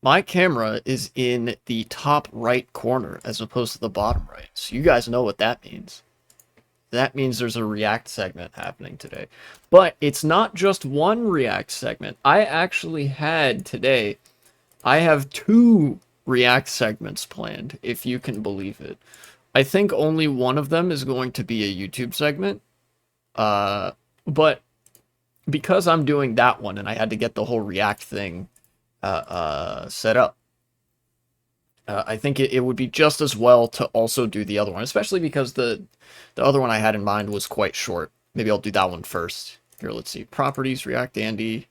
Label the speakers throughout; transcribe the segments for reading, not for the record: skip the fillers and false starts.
Speaker 1: My camera is in the top right corner as opposed to the bottom right. So you guys know what that means. That means there's a React segment happening today. But it's not just one React segment. I actually had today, I have two React segments planned, if you can believe it. I think only one of them is going to be a YouTube segment. But because I'm doing that one and I had to get the whole React thing set up, I think it would be just as well to also do the other one, especially because the other one I had in mind was quite short. Maybe I'll do that one first. Here, let's see. Properties, React Andy.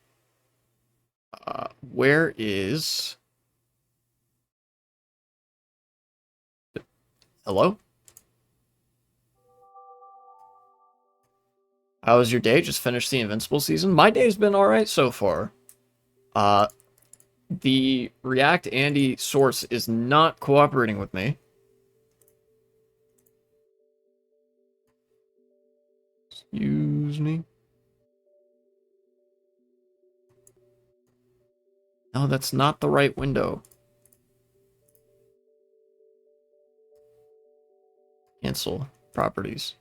Speaker 1: Where is... Hello? How was your day? Just finished the Invincible season? My day's been alright so far. Uh, the React Andy source is not cooperating with me. Excuse me. No, that's not the right window. Cancel. Properties.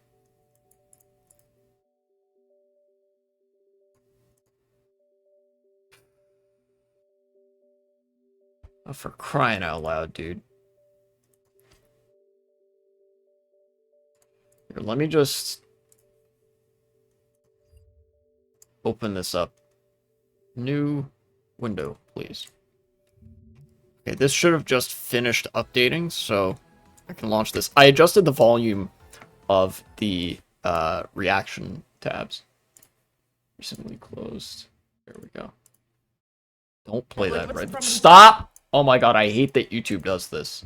Speaker 1: Oh, for crying out loud, dude. Here, let me just open this up. New window, please. Okay, this should have just finished updating, so I can launch this. I adjusted the volume of the reaction tabs. Recently closed. There we go. Don't play that, Red. Stop! Oh my god, I hate that YouTube does this.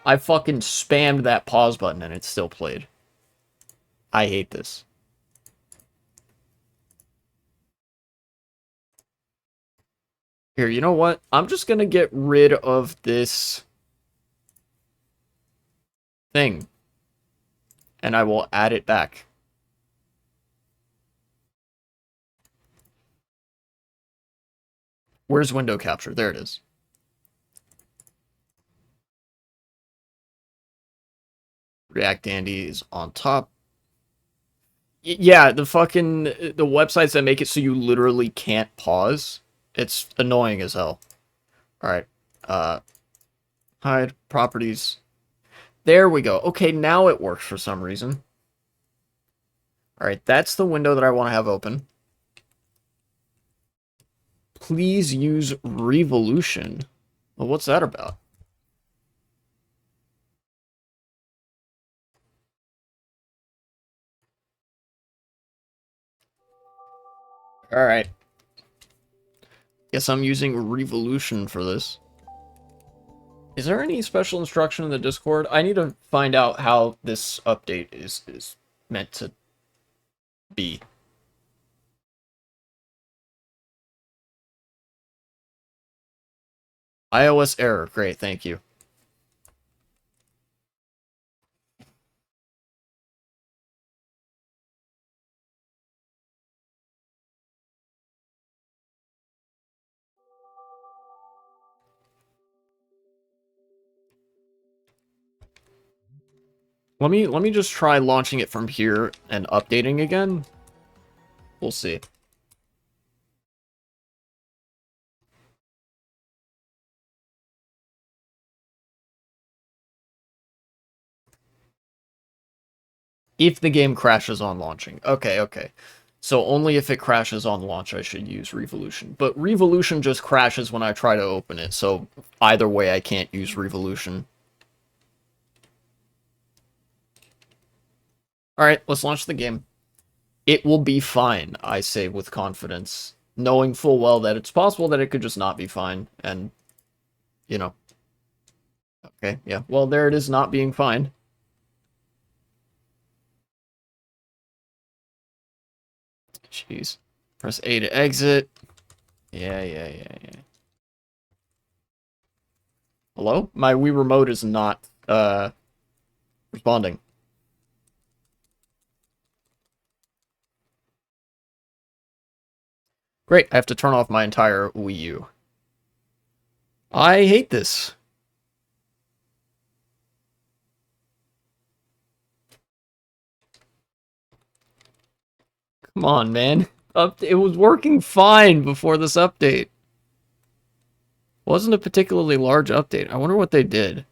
Speaker 1: I fucking spammed that pause button and it still played. I hate this. Here, you know what? I'm just gonna get rid of this thing. And I will add it back. Where's window capture? There it is. React Andy is on top. Yeah, the websites that make it so you literally can't pause. It's annoying as hell. Alright. Hide properties. There we go. Okay, now it works for some reason. Alright, that's the window that I want to have open. Please use Revolution. Well, what's that about? Alright. Guess I'm using Revolution for this. Is there any special instruction in the Discord? I need to find out how this update is meant to be. iOS error. Great, thank you. Let me just try launching it from here and updating again. We'll see. If the game crashes on launching. Okay, okay. So only if it crashes on launch I should use Revolution. But Revolution just crashes when I try to open it, so either way I can't use Revolution. Alright, let's launch the game. It will be fine, I say with confidence, knowing full well that it's possible that it could just not be fine, and, you know. Okay, yeah, well, there it is not being fine. Jeez. Press A to exit. Yeah. Hello? My Wii Remote is not, responding. Great, I have to turn off my entire Wii U. I hate this. Come on, man. It was working fine before this update. Wasn't a particularly large update. I wonder what they did.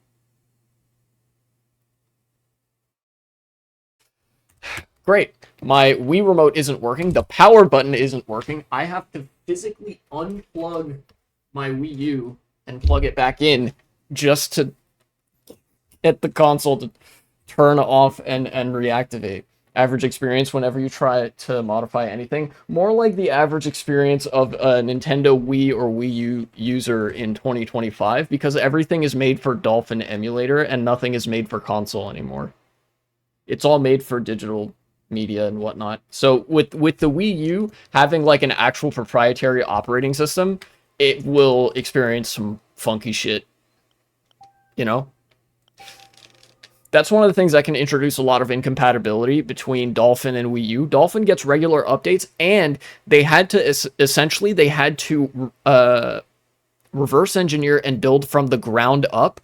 Speaker 1: Great. My Wii remote isn't working. The power button isn't working. I have to physically unplug my Wii U and plug it back in just to get the console to turn off and reactivate. Average experience whenever you try to modify anything. More like the average experience of a Nintendo Wii or Wii U user in 2025, because everything is made for Dolphin emulator and nothing is made for console anymore. It's all made for digital media and whatnot. So with the Wii U having like an actual proprietary operating system, it will experience some funky shit, you know? That's one of the things that can introduce a lot of incompatibility between Dolphin and Wii U. Dolphin gets regular updates, and they had to essentially reverse engineer and build from the ground up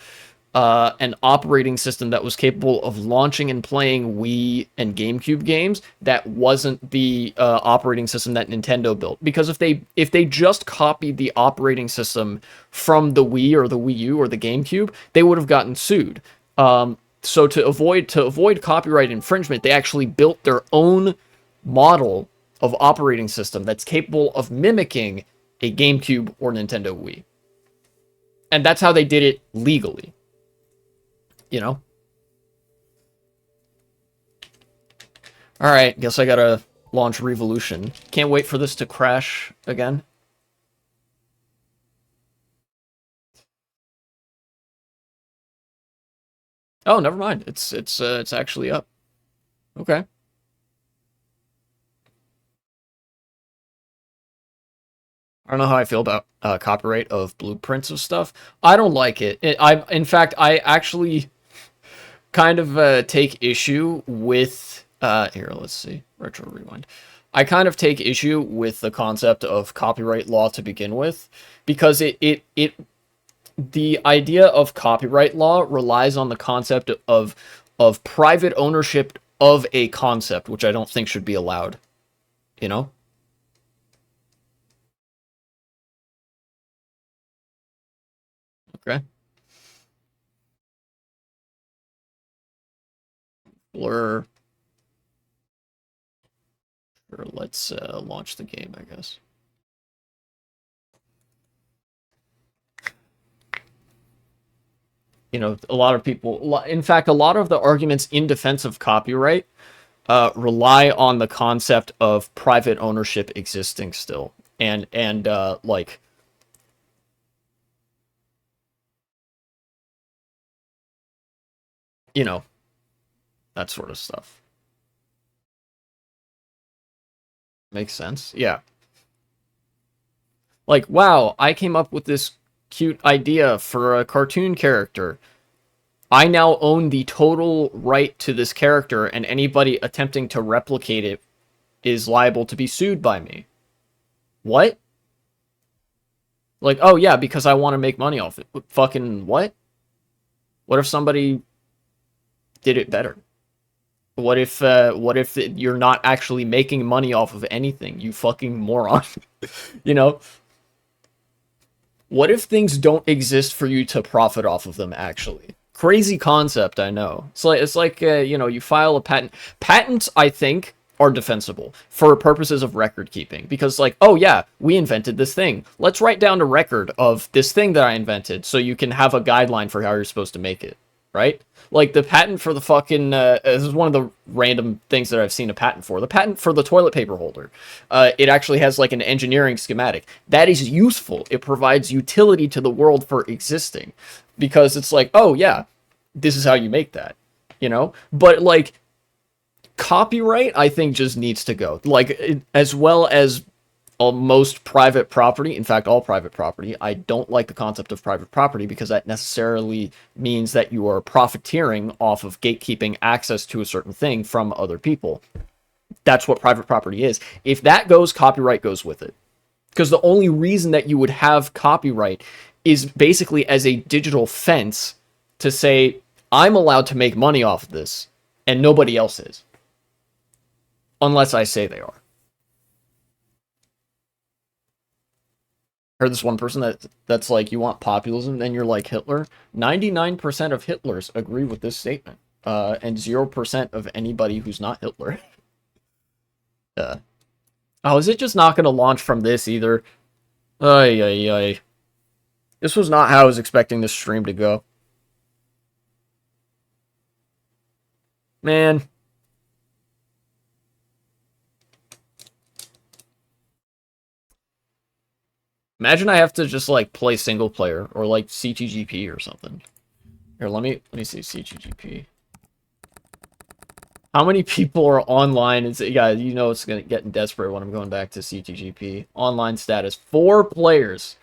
Speaker 1: an operating system that was capable of launching and playing Wii and GameCube games that wasn't the operating system that Nintendo built. Because if they just copied the operating system from the Wii or the Wii U or the GameCube, they would have gotten sued. So to avoid copyright infringement, they actually built their own model of operating system that's capable of mimicking a GameCube or Nintendo Wii. And that's how they did it legally. You know? Alright, guess I gotta launch Revolution. Can't wait for this to crash again. Oh, never mind. It's actually up. Okay. I don't know how I feel about copyright of blueprints of stuff. I don't like it. In fact, I actually kind of take issue with. Here, let's see. Retro rewind. I kind of take issue with the concept of copyright law to begin with, because the idea of copyright law relies on the concept of private ownership of a concept, which I don't think should be allowed. You know? Okay. Blur. Sure, let's launch the game, I guess. You know, a lot of people, in fact, a lot of the arguments in defense of copyright rely on the concept of private ownership existing still, and like, you know, that sort of stuff. Makes sense. Yeah. Like, wow, I came up with this cute idea for a cartoon character. I now own the total right to this character, and anybody attempting to replicate it is liable to be sued by me. What? Like, oh yeah, because I want to make money off it. Fucking what? What if somebody did it better? What if you're not actually making money off of anything, you fucking moron? You know? What if things don't exist for you to profit off of them, actually? Crazy concept, I know. It's like you know, you file a patent. Patents, I think, are defensible for purposes of record keeping, because like, oh yeah, we invented this thing. Let's write down a record of this thing that I invented, so you can have a guideline for how you're supposed to make it, right? Like the patent for the fucking this is one of the random things that I've seen a patent for. The patent for the toilet paper holder. It actually has like an engineering schematic. That is useful. It provides utility to the world for existing, because it's like, oh yeah, this is how you make that, you know? But like, copyright, I think, just needs to go. Like, as well as most private property, in fact, all private property. I don't like the concept of private property, because that necessarily means that you are profiteering off of gatekeeping access to a certain thing from other people. That's what private property is. If that goes, copyright goes with it. Because the only reason that you would have copyright is basically as a digital fence to say, I'm allowed to make money off of this, and nobody else is. Unless I say they are. Heard this one person that's like, you want populism, then you're like Hitler. 99% of Hitlers agree with this statement. And 0% of anybody who's not Hitler. Oh, is it just not going to launch from this either? Ay, ay, ay. This was not how I was expecting this stream to go. Man. Imagine I have to just, like, play single player, or, like, CTGP or something. Here, let me see CTGP. How many people are online? Yeah, you know it's getting desperate when I'm going back to CTGP. Online status. 4 players.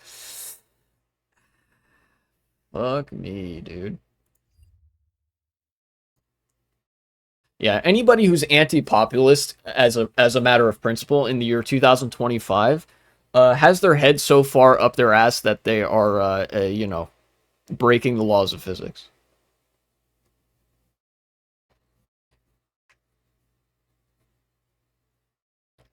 Speaker 1: Fuck me, dude. Yeah, anybody who's anti-populist as a matter of principle in the year 2025 has their head so far up their ass that they are, you know, breaking the laws of physics.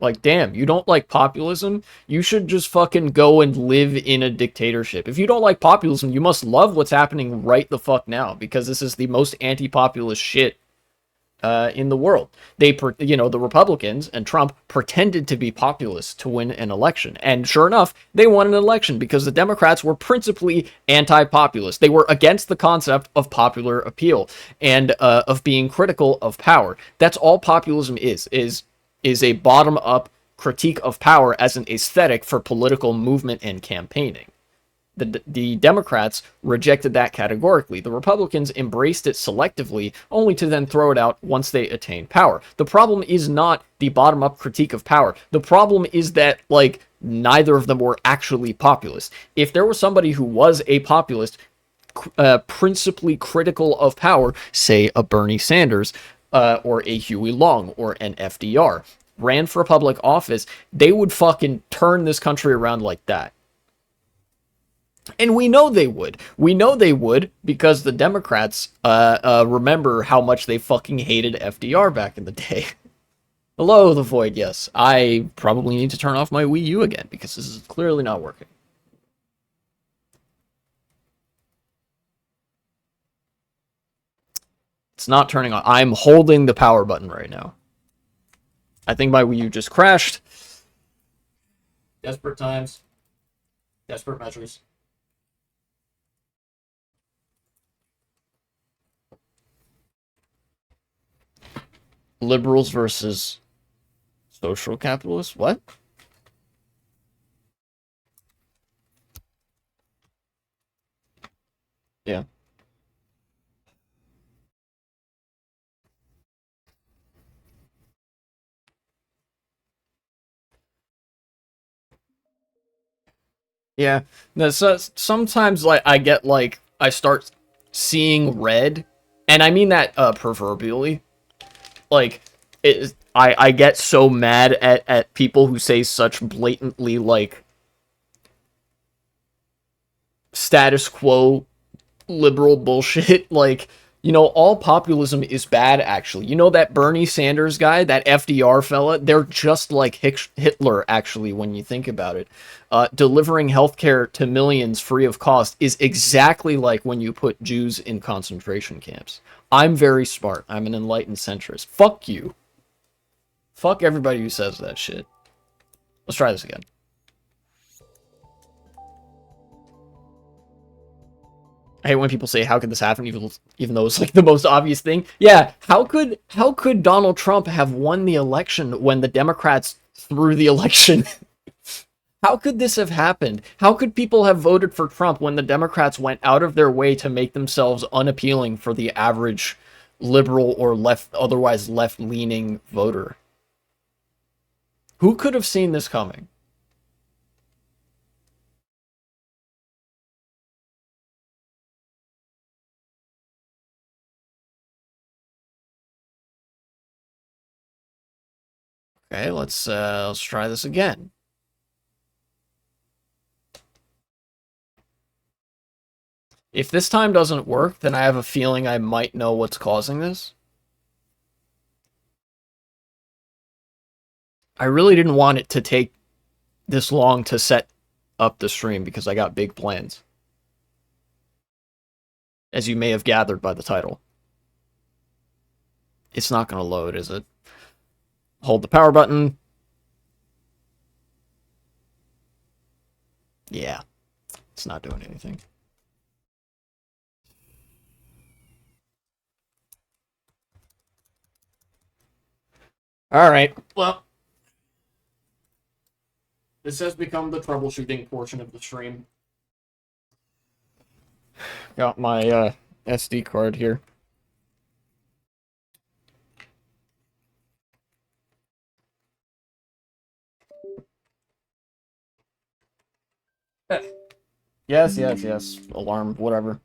Speaker 1: Like, damn, you don't like populism? You should just fucking go and live in a dictatorship. If you don't like populism, you must love what's happening right the fuck now, because this is the most anti-populist shit in the world. You know, the Republicans and Trump pretended to be populists to win an election. And sure enough, they won an election because the Democrats were principally anti-populist. They were against the concept of popular appeal and of being critical of power. That's all populism is a bottom-up critique of power as an aesthetic for political movement and campaigning. The Democrats rejected that categorically. The Republicans embraced it selectively, only to then throw it out once they attained power. The problem is not the bottom-up critique of power. The problem is that, like, neither of them were actually populist. If there was somebody who was a populist, principally critical of power, say a Bernie Sanders, or a Huey Long, or an FDR, ran for public office, they would fucking turn this country around like that. And we know they would. We know they would because the Democrats remember how much they fucking hated FDR back in the day. Hello, the Void. Yes, I probably need to turn off my Wii U again because this is clearly not working. It's not turning on. I'm holding the power button right now. I think my Wii U just crashed. Desperate times. Desperate measures. Liberals versus social capitalists? What? Yeah. Yeah. No, so sometimes like I get like I start seeing red, and I mean that proverbially. Like I get so mad at people who say such blatantly like status quo liberal bullshit. Like, you know, all populism is bad, actually. You know that Bernie Sanders guy, that FDR fella? They're just like Hitler, actually, when you think about it. Delivering healthcare to millions free of cost is exactly like when you put Jews in concentration camps. I'm very smart. I'm an enlightened centrist. Fuck you. Fuck everybody who says that shit. Let's try this again. I hate when people say, "How could this happen?" Even though it's like the most obvious thing. Yeah, how could Donald Trump have won the election when the Democrats threw the election? How could this have happened? How could people have voted for Trump when the Democrats went out of their way to make themselves unappealing for the average liberal or otherwise left-leaning voter? Who could have seen this coming? Okay, let's try this again. If this time doesn't work, then I have a feeling I might know what's causing this. I really didn't want it to take this long to set up the stream because I got big plans. As you may have gathered by the title. It's not going to load, is it? Hold the power button. Yeah, it's not doing anything. All right, well, this has become the troubleshooting portion of the stream. Got my SD card here. Yes, yes, yes. Alarm, whatever.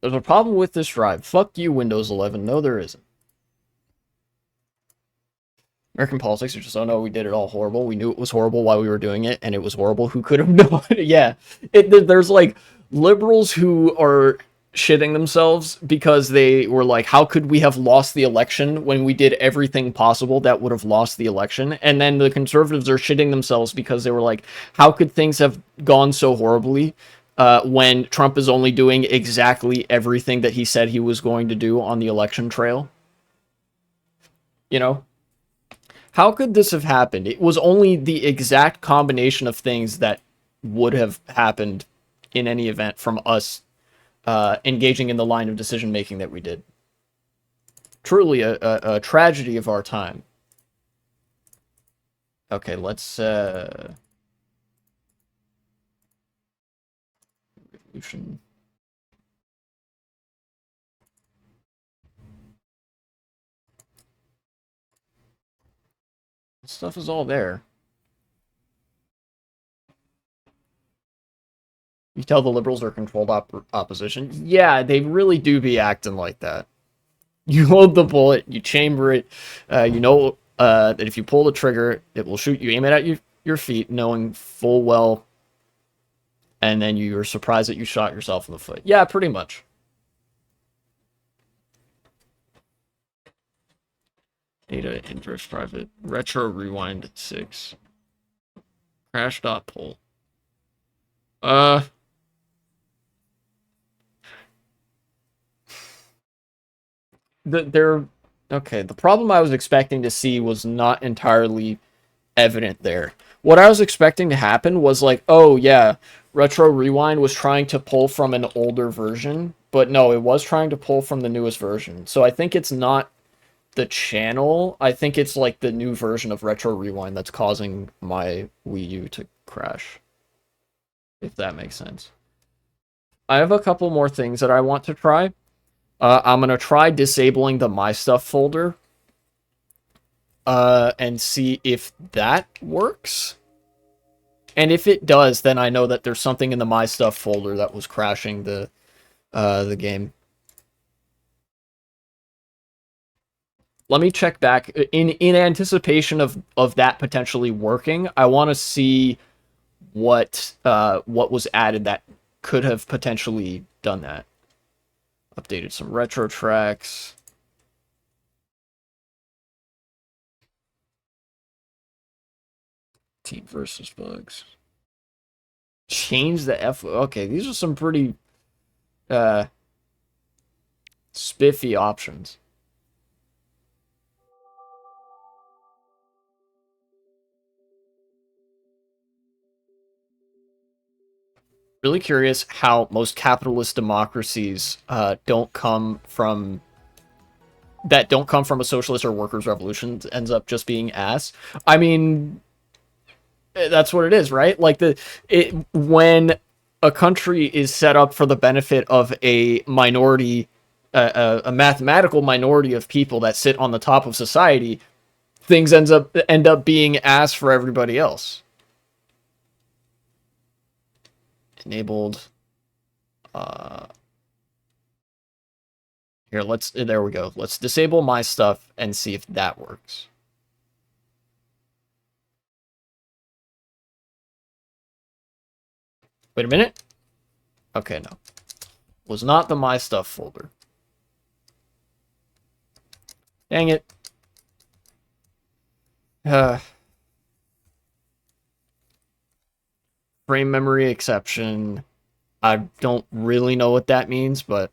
Speaker 1: There's a problem with this drive. Fuck you, Windows 11. No, there isn't. American politics are just, oh no, we did it all horrible. We knew it was horrible while we were doing it, and it was horrible. Who could have known? Yeah. There's like liberals who are shitting themselves because they were like, how could we have lost the election when we did everything possible that would have lost the election? And then the conservatives are shitting themselves because they were like, how could things have gone so horribly when Trump is only doing exactly everything that he said he was going to do on the election trail? You know? How could this have happened? It was only the exact combination of things that would have happened in any event from us engaging in the line of decision making that we did. Truly a tragedy of our time. Okay, let's revolution. Stuff is all there. You tell the liberals are controlled opposition. Yeah, they really do be acting like that. You load the bullet, you chamber it, you know that if you pull the trigger, it will shoot you, aim it at your feet, knowing full well, and then you're surprised that you shot yourself in the foot. Yeah, pretty much. Data interest private. Retro rewind 6. Crash.pull. They're okay. The problem I was expecting to see was not entirely evident there. What I was expecting to happen was like, oh yeah, Retro Rewind was trying to pull from an older version, but no, it was trying to pull from the newest version. So I think it's not the channel. I think it's like the new version of Retro Rewind that's causing my Wii U to crash. If that makes sense. I have a couple more things that I want to try. I'm gonna try disabling the My Stuff folder and see if that works. And if it does, then I know that there's something in the My Stuff folder that was crashing the game. Let me check back in anticipation of that potentially working. I want to see what was added that could have potentially done that. Updated some retro tracks. Team versus bugs. Change the F. Okay, these are some pretty spiffy options. Really curious how most capitalist democracies don't come from a socialist or workers' revolution ends up just being ass. I mean, that's what it is, right? Like when a country is set up for the benefit of a minority, a mathematical minority of people that sit on the top of society, things end up being ass for everybody else. Enabled. Here, there we go. Let's disable My Stuff and see if that works. Wait a minute. Okay, no. Was not the My Stuff folder. Dang it. Frame memory exception. I don't really know what that means, but...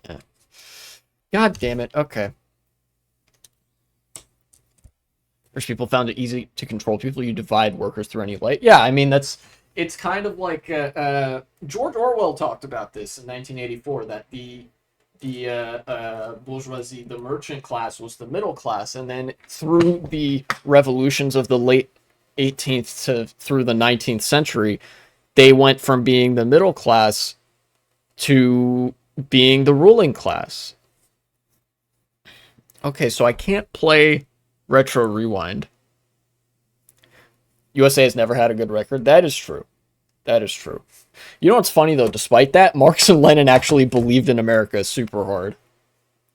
Speaker 1: yeah. God damn it. Okay. First, people found it easy to control people. You divide workers through any light. Yeah, I mean, it's kind of like George Orwell talked about this in 1984, that the bourgeoisie, the merchant class, was the middle class, and then through the revolutions of the late 18th to through the 19th century, they went from being the middle class to being the ruling class. Okay, so I can't play Retro Rewind. USA has never had a good record. That is true. That is true. You know what's funny, though? Despite that, Marx and Lenin actually believed in America super hard.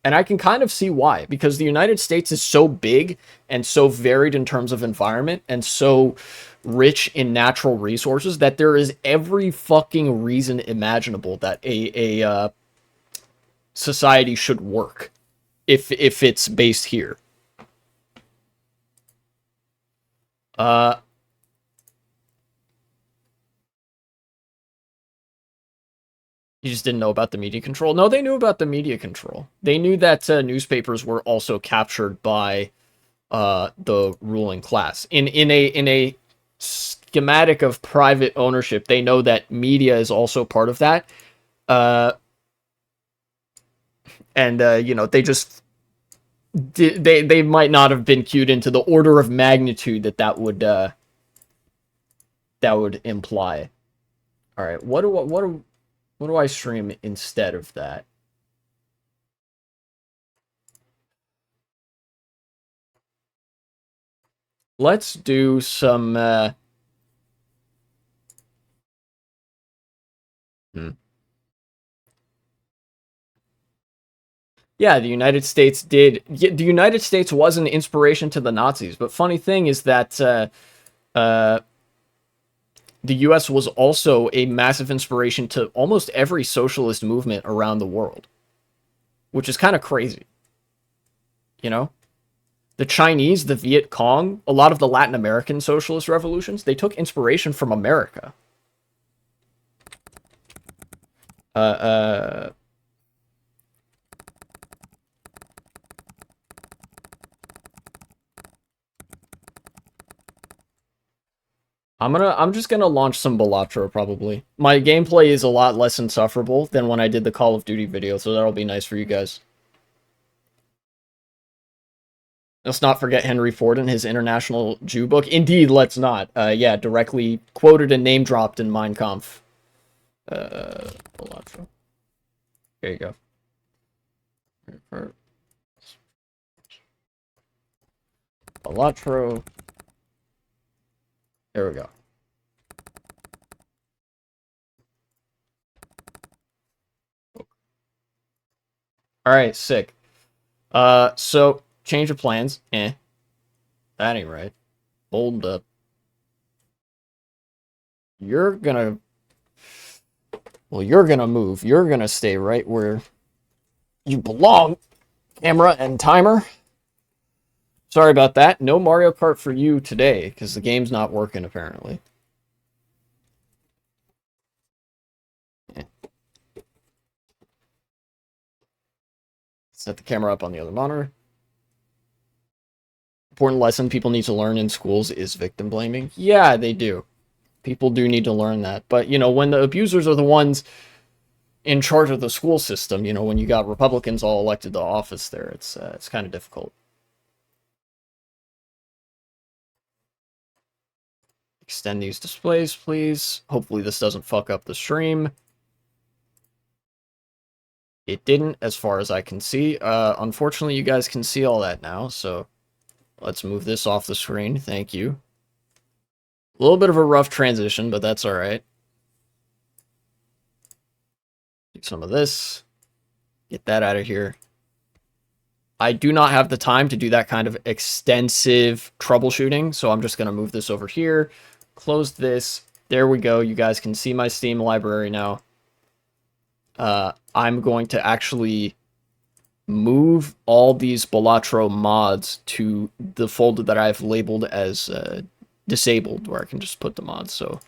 Speaker 1: And I can kind of see why. Because the United States is so big and so varied in terms of environment and so rich in natural resources that there is every fucking reason imaginable that a society should work if it's based here. You just didn't know about the media control? No, they knew about the media control. They knew that newspapers were also captured by the ruling class. In a schematic of private ownership, they know that media is also part of that. You know, they just they might not have been cued into the order of magnitude that would imply. All right, what do I stream instead of that? Let's do some Yeah, the United States did. The United States was an inspiration to the Nazis, but funny thing is that the U.S. was also a massive inspiration to almost every socialist movement around the world, which is kind of crazy. You know? The Chinese, the Viet Cong, a lot of the Latin American socialist revolutions, they took inspiration from America. I'm just gonna launch some Balatro probably. My gameplay is a lot less insufferable than when I did the Call of Duty video, so that'll be nice for you guys. Let's not forget Henry Ford and his International Jew book. Indeed, let's not. Yeah, directly quoted and name dropped in Mein Kampf. Balatro. There you go. Balatro. There we go. Alright, sick. So, change of plans. That ain't right. Hold up. You're gonna... Well, you're gonna move. You're gonna stay right where you belong. Camera and timer. Sorry about that. No Mario Kart for you today, because the game's not working, apparently. Set the camera up on the other monitor. Important lesson people need to learn in schools is victim blaming. Yeah, they do. People do need to learn that. But, you know, when the abusers are the ones in charge of the school system, you know, when you got Republicans all elected to office there, it's kind of difficult. Extend these displays, please. Hopefully this doesn't fuck up the stream. It didn't, as far as I can see. Unfortunately, you guys can see all that now, so let's move this off the screen. Thank you. A little bit of a rough transition, but that's alright. Do some of this. Get that out of here. I do not have the time to do that kind of extensive troubleshooting, so I'm just going to move this over here. Close this. There we go. You guys can see my Steam library now. I'm going to actually move all these Balatro mods to the folder that I've labeled as disabled, where I can just put the mods. So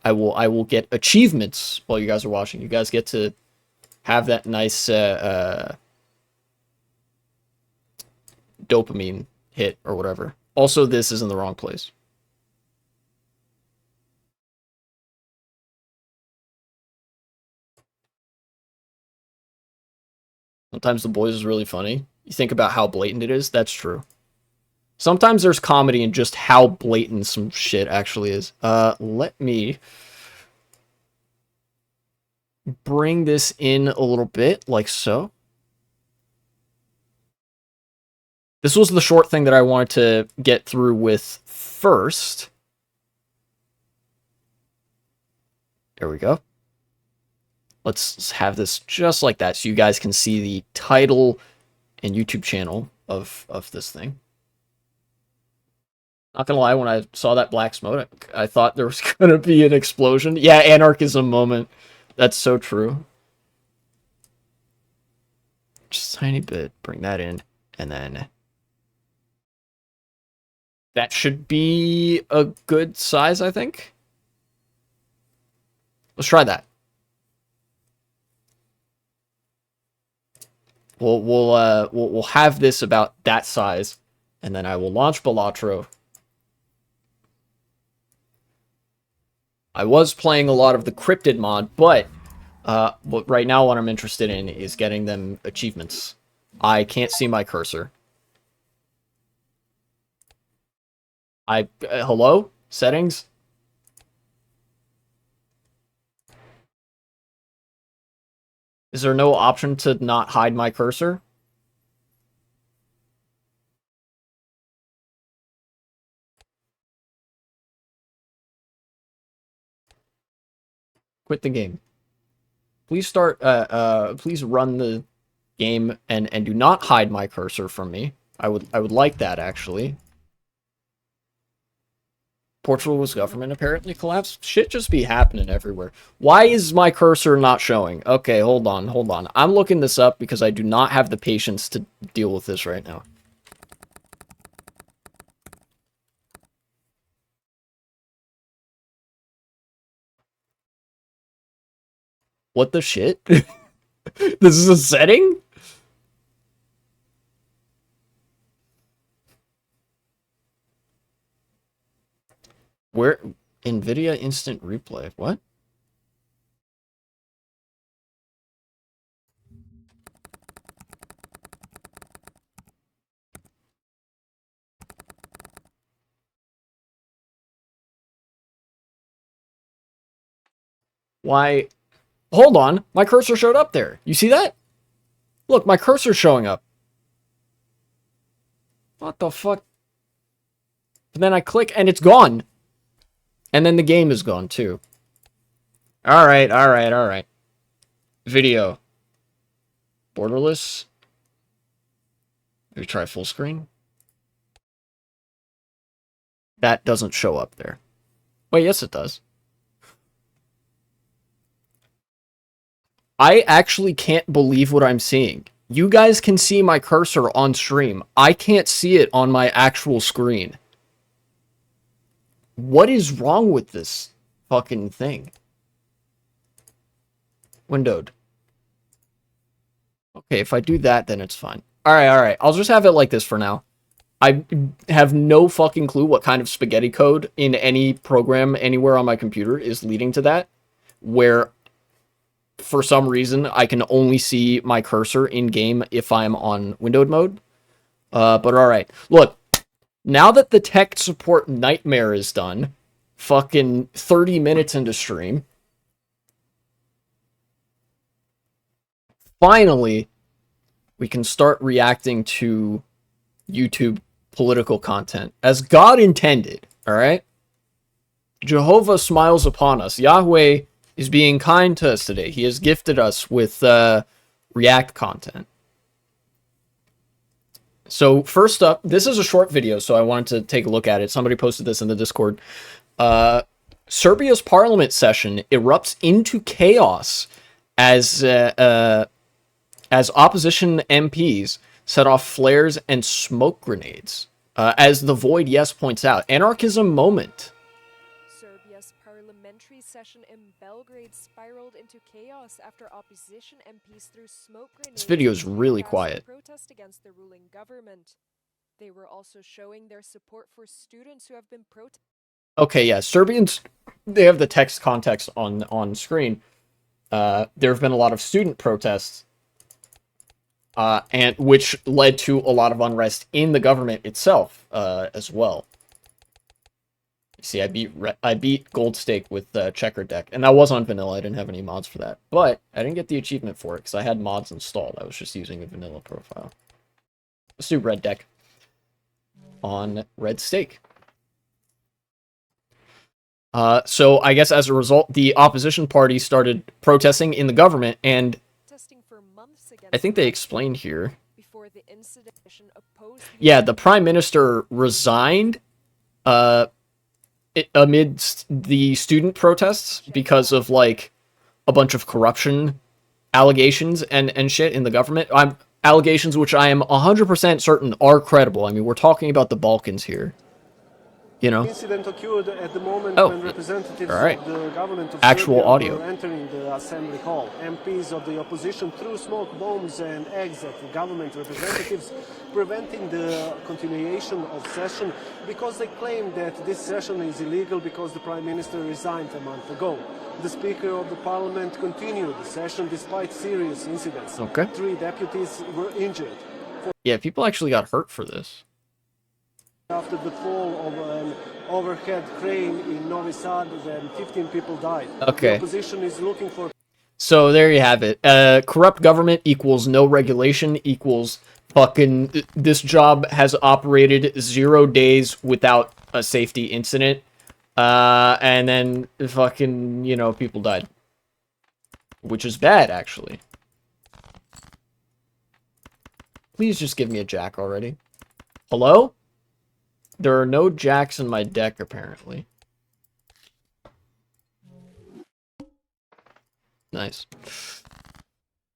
Speaker 1: I will get achievements while you guys are watching. You guys get to have that nice dopamine hit or whatever. Also, this is in the wrong place. Sometimes The Boys is really funny. You think about how blatant it is. That's true. Sometimes there's comedy in just how blatant some shit actually is. Let me bring this in a little bit, like so. This was the short thing that I wanted to get through with first. There we go. Let's have this just like that so you guys can see the title and YouTube channel of this thing. Not gonna lie, when I saw that black smoke, I thought there was gonna be an explosion. Yeah, anarchism moment. That's so true. Just a tiny bit. Bring that in. And then that should be a good size, I think. Let's try that. We'll have this about that size, and then I will launch Balatro. I was playing a lot of the cryptid mod, but right now what I'm interested in is getting them achievements. I can't see my cursor. Hello? Settings? Is there no option to not hide my cursor? Quit the game. Please start, please run the game and do not hide my cursor from me. I would like that, actually. Portugal's government apparently collapsed. Shit just be happening everywhere. Why is my cursor not showing? Okay, hold on. I'm looking this up because I do not have the patience to deal with this right now. What the shit? This is a setting? Where? NVIDIA Instant Replay. What? Why? Hold on. My cursor showed up there. You see that? Look, my cursor's showing up. What the fuck? And then I click and it's gone. And then the game is gone too. Alright. Video. Borderless. Maybe try full screen. That doesn't show up there. Wait, yes it does. I actually can't believe what I'm seeing. You guys can see my cursor on stream. I can't see it on my actual screen. What is wrong with this fucking thing? Windowed. Okay, if I do that, then it's fine. Alright. I'll just have it like this for now. I have no fucking clue what kind of spaghetti code in any program anywhere on my computer is leading to that, where for some reason I can only see my cursor in-game if I'm on windowed mode. But alright. Look, now that the tech support nightmare is done, fucking 30 minutes into stream, finally, we can start reacting to YouTube political content as God intended, alright? Jehovah smiles upon us. Yahweh is being kind to us today. He has gifted us with React content. So first up, this is a short video, so I wanted to take a look at it. Somebody posted this in the Discord. Serbia's parliament session erupts into chaos as opposition MPs set off flares and smoke grenades. As the Void Yes points out, anarchism moment.
Speaker 2: Serbia's parliamentary session in Belgrade spiraled into chaos after opposition MPs threw smoke grenades.
Speaker 1: This video is really quiet.
Speaker 2: Protest against the ruling government. They were also showing their support for students who have been protesting.
Speaker 1: Okay, yeah, Serbians, they have the text context on screen. There have been a lot of student protests, and which led to a lot of unrest in the government itself, as well. See, I beat Gold Stake with Checker Deck, and that was on vanilla. I didn't have any mods for that, but I didn't get the achievement for it because I had mods installed. I was just using a vanilla profile. Let's do Red Deck on Red Stake. So I guess as a result, the opposition party started protesting in the government, and I think they explained here. Yeah, the prime minister resigned amidst the student protests because of like a bunch of corruption allegations and shit in the government. Allegations which I am 100% certain are credible. I mean, we're talking about the Balkans here. You know?
Speaker 3: Incident occurred at the moment when representatives of the government of
Speaker 1: actual
Speaker 3: Serbia
Speaker 1: audio
Speaker 3: were entering the assembly hall. MPs of the opposition threw smoke bombs and eggs at the government representatives, preventing the continuation of session because they claimed that this session is illegal because the prime minister resigned a month ago. The speaker of the parliament continued the session despite serious incidents.
Speaker 1: Okay.
Speaker 3: 3 deputies were injured.
Speaker 1: Yeah, people actually got hurt for this.
Speaker 3: After the fall of an overhead crane in Novi Sad, when 15 people died.
Speaker 1: Okay.
Speaker 3: The opposition is looking for...
Speaker 1: So there you have it. Corrupt government equals no regulation equals fucking... This job has operated 0 days without a safety incident. And then fucking, you know, people died. Which is bad, actually. Please just give me a jack already. Hello? There are no jacks in my deck, apparently. Nice.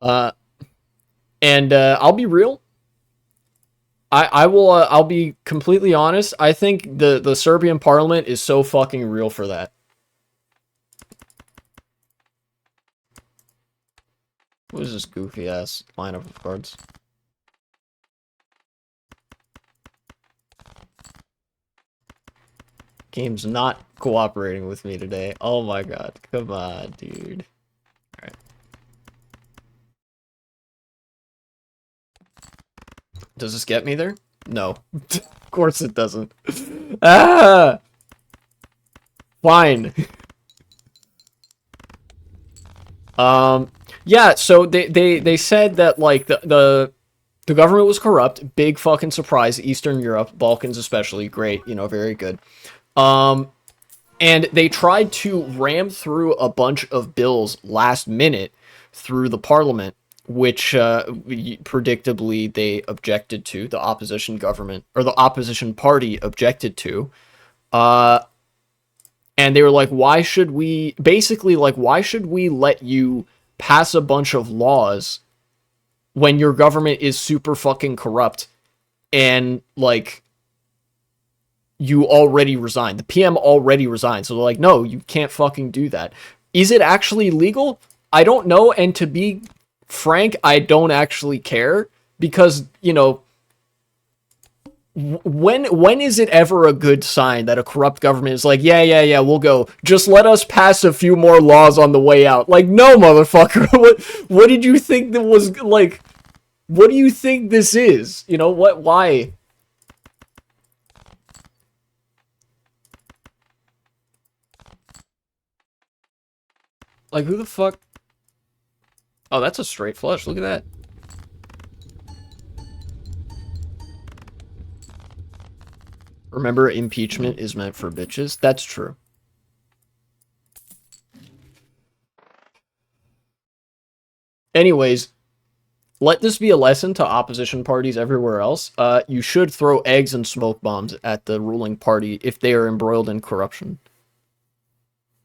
Speaker 1: And I'll be real. I'll be completely honest. I think the Serbian parliament is so fucking real for that. What is this goofy ass lineup of cards? Game's not cooperating with me today. Oh my god. Come on, dude. Alright. Does this get me there? No. Of course it doesn't. Ah! Fine. Yeah, so they said that, like, the government was corrupt. Big fucking surprise. Eastern Europe, Balkans especially. Great, you know, very good. And they tried to ram through a bunch of bills last minute through the parliament, which predictably they objected to. The opposition government, or the opposition party objected to. And they were like, why should we, basically, like, why should we let you pass a bunch of laws when your government is super fucking corrupt and, like, you already resigned. The PM already resigned. So they're like, no, you can't fucking do that. Is it actually legal? I don't know. And to be frank, I don't actually care because, you know, when is it ever a good sign that a corrupt government is like, yeah, we'll go. Just let us pass a few more laws on the way out. Like, no, motherfucker. What did you think that was, like, what do you think this is? You know, why? Like, who the fuck? Oh, that's a straight flush. Look at that. Remember, impeachment is meant for bitches? That's true. Anyways, let this be a lesson to opposition parties everywhere else. You should throw eggs and smoke bombs at the ruling party if they are embroiled in corruption.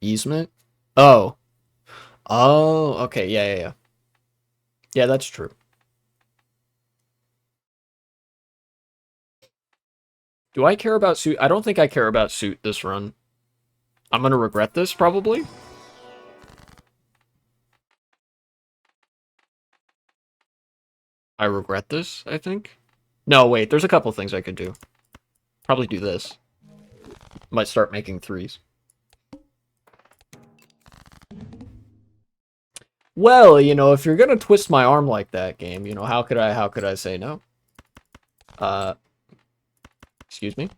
Speaker 1: Easement? Oh. Oh, okay. Yeah. Yeah, that's true. Do I care about suit? I don't think I care about suit this run. I'm gonna regret this, probably. I regret this, I think. No, wait, there's a couple things I could do. Probably do this. Might start making threes. Well, you know, if you're gonna twist my arm like that, game, you know, how could I say no? Excuse me?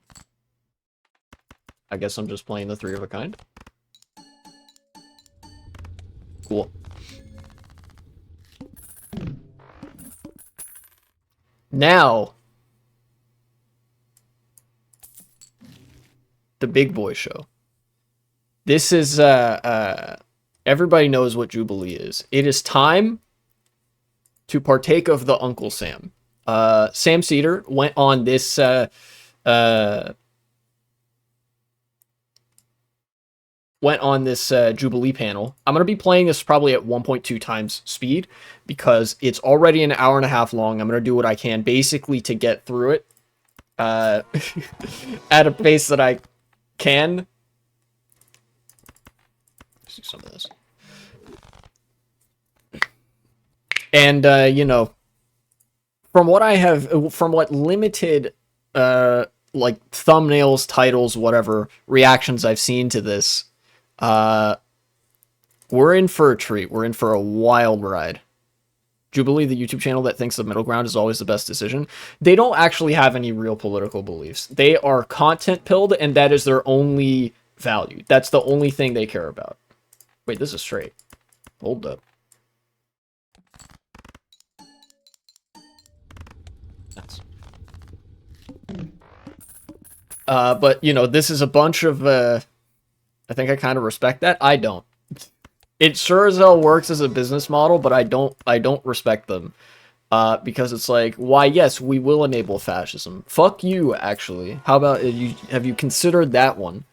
Speaker 1: I guess I'm just playing the three of a kind. Cool. Now, the big boy show. This is, everybody knows what Jubilee is. It is time to partake of the Uncle Sam. Sam Seder went on this, Jubilee panel. I'm going to be playing this probably at 1.2 times speed because it's already an hour and a half long. I'm going to do what I can basically to get through it at a pace that I can. Let's do some of this. And, you know, from what limited, like, thumbnails, titles, whatever, reactions I've seen to this, we're in for a treat. We're in for a wild ride. Jubilee, the YouTube channel that thinks the middle ground is always the best decision. They don't actually have any real political beliefs. They are content pilled, and that is their only value. That's the only thing they care about. Wait, this is straight. Hold up. Nice. But, you know, this is a bunch of, I think I kind of respect that. I don't. It sure as hell works as a business model, but I don't respect them. Because it's like, why, yes, we will enable fascism. Fuck you, actually. How about, have you considered that one?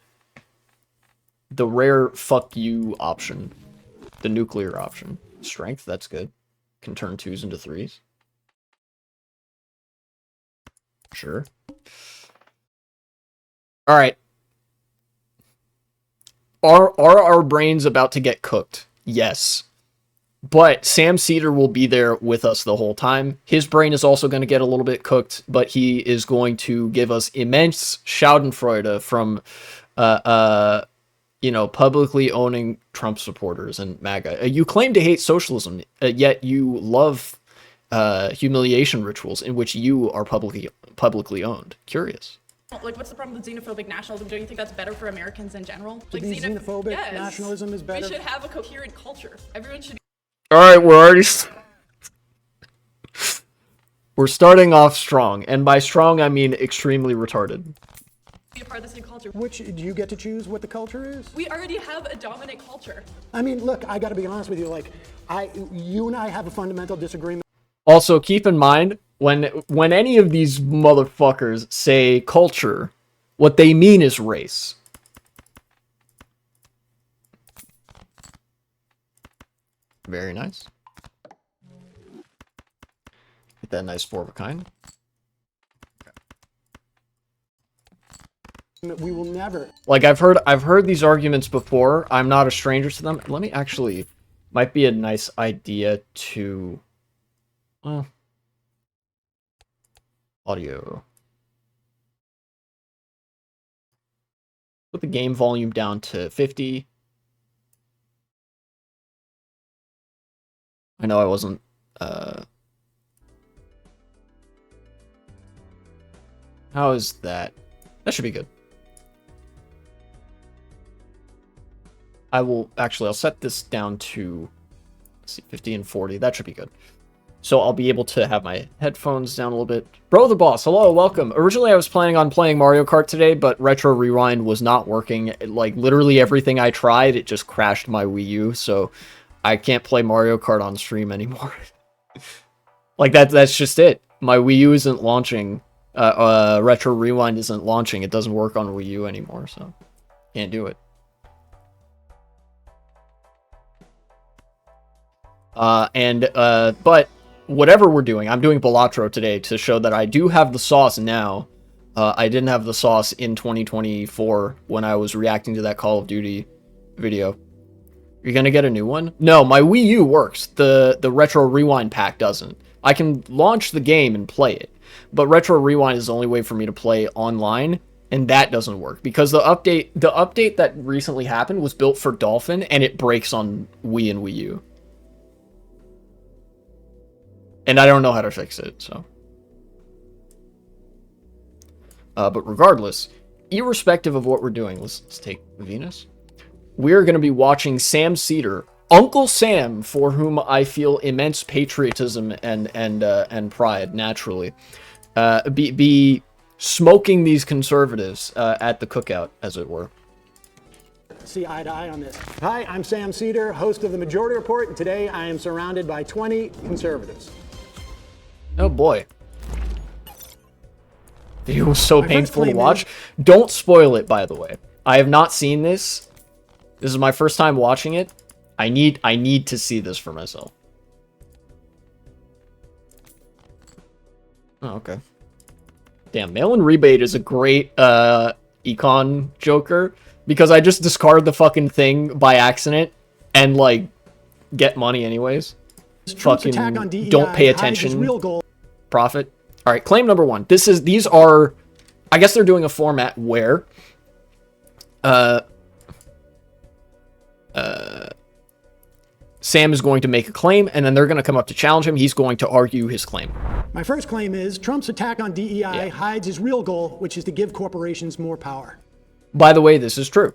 Speaker 1: The rare fuck you option. The nuclear option. Strength, that's good. Can turn 2s into 3s. Sure. Alright. Are our brains about to get cooked? Yes. But Sam Seder will be there with us the whole time. His brain is also going to get a little bit cooked, but he is going to give us immense schadenfreude from, you know, publicly owning Trump supporters and MAGA. You claim to hate socialism, yet you love humiliation rituals in which you are publicly owned. Curious.
Speaker 4: Like, what's the problem with xenophobic nationalism? Don't you think that's better for Americans in general?
Speaker 5: To be xenophobic, yes. Nationalism is better.
Speaker 4: We should have a coherent culture. Everyone should.
Speaker 1: All right, we're starting off strong, and by strong I mean extremely retarded.
Speaker 4: Be a part of the same culture.
Speaker 5: Which, do you get to choose what the culture is?
Speaker 4: We already have a dominant culture.
Speaker 5: I mean, look, I got to be honest with you. Like, you and I have a fundamental disagreement.
Speaker 1: Also, keep in mind, when any of these motherfuckers say culture, what they mean is race. Very nice. Get that nice 4 of a kind.
Speaker 5: We will never.
Speaker 1: Like, I've heard these arguments before. I'm not a stranger to them. Let me actually, might be a nice idea to, well, audio. Put the game volume down to 50. I know I wasn't, how is that? That should be good. I'll set this down to, let's see, 50 and 40. That should be good. So I'll be able to have my headphones down a little bit. Bro the Boss, hello, welcome. Originally I was planning on playing Mario Kart today, but Retro Rewind was not working. Like, literally everything I tried, it just crashed my Wii U, so I can't play Mario Kart on stream anymore. Like, that's just it. My Wii U isn't launching. Retro Rewind isn't launching. It doesn't work on Wii U anymore, so can't do it. But whatever we're doing, I'm doing Balatro today to show that I do have the sauce now. I didn't have the sauce in 2024 when I was reacting to that Call of Duty video. You're gonna get a new one? No, my Wii U works. The Retro Rewind pack doesn't. I can launch the game and play it, but Retro Rewind is the only way for me to play online, and that doesn't work because the update that recently happened was built for Dolphin, and it breaks on Wii and Wii U. And I don't know how to fix it, so. But regardless, irrespective of what we're doing, let's take Venus. We're going to be watching Sam Seder, Uncle Sam, for whom I feel immense patriotism and pride naturally, be smoking these conservatives at the cookout, as it were.
Speaker 5: See eye to eye on this. Hi, I'm Sam Seder, host of the Majority Report, and today I am surrounded by 20 conservatives.
Speaker 1: Oh boy. It was so
Speaker 5: My first
Speaker 1: painful to
Speaker 5: claim
Speaker 1: watch. Don't spoil it, by the way. I have not seen this. This is my first time watching it. I need to see this for myself. Oh, okay. Damn, mail-in rebate is a great econ joker because I just discard the fucking thing by accident and like get money anyways.
Speaker 5: Trump's attack on DEI
Speaker 1: don't pay
Speaker 5: hides his
Speaker 1: attention.
Speaker 5: real goal.
Speaker 1: Profit. All right, claim number one. These are, I guess they're doing a format where, Sam is going to make a claim, and then they're going to come up to challenge him. He's going to argue his claim.
Speaker 5: My first claim is Trump's attack on DEI hides his real goal, which is to give corporations more power.
Speaker 1: By the way, this is true.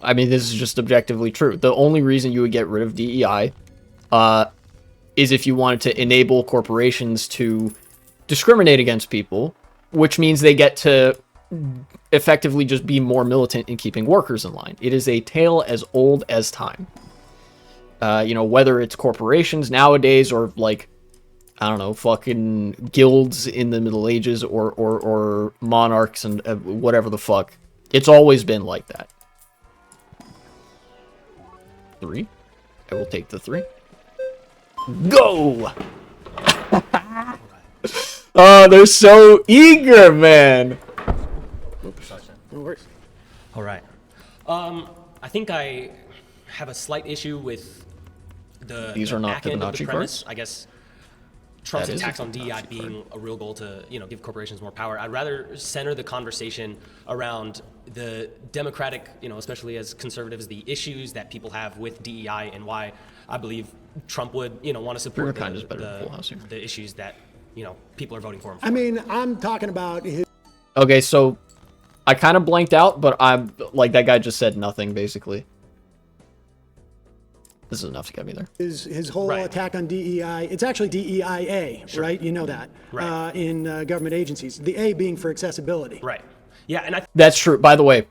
Speaker 1: I mean, this is just objectively true. The only reason you would get rid of DEI is if you wanted to enable corporations to discriminate against people, which means they get to effectively just be more militant in keeping workers in line. It is a tale as old as time. Whether it's corporations nowadays or like, I don't know, fucking guilds in the Middle Ages or monarchs and whatever the fuck. It's always been like that. 3. I will take the 3. Go! Oh, they're so eager, man.
Speaker 5: No worries.
Speaker 6: All right. I think I have a slight issue with
Speaker 1: These
Speaker 6: the
Speaker 1: are not
Speaker 6: back end of the
Speaker 1: Fibonacci
Speaker 6: premise.
Speaker 1: cards?
Speaker 6: I guess Trump's
Speaker 1: That is a
Speaker 6: attacks on DEI
Speaker 1: Fibonacci
Speaker 6: being a real goal to, give corporations more power. I'd rather center the conversation around the democratic, especially as conservatives, the issues that people have with DEI and why I believe Trump would, want to support
Speaker 1: kind is better than Full House here.
Speaker 6: the issues that, people are voting for him for.
Speaker 5: I mean, I'm talking about his
Speaker 1: Okay, so I kind of blanked out, but I'm like, that guy just said nothing, basically. This is enough to get me there.
Speaker 5: his whole
Speaker 6: Right.
Speaker 5: attack on DEI. It's actually DEIA, right? You know that.
Speaker 6: Right.
Speaker 5: In government agencies. The A being for accessibility.
Speaker 6: Right. Yeah, and I
Speaker 1: That's true. By the way,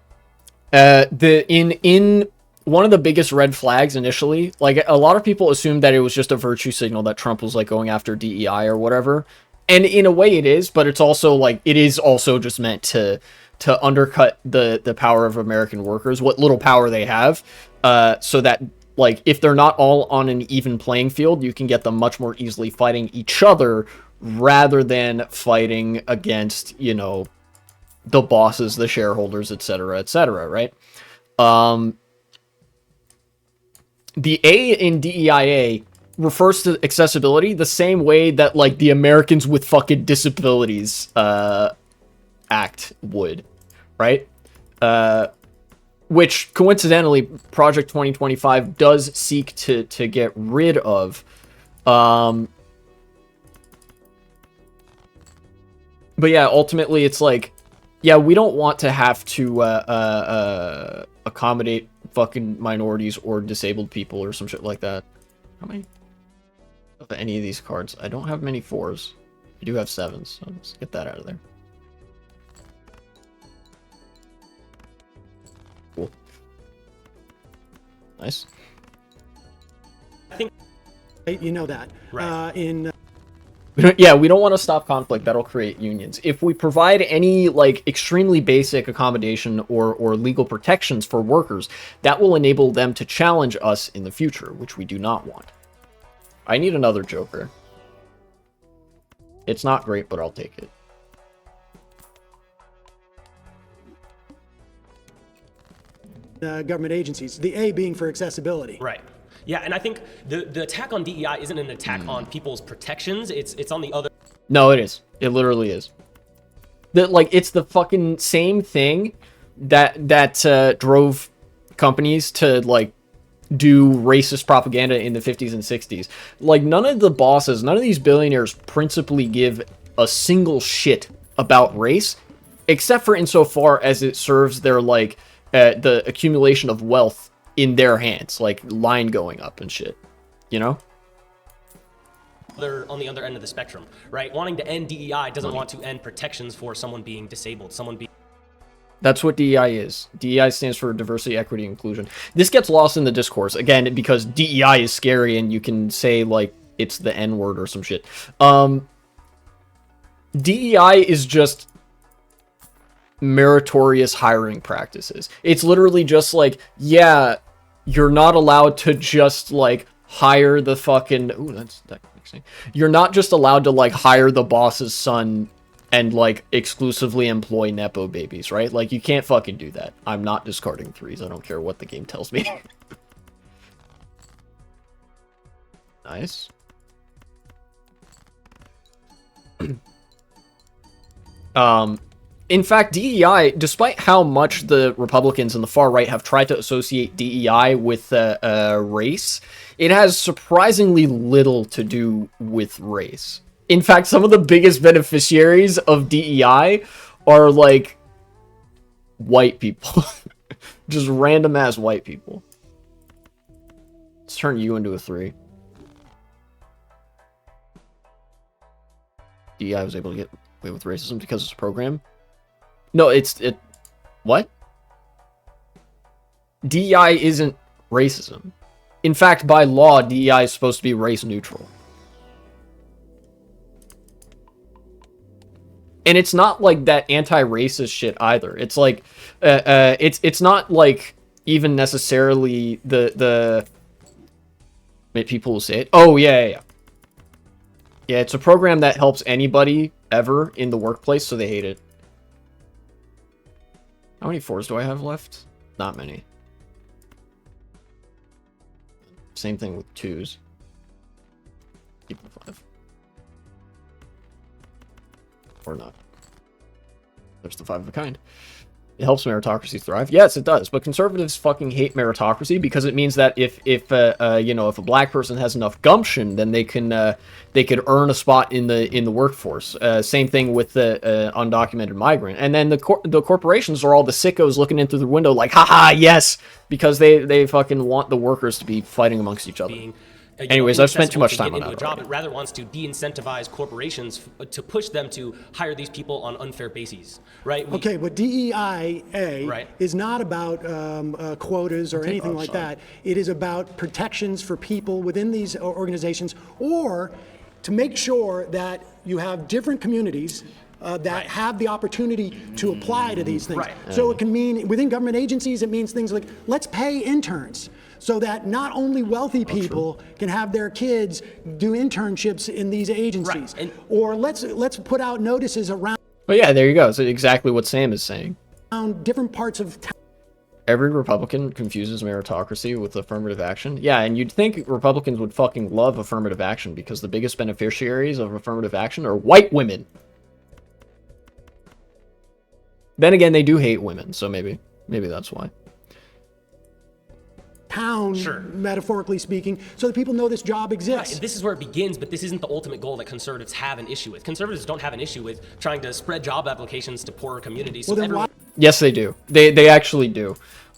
Speaker 1: in one of the biggest red flags initially, like a lot of people assumed that it was just a virtue signal that Trump was like going after DEI or whatever. And in a way it is, but it's also like, it is also just meant to undercut the power of American workers, what little power they have, so that like if they're not all on an even playing field, you can get them much more easily fighting each other rather than fighting against, the bosses, the shareholders, etc., right? The A in DEIA refers to accessibility the same way that like the Americans with fucking Disabilities Act would, right? Which coincidentally Project 2025 does seek to get rid of. But yeah, ultimately it's like, yeah, we don't want to have to accommodate fucking minorities or disabled people or some shit like that. How many of any of these cards? I don't have many 4s. I do have 7s, so let's get that out of there. Cool. Nice.
Speaker 5: You know that.
Speaker 6: Right.
Speaker 1: Yeah, we don't want to stop conflict. That'll create unions. If we provide any like extremely basic accommodation or legal protections for workers, that will enable them to challenge us in the future, which we do not want. I need another Joker. It's not great, but I'll take it.
Speaker 5: Government agencies, the A being for accessibility.
Speaker 6: Right. Yeah, and I think the attack on DEI isn't an attack on people's protections. It's on the other.
Speaker 1: No, it is. It literally is. Like, it's the fucking same thing that drove companies to, like, do racist propaganda in the 50s and 60s. Like, none of the bosses, none of these billionaires principally give a single shit about race, except for insofar as it serves their, like, the accumulation of wealth in their hands, like line going up and shit, you know?
Speaker 6: They're on the other end of the spectrum, right? Wanting to end DEI doesn't want to end protections for someone being disabled, someone being...
Speaker 1: That's what DEI is. DEI stands for diversity, equity, inclusion. This gets lost in the discourse, again, because DEI is scary and you can say, like, it's the N-word or some shit. DEI is just meritorious hiring practices. It's literally just like, yeah, you're not allowed to just, like, hire the fucking... Ooh, that makes sense. You're not just allowed to, like, hire the boss's son and, like, exclusively employ Nepo babies, right? Like, you can't fucking do that. I'm not discarding threes. I don't care what the game tells me. Nice. In fact, DEI, despite how much the Republicans and the far right have tried to associate DEI with race, it has surprisingly little to do with race. In fact, some of the biggest beneficiaries of DEI are, like, white people. Just random-ass white people. Let's turn you into a 3. DEI was able to get away with racism because it's a program. No, what? DEI isn't racism. In fact, by law, DEI is supposed to be race neutral. And it's not like that anti-racist shit either. It's like, it's not like even necessarily the people will say it. Oh, yeah. Yeah, it's a program that helps anybody ever in the workplace, so they hate it. How many 4s do I have left? Not many. Same thing with 2s. Keep the 5. Or not. There's the 5 of a kind. It helps meritocracy thrive. Yes, it does. But conservatives fucking hate meritocracy because it means that if a black person has enough gumption, then they could earn a spot in the workforce. Same thing with the undocumented migrant. And then the corporations are all the sickos looking in through the window like, haha, yes, because they fucking want the workers to be fighting amongst each other. Anyways, I've spent too much time on that.
Speaker 6: It rather wants to de-incentivize corporations to push them to hire these people on unfair bases, right?
Speaker 5: Okay, but DEIA
Speaker 6: Right.
Speaker 5: is not about quotas or anything like that. It is about protections for people within these organizations, or to make sure that you have different communities that have the opportunity to apply to these things.
Speaker 6: Right.
Speaker 5: So it can mean, within government agencies, it means things like, let's pay interns, so that not only wealthy people can have their kids do internships in these agencies.
Speaker 6: Right.
Speaker 5: Or let's put out notices around
Speaker 1: But yeah, there you go. It's exactly what Sam is saying.
Speaker 5: different parts of town.
Speaker 1: Every Republican confuses meritocracy with affirmative action. Yeah, and you'd think Republicans would fucking love affirmative action because the biggest beneficiaries of affirmative action are white women. Then again, they do hate women, so maybe that's why.
Speaker 5: Town,
Speaker 6: Sure.
Speaker 5: metaphorically speaking, so that people know this job
Speaker 6: Right,
Speaker 5: exists.
Speaker 6: and this is where it begins, but this isn't the ultimate goal that conservatives have an issue with. Conservatives don't have an issue with trying to spread job applications to poorer communities.
Speaker 5: Well,
Speaker 6: So
Speaker 5: then
Speaker 6: everyone,
Speaker 1: Yes, they do. They actually do.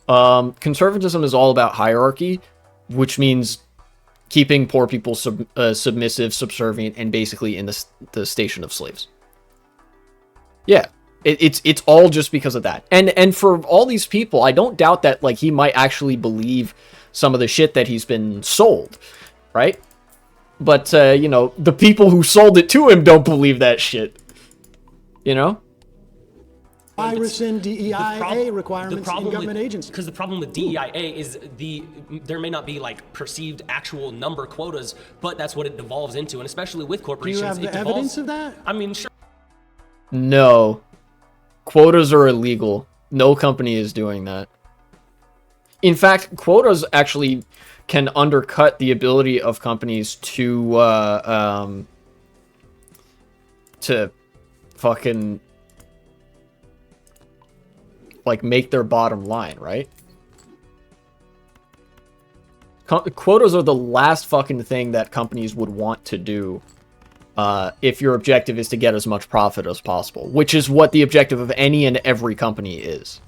Speaker 1: Conservatism is all about hierarchy, which means keeping poor people submissive, subservient, and basically in the station of slaves. Yeah. It's all just because of that. And for all these people, I don't doubt that, like, he might actually believe some of the shit that he's been sold, right? But you know, the people who sold it to him don't believe that shit. You know?
Speaker 5: I rescind DEIA requirements in government agencies.
Speaker 6: Because the problem with DEIA is there may not be like perceived actual number quotas, but that's what it devolves into, and especially with
Speaker 5: Do
Speaker 6: corporations,
Speaker 5: you have
Speaker 6: it
Speaker 5: the
Speaker 6: devolves.
Speaker 5: evidence of that?
Speaker 6: I mean, sure.
Speaker 1: No. Quotas are illegal. No company is doing that. In fact, quotas actually can undercut the ability of companies to fucking like make their bottom line, right? Quotas are the last fucking thing that companies would want to do if your objective is to get as much profit as possible, which is what the objective of any and every company is.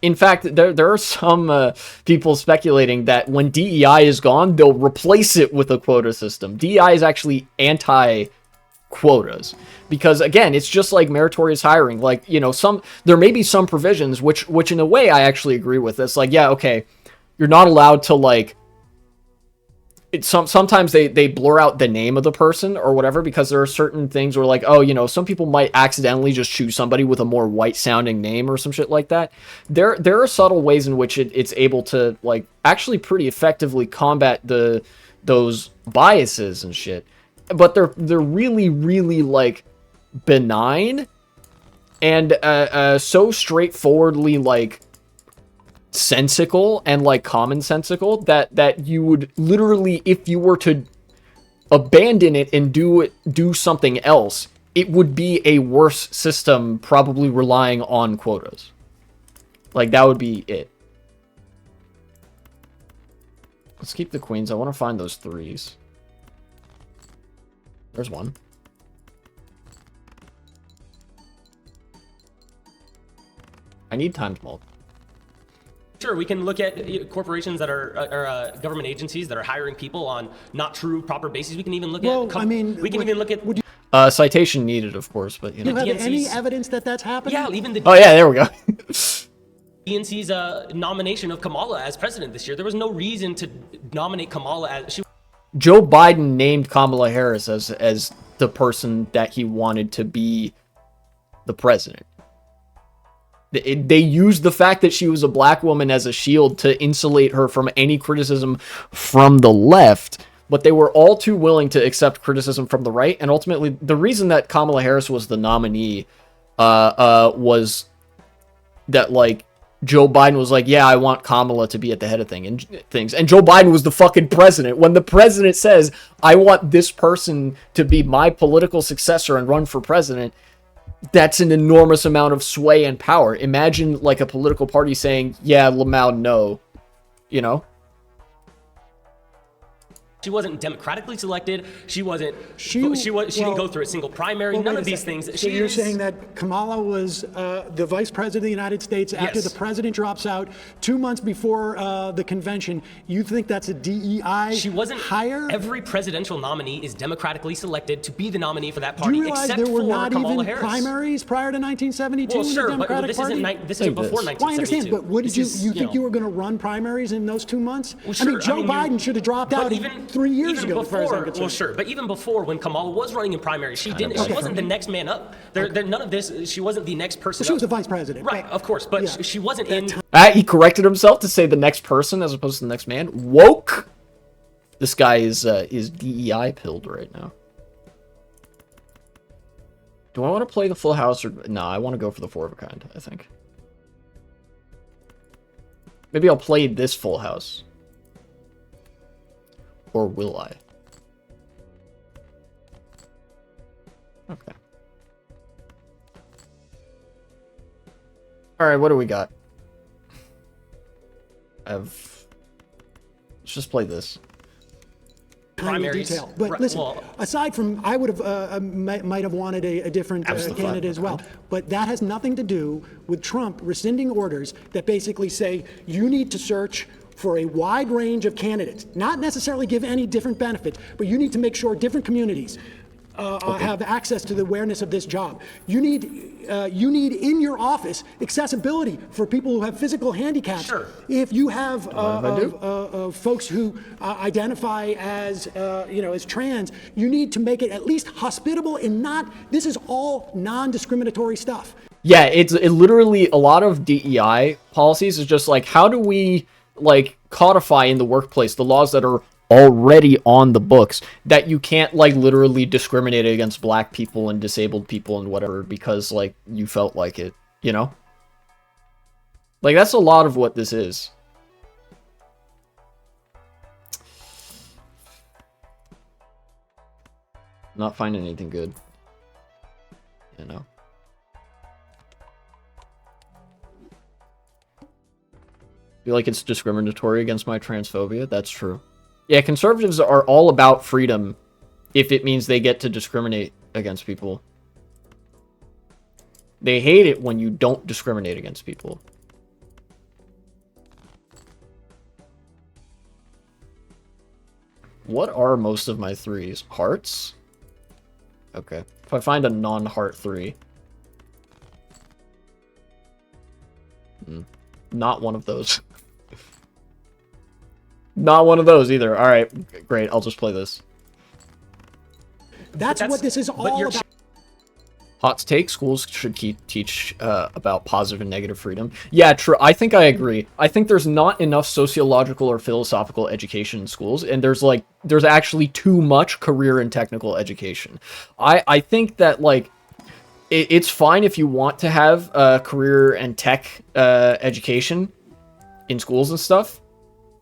Speaker 1: In fact, there are some people speculating that when DEI is gone, they'll replace it with a quota system. DEI is actually anti-quotas. Because, again, it's just like meritorious hiring. Like, you know, there may be some provisions, which in a way I actually agree with. It's like, yeah, okay, you're not allowed to, like, sometimes they blur out the name of the person or whatever, because there are certain things where, like, oh, you know, some people might accidentally just choose somebody with a more white sounding name or some shit like that. There are subtle ways in which it's able to, like, actually pretty effectively combat those biases and shit. But they're really, really, like, benign and so straightforwardly, like, sensical and like commonsensical that you would literally, if you were to abandon it and do something else, it would be a worse system, probably relying on quotas. Like, that would be it. Let's keep the queens. I want to find those threes. There's one. I need times multi.
Speaker 6: Sure, we can look at corporations that are government agencies that are hiring people on not true, proper basis. We can even look at.
Speaker 5: I mean,
Speaker 6: we can even look at.
Speaker 1: Citation needed, of course, but you know.
Speaker 5: Do you have any
Speaker 6: DNC's
Speaker 5: evidence that that's happening?
Speaker 6: Yeah, even the.
Speaker 1: Oh yeah, there we go.
Speaker 6: DNC's nomination of Kamala as president this year. There was no reason to nominate Kamala as.
Speaker 1: Joe Biden named Kamala Harris as the person that he wanted to be the president. They used the fact that she was a black woman as a shield to insulate her from any criticism from the left, but they were all too willing to accept criticism from the right. And ultimately, the reason that Kamala Harris was the nominee was that, like, Joe Biden was like, yeah, I want Kamala to be at the head of things. And Joe Biden was the fucking president. When the president says, I want this person to be my political successor and run for president, that's an enormous amount of sway and power. Imagine, like, a political party saying, yeah, Lamau, no. You know?
Speaker 6: She wasn't democratically selected. She didn't go through a single primary. None of these things.
Speaker 5: So you're saying that Kamala was the vice president of the United States after the president drops out 2 months before the convention. You think that's a DEI
Speaker 6: She wasn't
Speaker 5: hire?
Speaker 6: Every presidential nominee is democratically selected to be the nominee for that party,
Speaker 5: Do you realize
Speaker 6: except
Speaker 5: there were
Speaker 6: for
Speaker 5: not
Speaker 6: Kamala
Speaker 5: even
Speaker 6: Harris.
Speaker 5: primaries prior to 1972
Speaker 6: Well,
Speaker 5: in
Speaker 6: sure,
Speaker 5: the Democratic
Speaker 6: but this
Speaker 5: Party?
Speaker 6: this is before 1972.
Speaker 5: Well, I understand, but what did you think you
Speaker 6: were
Speaker 5: were going to run primaries in those 2 months?
Speaker 6: Well, sure,
Speaker 5: I mean, Joe Biden should have dropped out 3 years ago.
Speaker 6: Well, sure, but even before, when Kamala was running in primaries, she wasn't the next man up. None of this. She wasn't the next person.
Speaker 5: She was the vice president,
Speaker 6: right? Of course, but she wasn't in.
Speaker 1: He corrected himself to say the next person as opposed to the next man. Woke. This guy is DEI pilled right now. Do I want to play the full house or no? I want to go for the four of a kind. I think. Maybe I'll play this full house. Or will I? Okay. Alright, what do we got? Let's just play this.
Speaker 6: Primaries.
Speaker 5: Detail. But listen, aside from, I would have might have wanted a different candidate as well. But that has nothing to do with Trump rescinding orders that basically say you need to search for a wide range of candidates, not necessarily give any different benefits, but you need to make sure different communities, have access to the awareness of this job. You need in your office accessibility for people who have physical handicaps.
Speaker 6: Sure.
Speaker 5: If you have folks who identify as as trans, you need to make it at least hospitable and not. This is all non-discriminatory stuff.
Speaker 1: Yeah, it literally, a lot of DEI policies is just like, how do we like codify in the workplace the laws that are already on the books that you can't like literally discriminate against black people and disabled people and whatever because like you felt like it, you know? Like that's a lot of what this is. Not finding anything good, you know? Feel like it's discriminatory against my transphobia. That's true. Yeah, conservatives are all about freedom if it means they get to discriminate against people. They hate it when you don't discriminate against people. What are most of my threes? Hearts? Okay. If I find a non-heart 3. Not one of those. Not one of those either. All right, great. I'll just play this.
Speaker 5: That's what this is all about.
Speaker 1: Hot take, schools should teach about positive and negative freedom. Yeah, true. I think I agree. I think there's not enough sociological or philosophical education in schools, and there's actually too much career and technical education. I think that like it's fine if you want to have career and tech education in schools and stuff,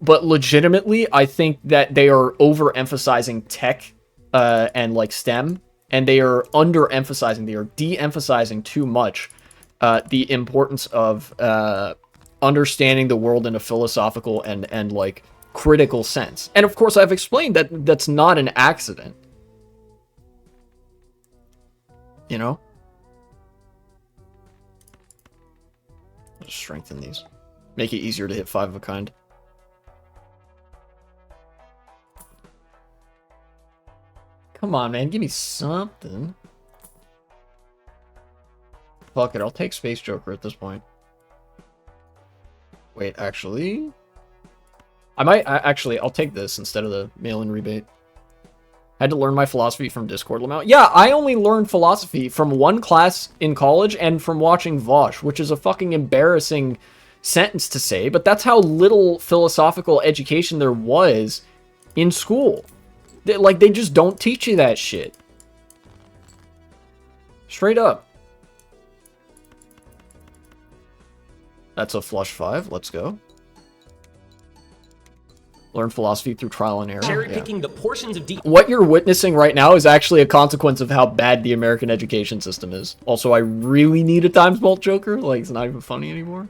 Speaker 1: but legitimately, I think that they are overemphasizing tech and like STEM, and they are underemphasizing, they are de-emphasizing too much the importance of understanding the world in a philosophical and like critical sense. And of course, I've explained that that's not an accident. You know? I'll just strengthen these. Make it easier to hit 5 of a kind. Come on, man. Give me something. Fuck it. I'll take Space Joker at this point. Wait, actually... I'll take this instead of the mail-in rebate. I had to learn my philosophy from Discord, Lamau. Yeah, I only learned philosophy from one class in college and from watching Vosh, which is a fucking embarrassing sentence to say, but that's how little philosophical education there was in school. They just don't teach you that shit. Straight up. That's a flush 5. Let's go. Learn philosophy through trial and error.
Speaker 6: Cherry picking the portions of
Speaker 1: what you're witnessing right now is actually a consequence of how bad the American education system is. Also, I really need a times vault joker. Like, it's not even funny anymore.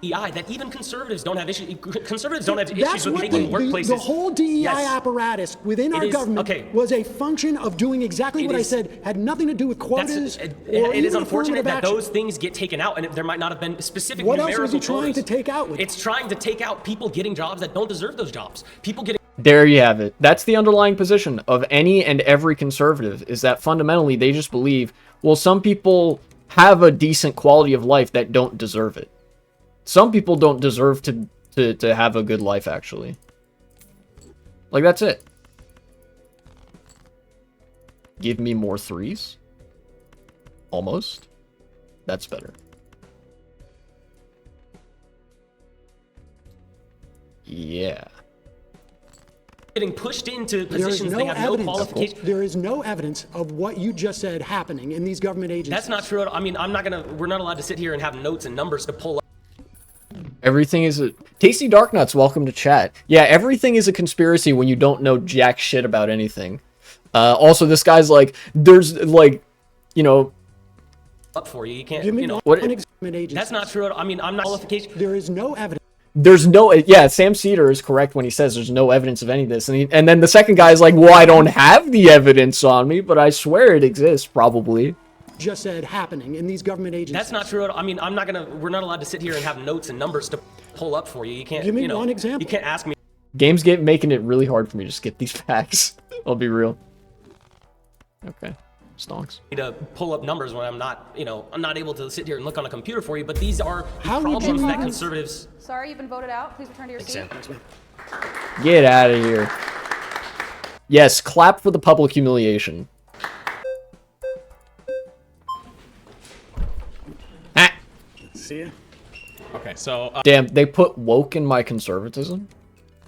Speaker 6: DEI that even conservatives don't have issues. Conservatives don't have issues with
Speaker 5: what
Speaker 6: making workplaces.
Speaker 5: The whole DEI apparatus within our government was a function of doing exactly what I said. Had nothing to do with quotas.
Speaker 6: It is unfortunate that those things get taken out, and there might not have been specific
Speaker 5: what
Speaker 6: numerical
Speaker 5: else is he trying to take out with
Speaker 6: It's trying to take out people getting jobs that don't deserve those jobs. People getting.
Speaker 1: There you have it. That's the underlying position of any and every conservative, is that fundamentally they just believe, well, some people have a decent quality of life that don't deserve it. Some people don't deserve to have a good life, actually. Like, that's it. Give me more 3s. Almost. That's better. Yeah.
Speaker 6: Getting pushed into positions they have no qualification.
Speaker 5: There is no evidence of what you just said happening in these government agencies.
Speaker 6: That's not true. I mean, we're not allowed to sit here and have notes and numbers to pull up.
Speaker 1: Everything is a... Tasty Dark Nuts, welcome to chat. Yeah, everything is a conspiracy when you don't know jack shit about anything. Also, this guy's like, there's, like, you know...
Speaker 6: Up for you, you can't,
Speaker 5: Give me
Speaker 6: you know...
Speaker 1: What?
Speaker 6: That's not true. I mean, I'm not qualification.
Speaker 5: There is no evidence.
Speaker 1: There's no... Yeah, Sam Seder is correct when he says there's no evidence of any of this. And then the second guy's like, well, I don't have the evidence on me, but I swear it exists, probably.
Speaker 5: Just said happening in these government agencies.
Speaker 6: That's not true. I mean, we're not allowed to sit here and have notes and numbers to pull up for you. You can't,
Speaker 5: Give me one example.
Speaker 6: You can't ask me.
Speaker 1: Games making it really hard for me to skip these facts. I'll be real. Okay. Stonks.
Speaker 6: To pull up numbers when I'm not, I'm not able to sit here and look on a computer for you, but these are the
Speaker 5: How would you
Speaker 6: problems that
Speaker 5: even-
Speaker 6: conservatives...
Speaker 7: Sorry, you've been voted out. Please return to your seat.
Speaker 1: Get out of here. Yes, clap for the public humiliation. Ah.
Speaker 5: See ya.
Speaker 8: Okay, so
Speaker 1: Damn, they put woke in my conservatism?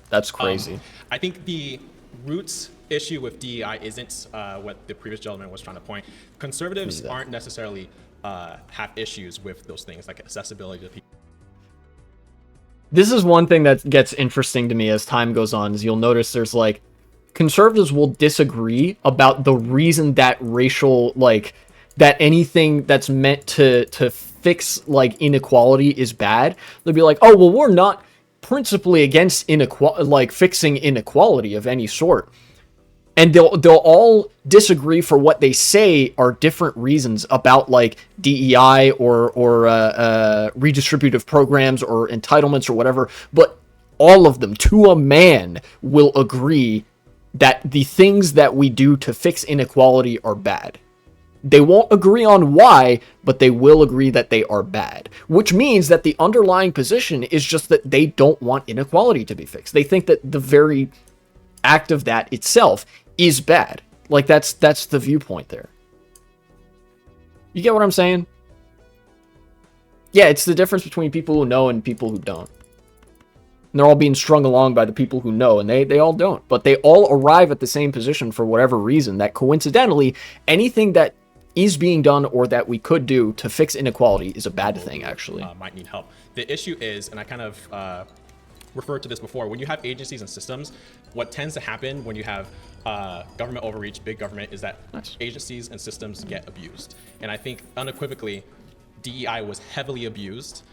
Speaker 1: That's crazy.
Speaker 8: I think the roots issue with DEI isn't what the previous gentleman was trying to point. Conservatives aren't necessarily have issues with those things like accessibility to people.
Speaker 1: This is one thing that gets interesting to me as time goes on, is you'll notice there's like, conservatives will disagree about the reason that racial, like, that anything that's meant to fix, like, inequality is bad. They'll be like, oh, well, we're not principally against inequality, like, fixing inequality of any sort. And they'll all disagree for what they say are different reasons about, like, DEI or redistributive programs or entitlements or whatever, but all of them, to a man, will agree that the things that we do to fix inequality are bad. They won't agree on why, but they will agree that they are bad, which means that the underlying position is just that they don't want inequality to be fixed. They think that the very act of that itself is bad. Like, that's the viewpoint there. You get what I'm saying? Yeah, it's the difference between people who know and people who don't. And they're all being strung along by the people who know, and they all don't. But they all arrive at the same position for whatever reason, that coincidentally, anything that is being done or that we could do to fix inequality is a bad thing, actually.
Speaker 8: Might need help. The issue is, and I kind of referred to this before, when you have agencies and systems, what tends to happen when you have government overreach, big government, is that agencies and systems get abused. And I think unequivocally, DEI was heavily abused.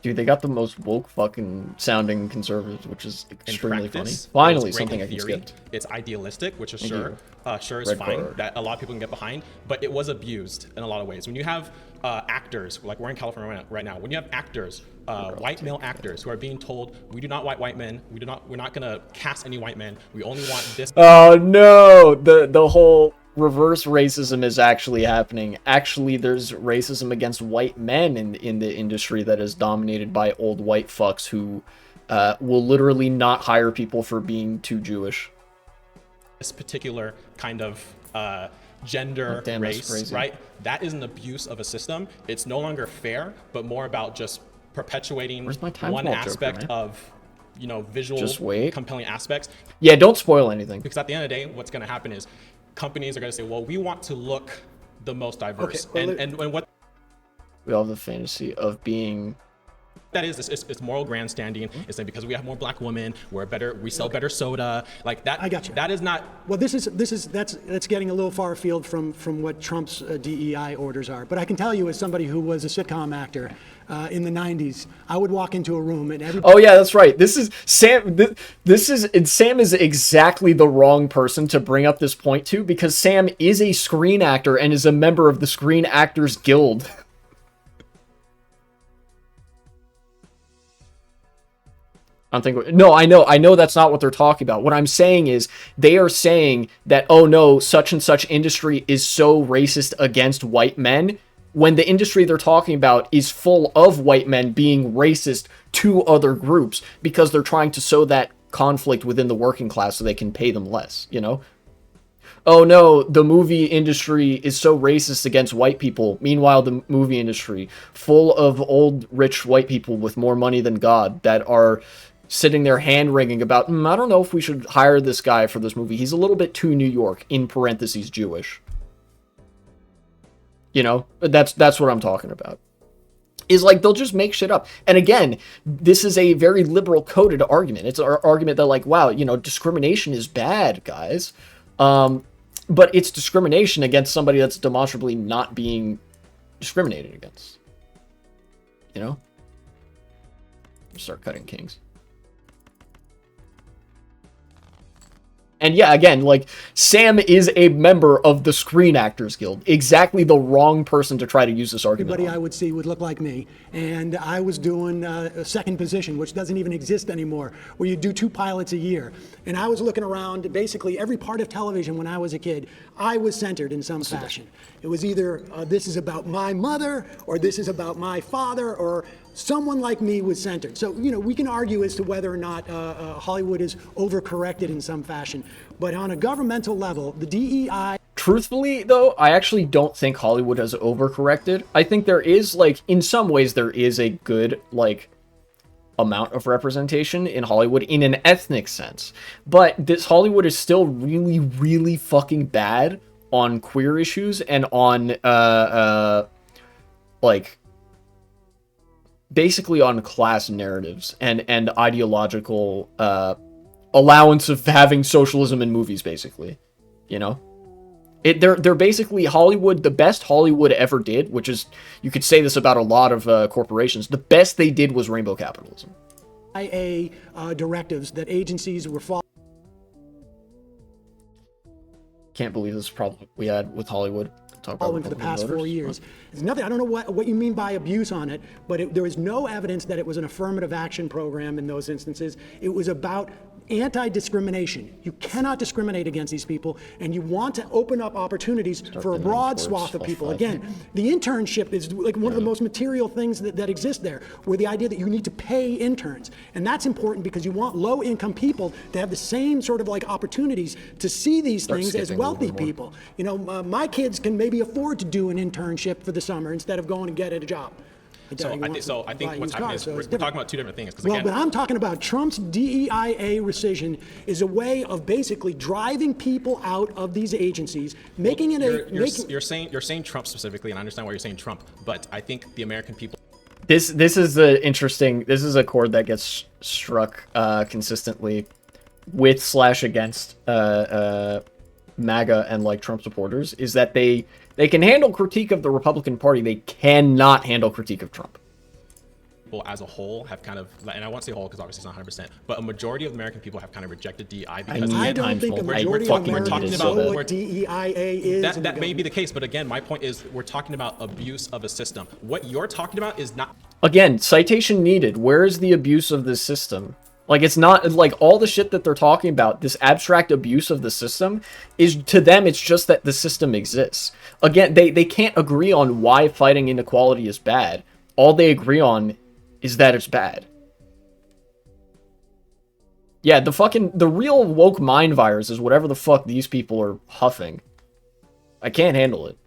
Speaker 1: Dude, they got the most woke fucking sounding conservatives, which is extremely funny.
Speaker 8: Practice,
Speaker 1: Finally,
Speaker 8: it was great
Speaker 1: something
Speaker 8: in
Speaker 1: I can
Speaker 8: theory.
Speaker 1: skip.
Speaker 8: It's idealistic, which is
Speaker 1: Thank
Speaker 8: sure is
Speaker 1: Red
Speaker 8: fine,
Speaker 1: card.
Speaker 8: that a lot of people can get behind, but it was abused in a lot of ways. When you have actors, like we're in California right now, when you have actors, white male actors who are being told, we do not want white men, we're not gonna cast any white men, we only want this.
Speaker 1: Oh no, the whole reverse racism is actually happening. Actually, there's racism against white men in the industry that is dominated by old white fucks who will literally not hire people for being too Jewish.
Speaker 8: This particular kind of gender,
Speaker 1: Damn, that's
Speaker 8: race,
Speaker 1: crazy.
Speaker 8: right? That is an abuse of a system. It's no longer fair, but more about just perpetuating
Speaker 1: Where's my time
Speaker 8: one
Speaker 1: vault joker,
Speaker 8: aspect
Speaker 1: man?
Speaker 8: of, visual
Speaker 1: Just wait.
Speaker 8: compelling aspects.
Speaker 1: Yeah, don't spoil anything.
Speaker 8: Because at the end of the day, what's going to happen is companies are going to say, well, we want to look the most diverse.
Speaker 5: Okay, well,
Speaker 8: and what
Speaker 1: We all have the fantasy of being...
Speaker 8: that is, it's moral grandstanding. It's like because we have more black women, we sell better soda. Like that.
Speaker 5: I got you.
Speaker 8: That is not.
Speaker 5: Well, that's getting a little far afield from what Trump's DEI orders are. But I can tell you, as somebody who was a sitcom actor in the '90s, I would walk into a room and everybody.
Speaker 1: Oh yeah, that's right. This is Sam. Sam is exactly the wrong person to bring up this point to, because Sam is a screen actor and is a member of the Screen Actors Guild. No, I know that's not what they're talking about. What I'm saying is they are saying that, oh no, such and such industry is so racist against white men, when the industry they're talking about is full of white men being racist to other groups because they're trying to sow that conflict within the working class so they can pay them less, Oh no, the movie industry is so racist against white people. Meanwhile, the movie industry, full of old, rich white people with more money than God that are sitting there hand-wringing about, I don't know if we should hire this guy for this movie. He's a little bit too New York, in parentheses, Jewish. That's what I'm talking about. Is like, they'll just make shit up. And again, this is a very liberal coded argument. It's our argument that, like, wow, discrimination is bad, guys. But it's discrimination against somebody that's demonstrably not being discriminated against. Start cutting kings. And yeah, again, like, Sam is a member of the Screen Actors Guild. Exactly the wrong person to try to use this argument
Speaker 5: Everybody
Speaker 1: on.
Speaker 5: I would see would look like me. And I was doing a second position, which doesn't even exist anymore, where you do 2 pilots a year. And I was looking around basically every part of television when I was a kid. I was centered in some fashion. It was either this is about my mother, or this is about my father, or someone like me was centered. So, you know, we can argue as to whether or not Hollywood is overcorrected in some fashion. But on a governmental level, the DEI...
Speaker 1: Truthfully, though, I actually don't think Hollywood has overcorrected. I think there is, like, in some ways, there is a good, like, amount of representation in Hollywood in an ethnic sense. But this Hollywood is still really, really fucking bad on queer issues and on, like, basically on class narratives and ideological allowance of having socialism in movies, basically, you know. They're basically Hollywood. The best Hollywood ever did, which is, you could say this about a lot of corporations, the best they did was rainbow capitalism.
Speaker 5: directives that agencies were following.
Speaker 1: Can't believe this problem we had with Hollywood. Talk about
Speaker 5: For the past 4 years. There's nothing, I don't know what you mean by abuse on it, but there is no evidence that it was an affirmative action program in those instances. It was about anti-discrimination. You cannot discriminate against these people, and you want to open up opportunities for a broad swath of people. Again, the internship is like one of the most material things that exist there, where the idea that you need to pay interns. And that's important because you want low-income people to have the same sort of like opportunities to see these things as wealthy people. You know, my kids can maybe afford to do an internship for the summer instead of going and getting a job.
Speaker 8: So I think what's happening is we're talking about 2 different things.
Speaker 5: Well, again, but I'm talking about Trump's DEIA rescission is a way of basically driving people out of these agencies, making it
Speaker 8: you're saying Trump specifically, and I understand why you're saying Trump, but I think the American people.
Speaker 1: This is the interesting. This is a chord that gets struck consistently with / against MAGA and like Trump supporters, is that they can handle critique of the Republican Party. They cannot handle critique of Trump.
Speaker 8: People as a whole have kind of, and I won't say whole because obviously it's not 100%, but a majority of American people have kind of rejected DEI because
Speaker 5: I don't think a majority of Americans know what DEIA is.
Speaker 8: That may be the case, but again, my point is we're talking about abuse of a system. What you're talking about is not.
Speaker 1: Again, citation needed. Where is the abuse of this system? Like, it's not, like, all the shit that they're talking about, this abstract abuse of the system, is, to them, it's just that the system exists. Again, they can't agree on why fighting inequality is bad. All they agree on is that it's bad. Yeah, the real woke mind virus is whatever the fuck these people are huffing. I can't handle it.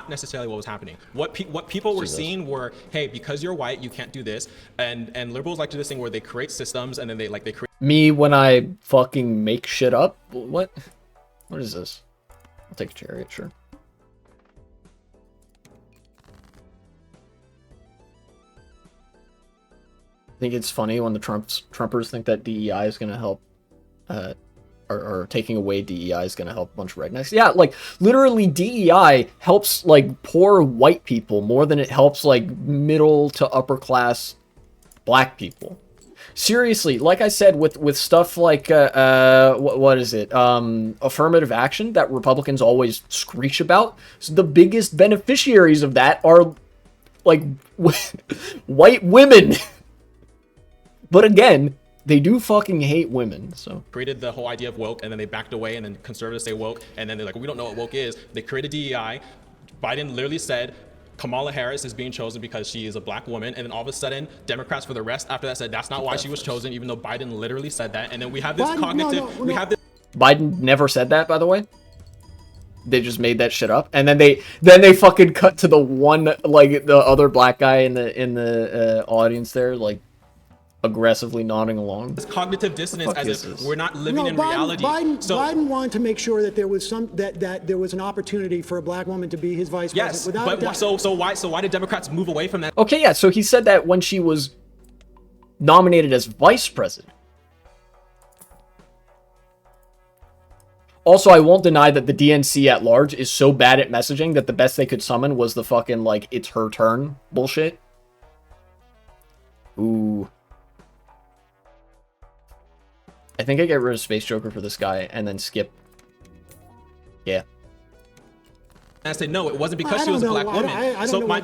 Speaker 8: Necessarily what was happening. What people were seeing were, hey, because you're white, you can't do this, and liberals like to do this thing where they create systems and then they create.
Speaker 1: Me when I fucking make shit up? What is this? I'll take a chariot, sure. I think it's funny when the Trumpers think that DEI is gonna help or taking away DEI is going to help a bunch of rednecks. Yeah, like, literally DEI helps, like, poor white people more than it helps, like, middle to upper class black people. Seriously, like I said, with stuff like, what is it? Affirmative action that Republicans always screech about. So the biggest beneficiaries of that are, like, white women. But again, they do fucking hate women, so.
Speaker 8: Created the whole idea of woke, and then they backed away, and then conservatives say woke, and then they're like, we don't know what woke is. They created DEI. Biden literally said Kamala Harris is being chosen because she is a black woman, and then all of a sudden, Democrats for the rest after that said that's not why she was chosen, even though Biden literally said that. And then we have this we have this.
Speaker 1: Biden never said that, by the way. They just made that shit up, and then they fucking cut to the one, like, the other black guy in the audience there, like, aggressively nodding along.
Speaker 8: This cognitive dissonance, as if we're not living in reality.
Speaker 5: Biden wanted to make sure that there was that there was an opportunity for a black woman to be his vice president.
Speaker 8: Yes, but so why did Democrats move away from that?
Speaker 1: Okay, yeah, so he said that when she was nominated as vice president. Also, I won't deny that the DNC at large is so bad at messaging that the best they could summon was the fucking, like, it's her turn bullshit. Ooh. I think I get rid of Space Joker for this guy and then skip. Yeah.
Speaker 8: And I say no, it wasn't because she was a black woman. So my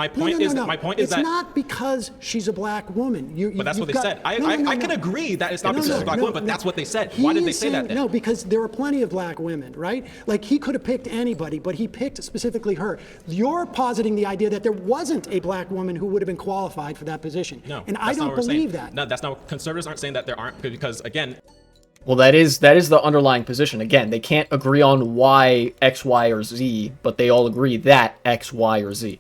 Speaker 8: point is
Speaker 5: it's
Speaker 8: that
Speaker 5: not because she's a black woman.
Speaker 8: But that's what they said. I can agree that it's not because she's a black woman, but that's what they said. Why did they say that then?
Speaker 5: No, because there were plenty of black women, right? Like, he could have picked anybody, but he picked specifically her. You're positing the idea that there wasn't a black woman who would have been qualified for that position.
Speaker 8: No,
Speaker 5: and I don't believe that.
Speaker 8: No, that's not. Conservatives aren't saying that there aren't, because again.
Speaker 1: Well, that is the underlying position. Again, they can't agree on why X, Y, or Z, but they all agree that X, Y, or Z.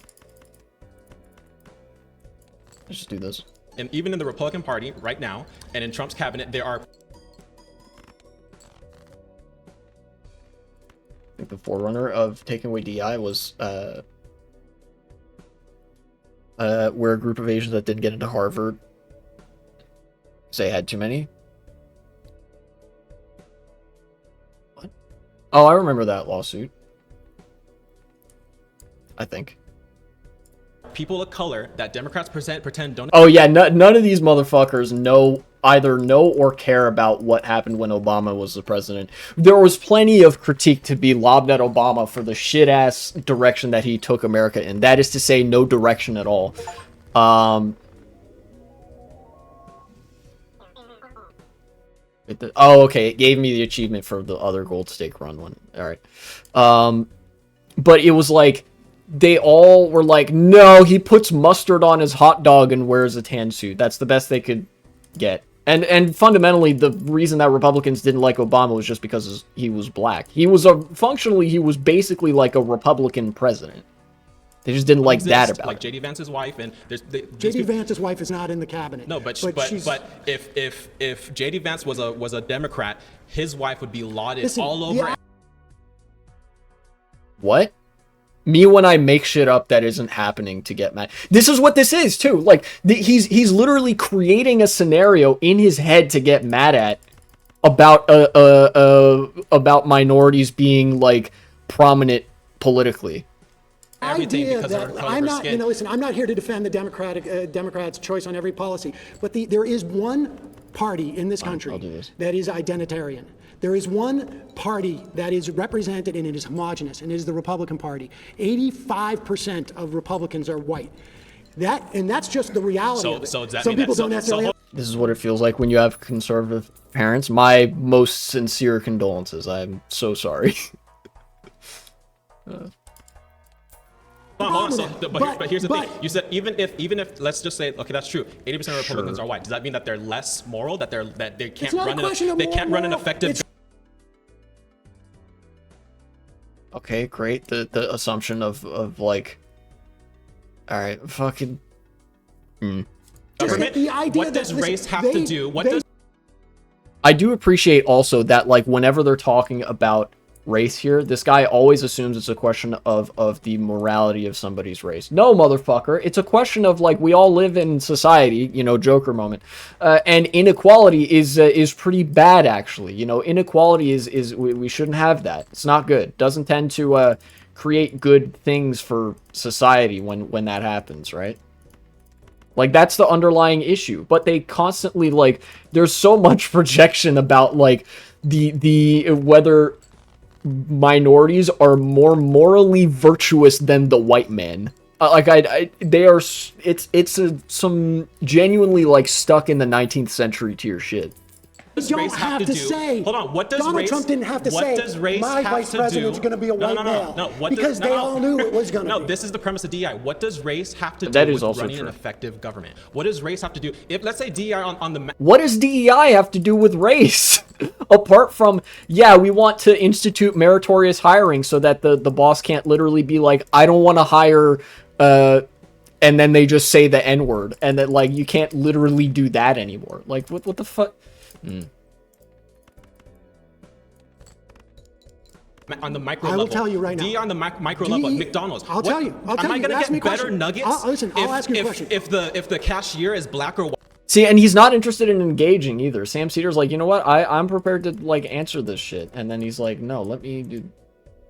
Speaker 1: Let's just do this.
Speaker 8: And even in the Republican Party right now, and in Trump's cabinet, there are.
Speaker 1: I think the forerunner of taking away DI was where a group of Asians that didn't get into Harvard say had too many. What? Oh, I remember that lawsuit. I think.
Speaker 8: People of color that Democrats pretend don't.
Speaker 1: Oh yeah, none of these motherfuckers either know or care about what happened when Obama was the president. There was plenty of critique to be lobbed at Obama for the shit-ass direction that he took America in. That is to say, no direction at all. Oh, okay, it gave me the achievement for the other gold stake run one. Alright. But it was like, they all were like, no, he puts mustard on his hot dog and wears a tan suit. That's the best they could get. And fundamentally, the reason that Republicans didn't like Obama was just because he was black. Functionally, he was basically like a Republican president. They just didn't like that about
Speaker 8: like
Speaker 1: it.
Speaker 8: J.D. Vance's wife, and
Speaker 5: J.D. Vance's wife is not in the cabinet.
Speaker 8: No, but if J.D. Vance was a Democrat, his wife would be lauded all over.
Speaker 1: What? Me when I make shit up that isn't happening to get mad. This is what this is too. Like he's literally creating a scenario in his head to get mad at about minorities being like prominent politically.
Speaker 5: Idea that I'm not, listen, I'm not here to defend the Democrats' choice on every policy, but there is one party in this country that is identitarian. There is one party that is represented and it is homogenous, and it is the Republican Party. 85% of Republicans are white. That's just the reality of it.
Speaker 8: So does that
Speaker 5: Some
Speaker 8: mean
Speaker 5: people
Speaker 8: that,
Speaker 5: don't necessarily.
Speaker 1: This is what it feels like when you have conservative parents. My most sincere condolences. I'm so sorry.
Speaker 8: Hold on. But here's the thing. You said even if let's just say, okay, that's true. 80% of Republicans are white. Does that mean that they're less moral? That they can't run an effective?
Speaker 1: Okay, great. The assumption of like, all right, fucking.
Speaker 8: Government.
Speaker 5: The idea
Speaker 8: what does race have to do?
Speaker 1: I do appreciate also that like whenever they're talking about race here, this guy always assumes it's a question of the morality of somebody's race. No, motherfucker, it's a question of like we all live in society, Joker moment, and inequality is pretty bad actually. Inequality is we shouldn't have that. It's not good. Doesn't tend to create good things for society when that happens, right? Like that's the underlying issue. But they constantly like there's so much projection about like the whether minorities are more morally virtuous than the white man. They are. It's some genuinely like stuck in the 19th century tier shit.
Speaker 5: You don't have to say.
Speaker 8: Hold on. What does
Speaker 5: Donald Trump didn't have to say. My vice president's going to be a white male.
Speaker 8: No.
Speaker 5: Because they all knew it was going to be.
Speaker 8: No, this is the premise of DEI. What does race have to do
Speaker 1: That is
Speaker 8: with
Speaker 1: also
Speaker 8: running
Speaker 1: true.
Speaker 8: an effective government? What does race have to do? If let's say DEI on the
Speaker 1: What does DEI have to do with race? Apart from, yeah, we want to institute meritorious hiring so that the boss can't literally be like, I don't want to hire, and then they just say the N-word, and that like you can't literally do that anymore. Like what the fuck?
Speaker 8: On the micro
Speaker 5: I
Speaker 8: level.
Speaker 5: will tell you right now.
Speaker 8: DEI on the micro level. McDonald's.
Speaker 5: I'll tell you.
Speaker 8: Am I going to
Speaker 5: Ask me a
Speaker 8: get better
Speaker 5: question.
Speaker 8: nuggets?
Speaker 5: Listen, I'll ask you a question.
Speaker 8: If the cashier is black or white?
Speaker 1: See, and he's not interested in engaging either. Sam Seder's like, you know what? I'm prepared to like answer this shit, and then he's like, no, let me do.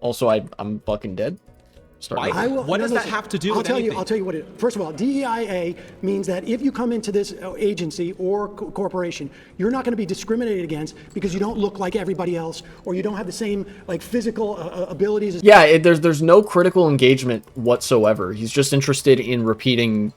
Speaker 1: Also, I'm fucking dead. Start
Speaker 8: Why?
Speaker 1: with.
Speaker 8: What does that have to do with anything?
Speaker 5: I'll tell you what it is. First of all, DEIA means that if you come into this agency or corporation, you're not going to be discriminated against because you don't look like everybody else or you don't have the same like physical abilities.
Speaker 1: Yeah, there's no critical engagement whatsoever. He's just interested in repeating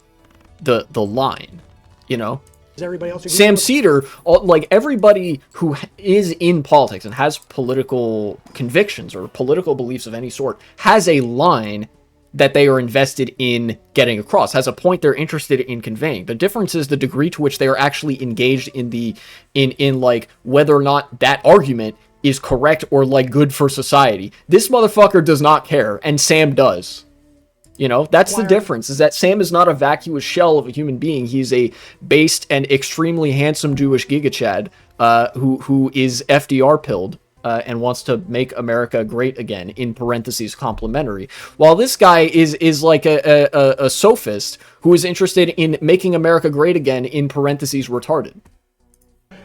Speaker 1: the line, you know?
Speaker 5: As everybody else.
Speaker 1: Sam Seder, like everybody who is in politics and has political convictions or political beliefs of any sort, has a line that they are invested in getting across, has a point they're interested in conveying. The difference is the degree to which they are actually engaged in like whether or not that argument is correct or like good for society. This motherfucker does not care, and Sam does. You know, that's the difference, is that Sam is not a vacuous shell of a human being. He's a based and extremely handsome Jewish gigachad who is FDR pilled and wants to make America great again, in parentheses, complimentary. While this guy is like a sophist who is interested in making America great again, in parentheses, retarded.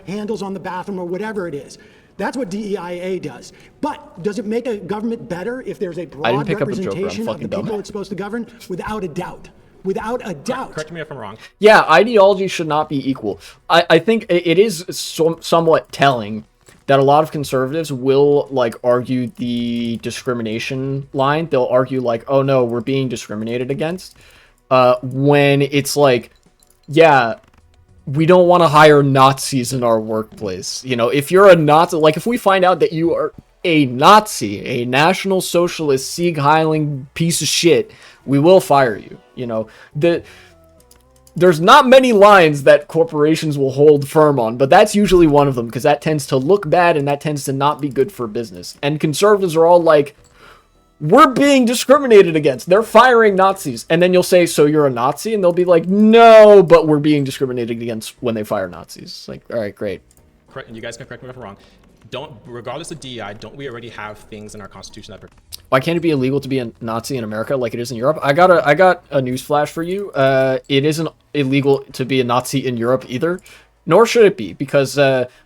Speaker 5: Handles on the bathroom or whatever it is. That's what DEIA does. But does it make a government better if there's a broad representation of the people it's supposed to govern? Without a doubt. Without a doubt.
Speaker 8: Correct me if I'm wrong.
Speaker 1: Yeah, ideology should not be equal. I think it is somewhat telling that a lot of conservatives will like argue the discrimination line. They'll argue like, oh no, we're being discriminated against. When it's like, yeah, we don't want to hire Nazis in our workplace. You know, if you're a Nazi, like if we find out that you are a Nazi, a National Socialist, Sieg Heiling piece of shit, we will fire you. You know, there's not many lines that corporations will hold firm on, but that's usually one of them, because that tends to look bad and that tends to not be good for business. And conservatives are all like, we're being discriminated against. They're firing Nazis. And then you'll say, so you're a Nazi? And they'll be like, no, but we're being discriminated against when they fire Nazis. It's like, all right, great.
Speaker 8: Correct. You guys can correct me if I'm wrong. Regardless of DEI, don't we already have things in our constitution that...
Speaker 1: Why can't it be illegal to be a Nazi in America like it is in Europe? I got a news flash for you. It isn't illegal to be a Nazi in Europe either. Nor should it be, because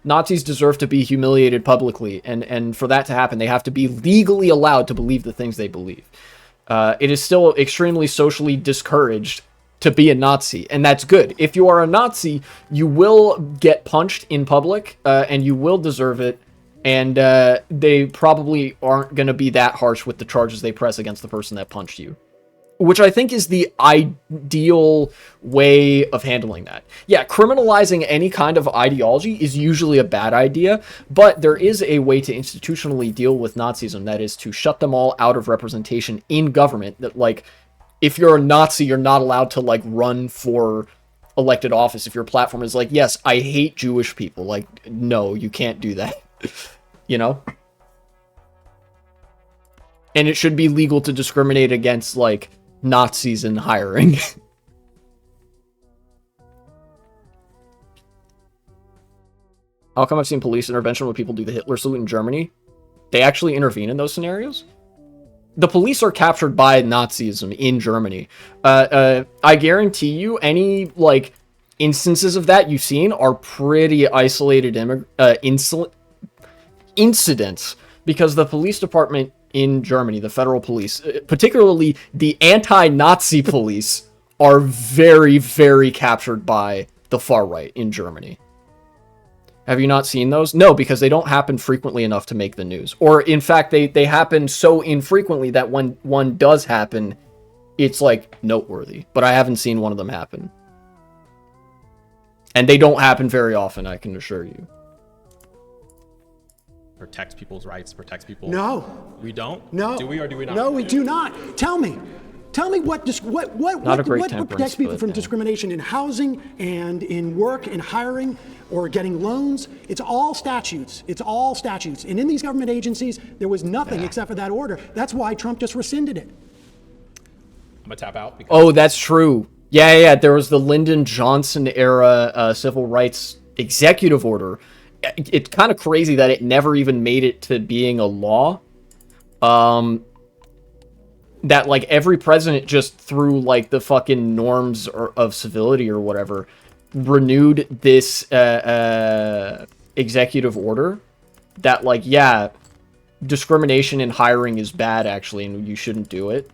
Speaker 1: Nazis deserve to be humiliated publicly, and for that to happen, they have to be legally allowed to believe the things they believe. It is still extremely socially discouraged to be a Nazi, and that's good. If you are a Nazi, you will get punched in public, and you will deserve it, and they probably aren't going to be that harsh with the charges they press against the person that punched you. Which I think is the ideal way of handling that. Yeah, criminalizing any kind of ideology is usually a bad idea, but there is a way to institutionally deal with Nazism, that is to shut them all out of representation in government. That, like, if you're a Nazi, you're not allowed to, like, run for elected office. If your platform is like, yes, I hate Jewish people, like, no, you can't do that. You know? And it should be legal to discriminate against, like, Nazis in hiring. How come I've seen police intervention when people do the Hitler salute in Germany? They actually intervene in those scenarios? The police are captured by Nazism in Germany. I guarantee you, any, like, instances of that you've seen are pretty isolated incidents, because the police department in Germany, the federal police, particularly the anti-Nazi police, are very, very captured by the far right in Germany. Have you not seen those? No, because they don't happen frequently enough to make the news. Or, in fact, they happen so infrequently that when one does happen, it's, like, noteworthy. But I haven't seen one of them happen. And they don't happen very often, I can assure you.
Speaker 8: Protects people's rights, protects people.
Speaker 5: No.
Speaker 8: We don't?
Speaker 5: No.
Speaker 8: Do we or do we not?
Speaker 5: No, we do not. Tell me what protects people from discrimination in housing and in work and hiring or getting loans. It's all statutes. It's all statutes. And in these government agencies, there was nothing except for that order. That's why Trump just rescinded it.
Speaker 8: I'm gonna tap out.
Speaker 1: Oh, that's true. Yeah. There was the Lyndon Johnson era civil rights executive order. It's kind of crazy that it never even made it to being a law. That, like, every president just through, like, the fucking norms of civility or whatever, renewed this executive order that, like, yeah, discrimination in hiring is bad, actually, and you shouldn't do it.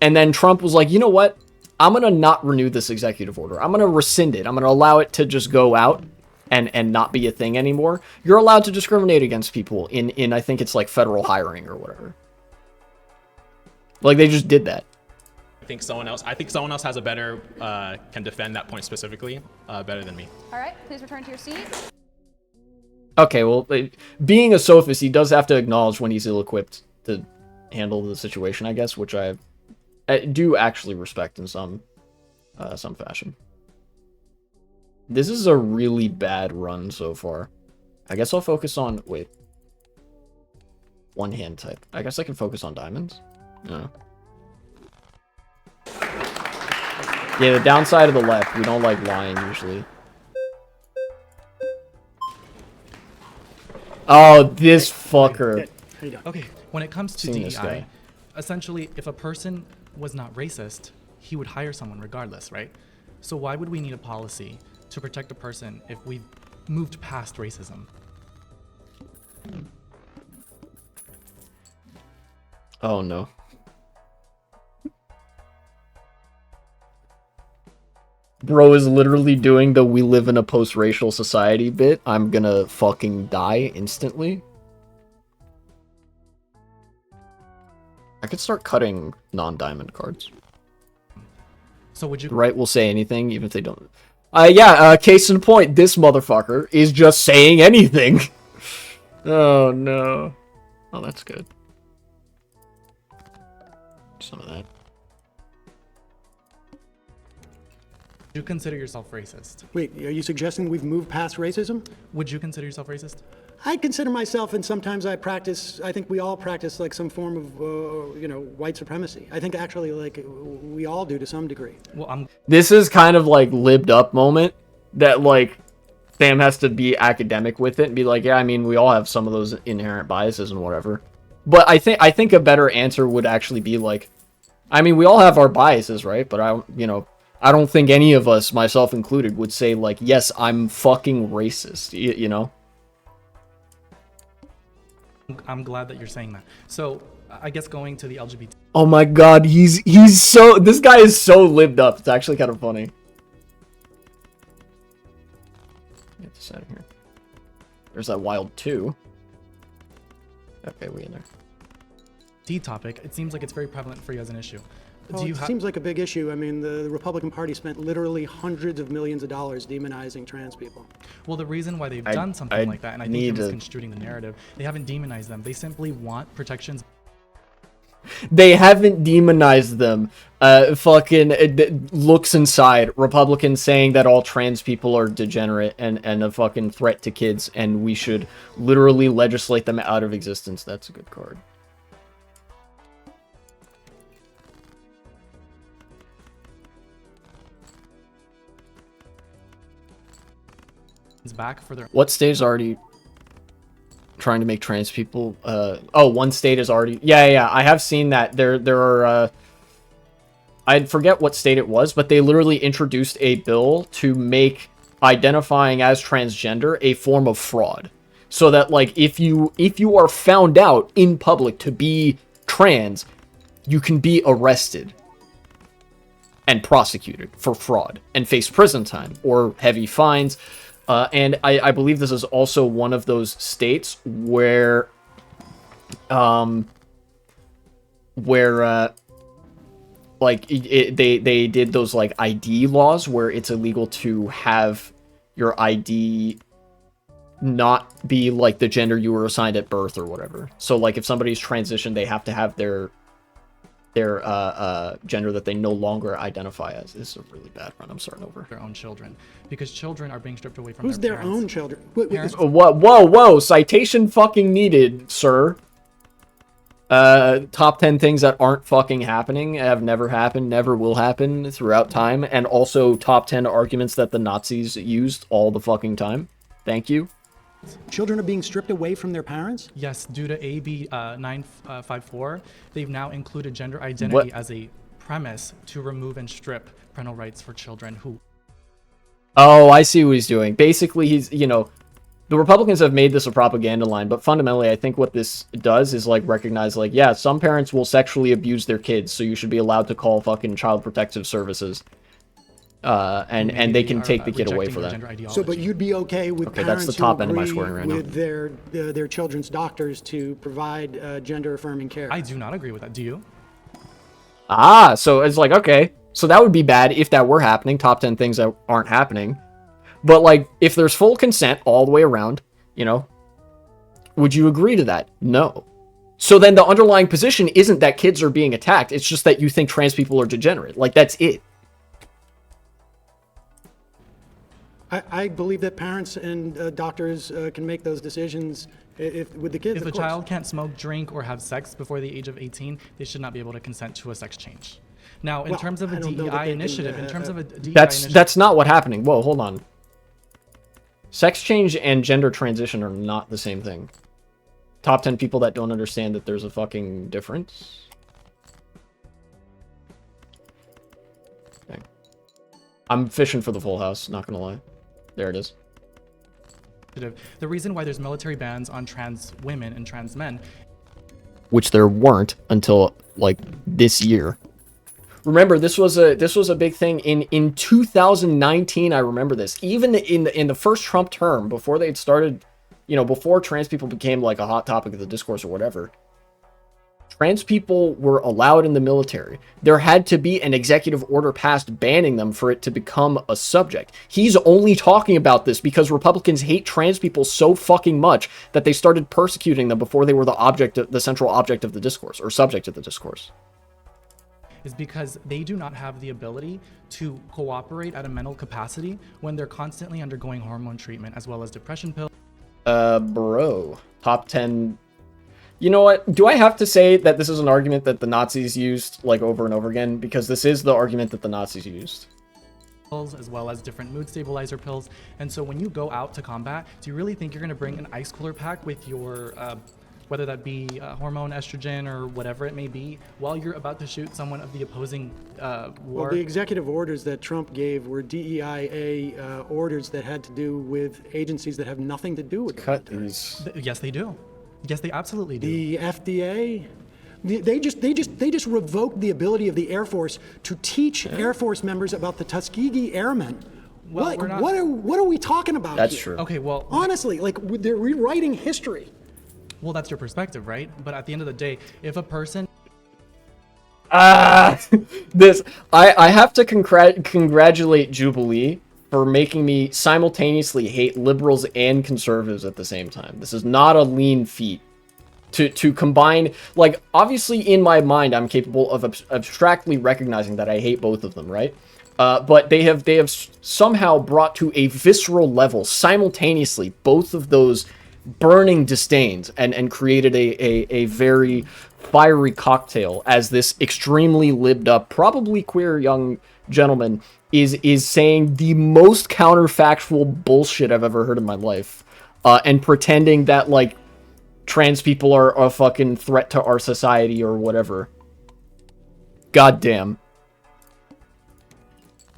Speaker 1: And then Trump was like, you know what? I'm going to not renew this executive order. I'm going to rescind it. I'm going to allow it to just go out and not be a thing anymore. You're allowed to discriminate against people in I think it's like federal hiring or whatever. Like they just did that.
Speaker 8: I think someone else has a better, can defend that point specifically better than me.
Speaker 7: All right, please return to your seat.
Speaker 1: Okay, well, being a sophist, he does have to acknowledge when he's ill-equipped to handle the situation, I guess, which I do actually respect in some fashion. This is a really bad run so far. I guess I'll focus on... Wait. One hand type. I guess I can focus on diamonds? No. Yeah, the downside of the left. We don't like lying, usually. Oh, this fucker.
Speaker 9: Okay, when it comes to
Speaker 1: Seen this
Speaker 9: DEI,
Speaker 1: guy.
Speaker 9: essentially, if a person was not racist, he would hire someone regardless, right? So why would we need a policy to protect a person if we've moved past racism?
Speaker 1: Oh, no. Bro is literally doing the "we live in a post-racial society" bit. I'm gonna fucking die instantly. I could start cutting non-diamond cards.
Speaker 9: So would you...
Speaker 1: Right will say anything, even if they don't. Yeah, case in point, this motherfucker is just saying anything. Oh, no. Oh, that's good. Some of that.
Speaker 9: Would you consider yourself racist?
Speaker 5: Wait, are you suggesting we've moved past racism?
Speaker 9: Would you consider yourself racist?
Speaker 5: I consider myself, and sometimes I think we all practice like some form of, white supremacy. I think actually like we all do to some degree.
Speaker 9: Well,
Speaker 1: This is kind of like lived up moment that like Sam has to be academic with it and be like, yeah, I mean, we all have some of those inherent biases and whatever. But I think a better answer would actually be like, I mean, we all have our biases, right? But I don't think any of us, myself included, would say like, yes, I'm fucking racist, you know?
Speaker 9: I'm glad that you're saying that. So I guess going to the LGBT.
Speaker 1: Oh my god, he's so... This guy is so lived up. It's actually kind of funny. Get this out of here. There's that wild 2. Okay, we in there.
Speaker 9: D topic, it seems like it's very prevalent for you as an issue.
Speaker 5: Well, it seems like a big issue. I mean, the Republican Party spent literally hundreds of millions of dollars demonizing trans people.
Speaker 9: Well, the reason why they've done something like that, and I think you're misconstruing the narrative, they haven't demonized them. They simply want protections.
Speaker 1: They haven't demonized them. Looks inside. Republicans saying that all trans people are degenerate and a fucking threat to kids, and we should literally legislate them out of existence. That's a good card.
Speaker 9: Back for their...
Speaker 1: What state is already trying to make trans people... Oh, one state is already... Yeah, I have seen that. There are... I forget what state it was, but they literally introduced a bill to make identifying as transgender a form of fraud. So that, like, if you are found out in public to be trans, you can be arrested and prosecuted for fraud and face prison time or heavy fines. And I believe this is also one of those states where like they did those like ID laws where it's illegal to have your ID not be like the gender you were assigned at birth or whatever. So like if somebody's transitioned, they have to have their gender that they no longer identify as. This is a really bad run. I'm starting over.
Speaker 9: Their own children, because children are being stripped away from
Speaker 5: Who's
Speaker 9: their
Speaker 5: their
Speaker 9: parents.
Speaker 5: own children?
Speaker 1: Whoa, citation fucking needed, sir. Top 10 things that aren't fucking happening, have never happened, never will happen throughout time, and also top 10 arguments that the Nazis used all the fucking time. Thank you.
Speaker 5: Children are being stripped away from their parents?
Speaker 9: Yes, due to AB 954, they've now included gender identity as a premise to remove and strip parental rights for children who...
Speaker 1: Oh, I see what he's doing. Basically, he's, the Republicans have made this a propaganda line, but fundamentally, I think what this does is like recognize, like, yeah, some parents will sexually abuse their kids, so you should be allowed to call fucking Child Protective Services, and they can take the kid away for that.
Speaker 5: So, but you'd be okay with
Speaker 1: Okay,
Speaker 5: parents
Speaker 1: that's the top
Speaker 5: who
Speaker 1: end of my
Speaker 5: agree
Speaker 1: scoring right now.
Speaker 5: with their children's doctors to provide gender-affirming care?
Speaker 9: I do not agree with that. Do you?
Speaker 1: Ah, so it's like, okay, so that would be bad if that were happening. Top 10 things that aren't happening. But like, if there's full consent all the way around, you know, would you agree to that? No. So then the underlying position isn't that kids are being attacked. It's just that you think trans people are degenerate. Like, that's it.
Speaker 5: I believe that parents and doctors can make those decisions with the kids.
Speaker 9: If
Speaker 5: of
Speaker 9: a
Speaker 5: course.
Speaker 9: child can't smoke, drink, or have sex before the age of 18, they should not be able to consent to a sex change. Now, in
Speaker 5: Well,
Speaker 9: terms of a
Speaker 5: I don't know that
Speaker 9: DEI
Speaker 5: they can,
Speaker 9: initiative, in terms of a DEI initiative,
Speaker 1: That's not what happening. Whoa, hold on. Sex change and gender transition are not the same thing. Top 10 people that don't understand that there's a fucking difference. Okay. I'm fishing for the full house, not gonna lie. There it is.
Speaker 9: the reason why there's military bans on trans women and trans men,
Speaker 1: Which there weren't until like this year. Remember, this was a big thing in 2019. I remember this. Even in the first Trump term, before they'd started, you know, before trans people became like a hot topic of the discourse or whatever, trans people were allowed in the military. There had to be an executive order passed banning them for it to become a subject. He's only talking about this because Republicans hate trans people so fucking much that they started persecuting them before they were the central object of the discourse or subject of the discourse.
Speaker 9: is because they do not have the ability to cooperate at a mental capacity when they're constantly undergoing hormone treatment as well as depression pills.
Speaker 1: Bro. Top 10. You know what? Do I have to say that this is an argument that the Nazis used, like, over and over again? Because this is the argument that the Nazis used.
Speaker 9: As well as different mood stabilizer pills. And so when you go out to combat, do you really think you're going to bring an ice cooler pack with your, whether that be hormone, estrogen, or whatever it may be, while you're about to shoot someone of the opposing war?
Speaker 5: Well, the executive orders that Trump gave were DEIA orders that had to do with agencies that have nothing to do with the
Speaker 1: Cut
Speaker 5: military.
Speaker 1: these.
Speaker 9: Yes, they do. Yes, they absolutely do.
Speaker 5: The FDA, they just revoked the ability of the Air Force to teach Air Force members about the Tuskegee Airmen.
Speaker 9: Well,
Speaker 5: Like,
Speaker 9: we're not-
Speaker 5: what are we talking about
Speaker 1: That's
Speaker 5: here?
Speaker 1: true.
Speaker 9: Okay, well,
Speaker 5: Honestly, like they're rewriting history.
Speaker 9: well, that's your perspective, right? But at the end of the day, if a person
Speaker 1: This I have to congratulate Jubilee for making me simultaneously hate liberals and conservatives at the same time. This is not a lean feat to combine. Like, obviously in my mind I'm capable of abstractly recognizing that I hate both of them, right? But they have somehow brought to a visceral level simultaneously both of those burning disdains and created a very fiery cocktail as this extremely libbed up, probably queer young gentleman is saying the most counterfactual bullshit I've ever heard in my life, and pretending that like trans people are a fucking threat to our society or whatever. God damn.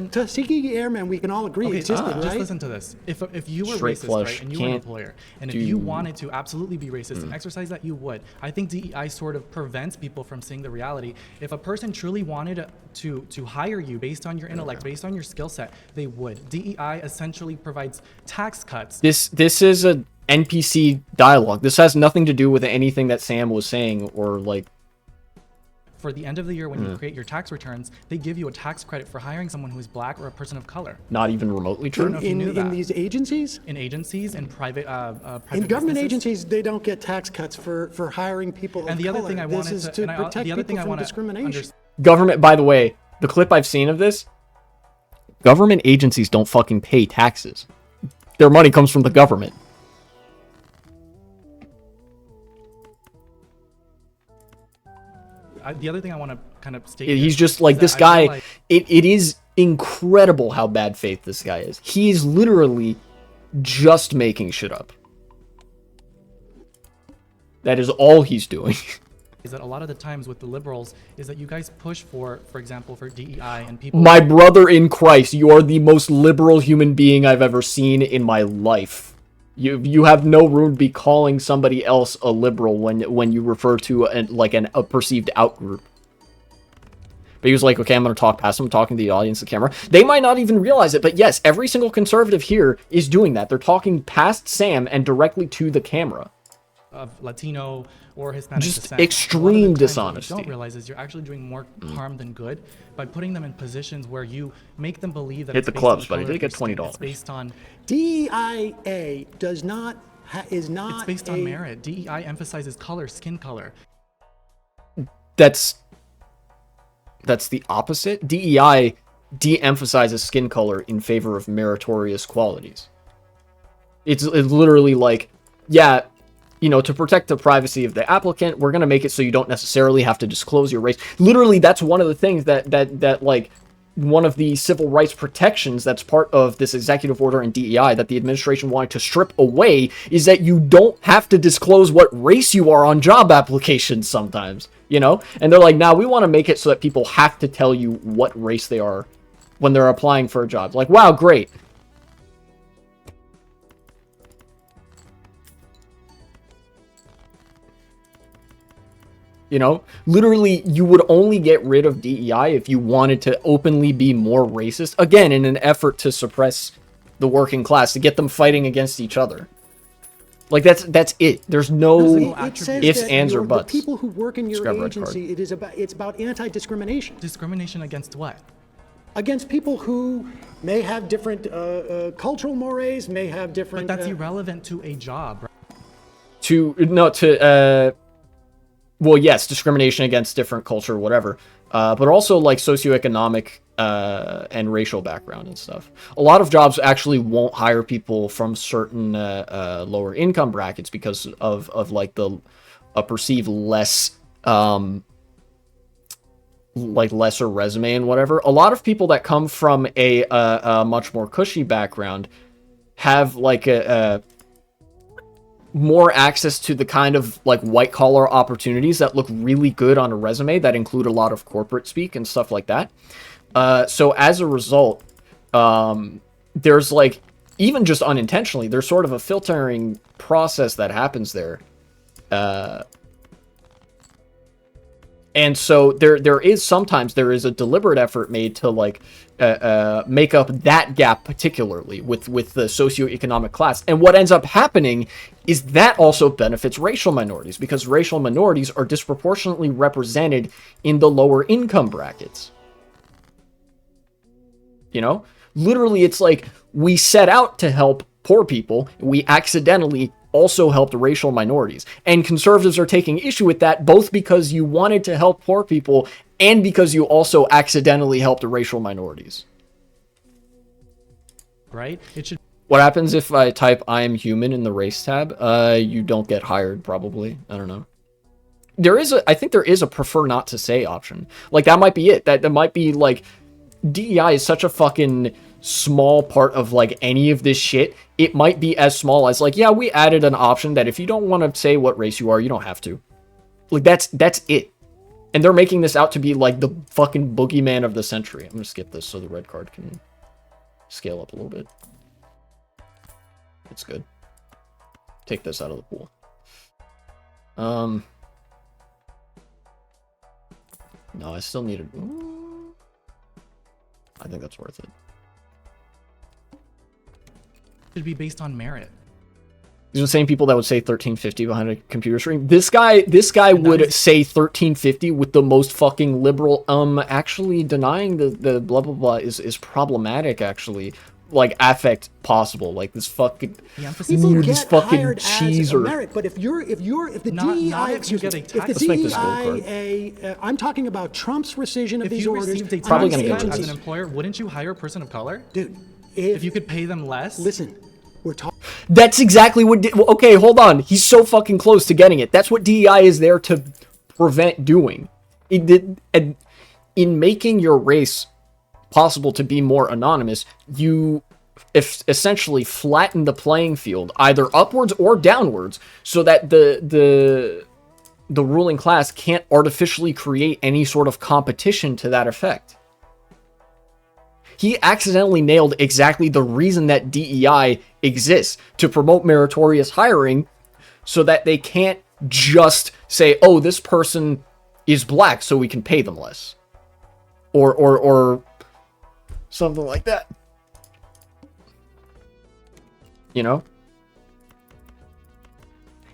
Speaker 5: Tuskegee Airmen, we can all agree existed,
Speaker 9: just
Speaker 5: right?
Speaker 9: listen to this. If you were
Speaker 1: Straight
Speaker 9: racist,
Speaker 1: flush.
Speaker 9: right, and you were an
Speaker 1: Can't
Speaker 9: employer, and if
Speaker 1: do-
Speaker 9: you wanted to absolutely be racist and exercise that, you would. I think DEI sort of prevents people from seeing the reality. If a person truly wanted to hire you based on your intellect, based on your skill set, they would. DEI essentially provides tax cuts.
Speaker 1: This is a NPC dialogue. This has nothing to do with anything that Sam was saying or like.
Speaker 9: For the end of the year, when you create your tax returns, they give you a tax credit for hiring someone who is black or a person of color.
Speaker 1: Not even remotely
Speaker 9: I don't
Speaker 1: true.
Speaker 9: know if you knew
Speaker 5: In
Speaker 9: that.
Speaker 5: these agencies?
Speaker 9: In agencies and private
Speaker 5: In government
Speaker 9: businesses.
Speaker 5: agencies, they don't get tax cuts for hiring people
Speaker 9: And
Speaker 5: of
Speaker 9: the other
Speaker 5: color.
Speaker 9: thing I
Speaker 5: This
Speaker 9: wanted
Speaker 5: is
Speaker 9: to,
Speaker 5: to
Speaker 9: and
Speaker 5: protect
Speaker 9: the other thing
Speaker 5: people
Speaker 9: I
Speaker 5: from
Speaker 9: want to
Speaker 5: discrimination.
Speaker 9: understand.
Speaker 1: Government, by the way, the clip I've seen of this, government agencies don't fucking pay taxes. Their money comes from the government.
Speaker 9: The other thing I want to kind of state.
Speaker 1: He's
Speaker 9: here
Speaker 1: just like
Speaker 9: is
Speaker 1: this
Speaker 9: that I feel
Speaker 1: guy.
Speaker 9: like-
Speaker 1: It is incredible how bad faith this guy is. He's literally just making shit up. That is all he's doing.
Speaker 9: is that a lot of the times with the liberals is that you guys push for example, for DEI and people.
Speaker 1: My brother in Christ, you are the most liberal human being I've ever seen in my life. You have no room to be calling somebody else a liberal when you refer to a perceived outgroup. But he was like, okay, I'm going to talk past him, talking to the audience, the camera. They might not even realize it, but yes, every single conservative here is doing that. They're talking past Sam and directly to the camera.
Speaker 9: Of Latino or Hispanic
Speaker 1: Just
Speaker 9: descent.
Speaker 1: extreme
Speaker 9: What
Speaker 1: dishonesty.
Speaker 9: you don't realize is you're actually doing more harm than good by putting them in positions where you make them believe that
Speaker 1: Hit
Speaker 9: it's
Speaker 1: the
Speaker 9: based
Speaker 1: clubs,
Speaker 9: on
Speaker 1: buddy.
Speaker 9: color
Speaker 1: They
Speaker 9: of
Speaker 1: get
Speaker 9: your skin.
Speaker 1: $20.
Speaker 9: It's based on
Speaker 5: DEIA does not is not.
Speaker 9: it's based on merit. DEI emphasizes color, skin color.
Speaker 1: That's the opposite. DEI de-emphasizes skin color in favor of meritorious qualities. It's literally like, yeah, you know, to protect the privacy of the applicant, we're going to make it so you don't necessarily have to disclose your race. Literally, that's one of the things that like, one of the civil rights protections that's part of this executive order in DEI that the administration wanted to strip away is that you don't have to disclose what race you are on job applications sometimes, you know? And they're like, nah, we want to make it so that people have to tell you what race they are when they're applying for a job. Like, wow, great. You know, literally, you would only get rid of DEI if you wanted to openly be more racist. Again, in an effort to suppress the working class, to get them fighting against each other. Like, that's it. There's no
Speaker 5: It says
Speaker 1: ifs,
Speaker 5: that
Speaker 1: ands, or
Speaker 5: the
Speaker 1: buts.
Speaker 5: people who work in your
Speaker 1: Scrub red card.
Speaker 5: agency, it's about anti-discrimination.
Speaker 9: Discrimination against what?
Speaker 5: Against people who may have different cultural mores, may have different.
Speaker 9: But that's irrelevant to a job,
Speaker 1: right? Well, yes, discrimination against different culture, whatever. But also, like, socioeconomic and racial background and stuff. A lot of jobs actually won't hire people from certain lower income brackets because of like, a perceived less, like, lesser resume and whatever. A lot of people that come from a much more cushy background have, like, more access to the kind of, like, white-collar opportunities that look really good on a resume that include a lot of corporate speak and stuff like that. So as a result, there's, like, even just unintentionally, there's sort of a filtering process that happens there. And so there is sometimes there is a deliberate effort made to, like, make up that gap, particularly with the socioeconomic class. And what ends up happening is that also benefits racial minorities, because racial minorities are disproportionately represented in the lower income brackets. You know? Literally, it's like we set out to help poor people, we accidentally also helped racial minorities. And conservatives are taking issue with that, both because you wanted to help poor people and because you also accidentally helped racial minorities.
Speaker 9: right? It should.
Speaker 1: What happens if I type I am human in the race tab? You don't get hired, probably. I don't know. I think there is a prefer not to say option. Like, that might be it. That might be, like, DEI is such a fucking small part of, like, any of this shit. It might be as small as, like, yeah, we added an option that if you don't want to say what race you are, you don't have to. Like, that's it. And they're making this out to be, like, the fucking boogeyman of the century. I'm gonna skip this so the red card can scale up a little bit. It's good. Take this out of the pool. No, I still need it. I think that's worth it.
Speaker 9: Should be based on merit.
Speaker 1: These are the same people that would say 1350 behind a computer screen. This guy would say 1350 with the most fucking liberal. Actually denying the blah blah blah is problematic. Actually, like, affect possible. Like, this fucking
Speaker 5: people get
Speaker 1: this fucking
Speaker 5: hired
Speaker 1: cheese
Speaker 5: as a
Speaker 1: or
Speaker 5: merit, but if the
Speaker 9: Not
Speaker 5: DEI,
Speaker 9: if you get a
Speaker 5: if the
Speaker 9: tax-
Speaker 1: Let's make this gold card.
Speaker 5: DEIA, I'm talking about Trump's rescission of
Speaker 9: If
Speaker 5: these
Speaker 9: you
Speaker 5: orders.
Speaker 9: received a
Speaker 1: Probably
Speaker 9: tax
Speaker 1: gonna get
Speaker 9: cut
Speaker 1: rid of
Speaker 9: as an
Speaker 1: this.
Speaker 9: employer, wouldn't you hire a person of color?
Speaker 5: Dude,
Speaker 9: If you could pay them less?
Speaker 5: listen, we're talking.
Speaker 1: That's exactly what. Okay, hold on. He's so fucking close to getting it. That's what DEI is there to prevent doing. In making your race possible to be more anonymous, you essentially flatten the playing field, either upwards or downwards, so that the ruling class can't artificially create any sort of competition to that effect. he accidentally nailed exactly the reason that DEI exists, to promote meritorious hiring, so that they can't just say, oh, this person is black, so we can pay them less. Or something like that. You know?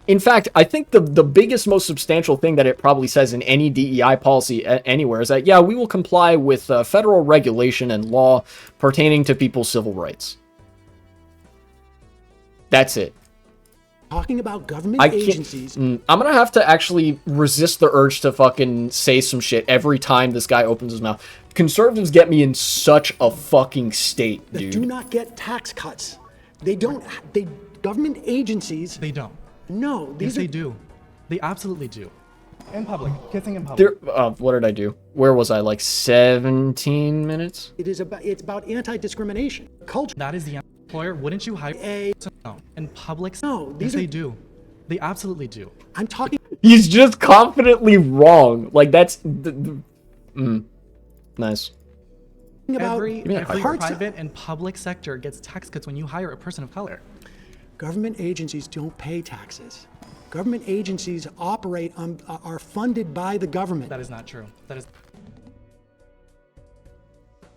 Speaker 1: In fact, I think the biggest, most substantial thing that it probably says in any DEI policy anywhere is that, yeah, we will comply with federal regulation and law pertaining to people's civil rights. That's it.
Speaker 5: Talking about government agencies.
Speaker 1: I'm gonna have to actually resist the urge to fucking say some shit every time this guy opens his mouth. Conservatives get me in such a fucking state, dude.
Speaker 5: Do not get tax cuts. They don't. Government agencies.
Speaker 9: They don't.
Speaker 5: No,
Speaker 9: Yes, they do. They absolutely do. In public, kissing in public.
Speaker 1: What did I do? Where was I? Like 17 minutes?
Speaker 5: It's about anti-discrimination culture.
Speaker 9: That is the employer. Wouldn't you hire no in public?
Speaker 5: No,
Speaker 9: yes, they do. They absolutely do.
Speaker 5: I'm talking.
Speaker 1: He's just confidently wrong. Like that's nice.
Speaker 5: About
Speaker 9: every private and public sector gets tax cuts when you hire a person of color.
Speaker 5: Government agencies don't pay taxes. Government agencies operate are funded by the government.
Speaker 9: That is not true. That is.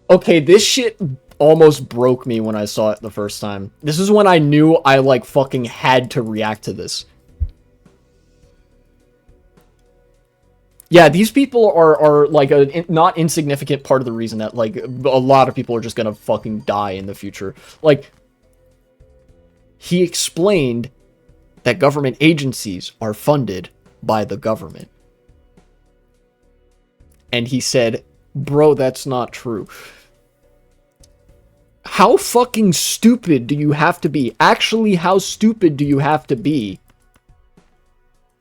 Speaker 1: Okay, this shit almost broke me when I saw it the first time. This is when I knew I like fucking had to react to this. Yeah, these people are like a not insignificant part of the reason that like a lot of people are just gonna fucking die in the future. Like, he explained that government agencies are funded by the government. And he said, bro, that's not true. How fucking stupid do you have to be? Actually, how stupid do you have to be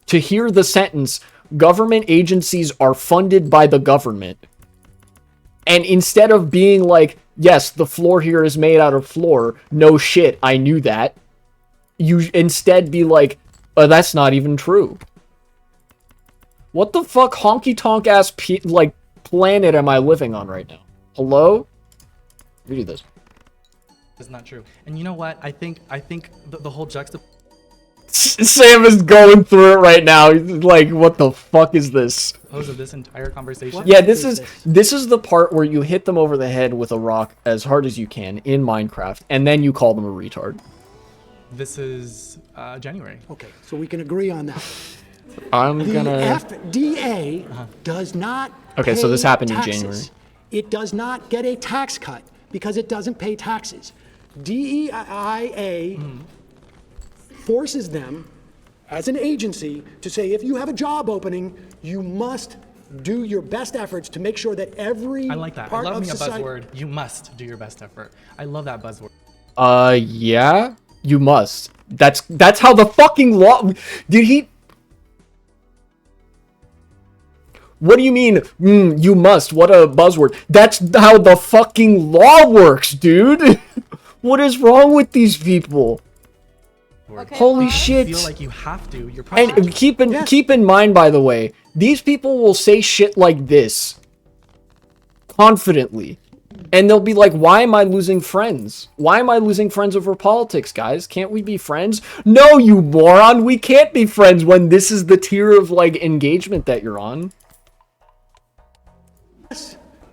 Speaker 1: to hear the sentence, government agencies are funded by the government? And instead of being like, yes, the floor here is made out of floor, no shit, I knew that, you instead be like, oh, that's not even true. What the fuck honky-tonk ass like planet am I living on right now? Hello? Read this.
Speaker 9: It's not true. And you know what? I think the whole
Speaker 1: Sam is going through it right now. He's like, what the fuck is this?
Speaker 9: of this entire conversation.
Speaker 1: Yeah, this is the part where you hit them over the head with a rock as hard as you can in Minecraft, and then you call them a retard.
Speaker 9: This is January.
Speaker 5: Okay, so we can agree on that.
Speaker 1: I'm
Speaker 5: the
Speaker 1: gonna.
Speaker 5: FDA does not.
Speaker 1: Okay, so this happened in January.
Speaker 5: It does not get a tax cut because it doesn't pay taxes. DEIA forces them, as an agency, to say if you have a job opening, you must do your best efforts to make sure that every
Speaker 9: I like that.
Speaker 5: part
Speaker 9: I love
Speaker 5: of
Speaker 9: me a
Speaker 5: society.
Speaker 9: buzzword. You must do your best effort. I love that buzzword.
Speaker 1: Yeah, you must. That's how the fucking law. Did he? What do you mean? You must. What a buzzword. That's how the fucking law works, dude. What is wrong with these people?
Speaker 7: Okay,
Speaker 1: Holy
Speaker 7: well,
Speaker 1: shit.
Speaker 9: You feel like you have to. You're
Speaker 1: And keep in mind, by the way, these people will say shit like this confidently. And they'll be like, why am I losing friends? Why am I losing friends over politics, guys? Can't we be friends? No, you moron. We can't be friends when this is the tier of like engagement that you're on.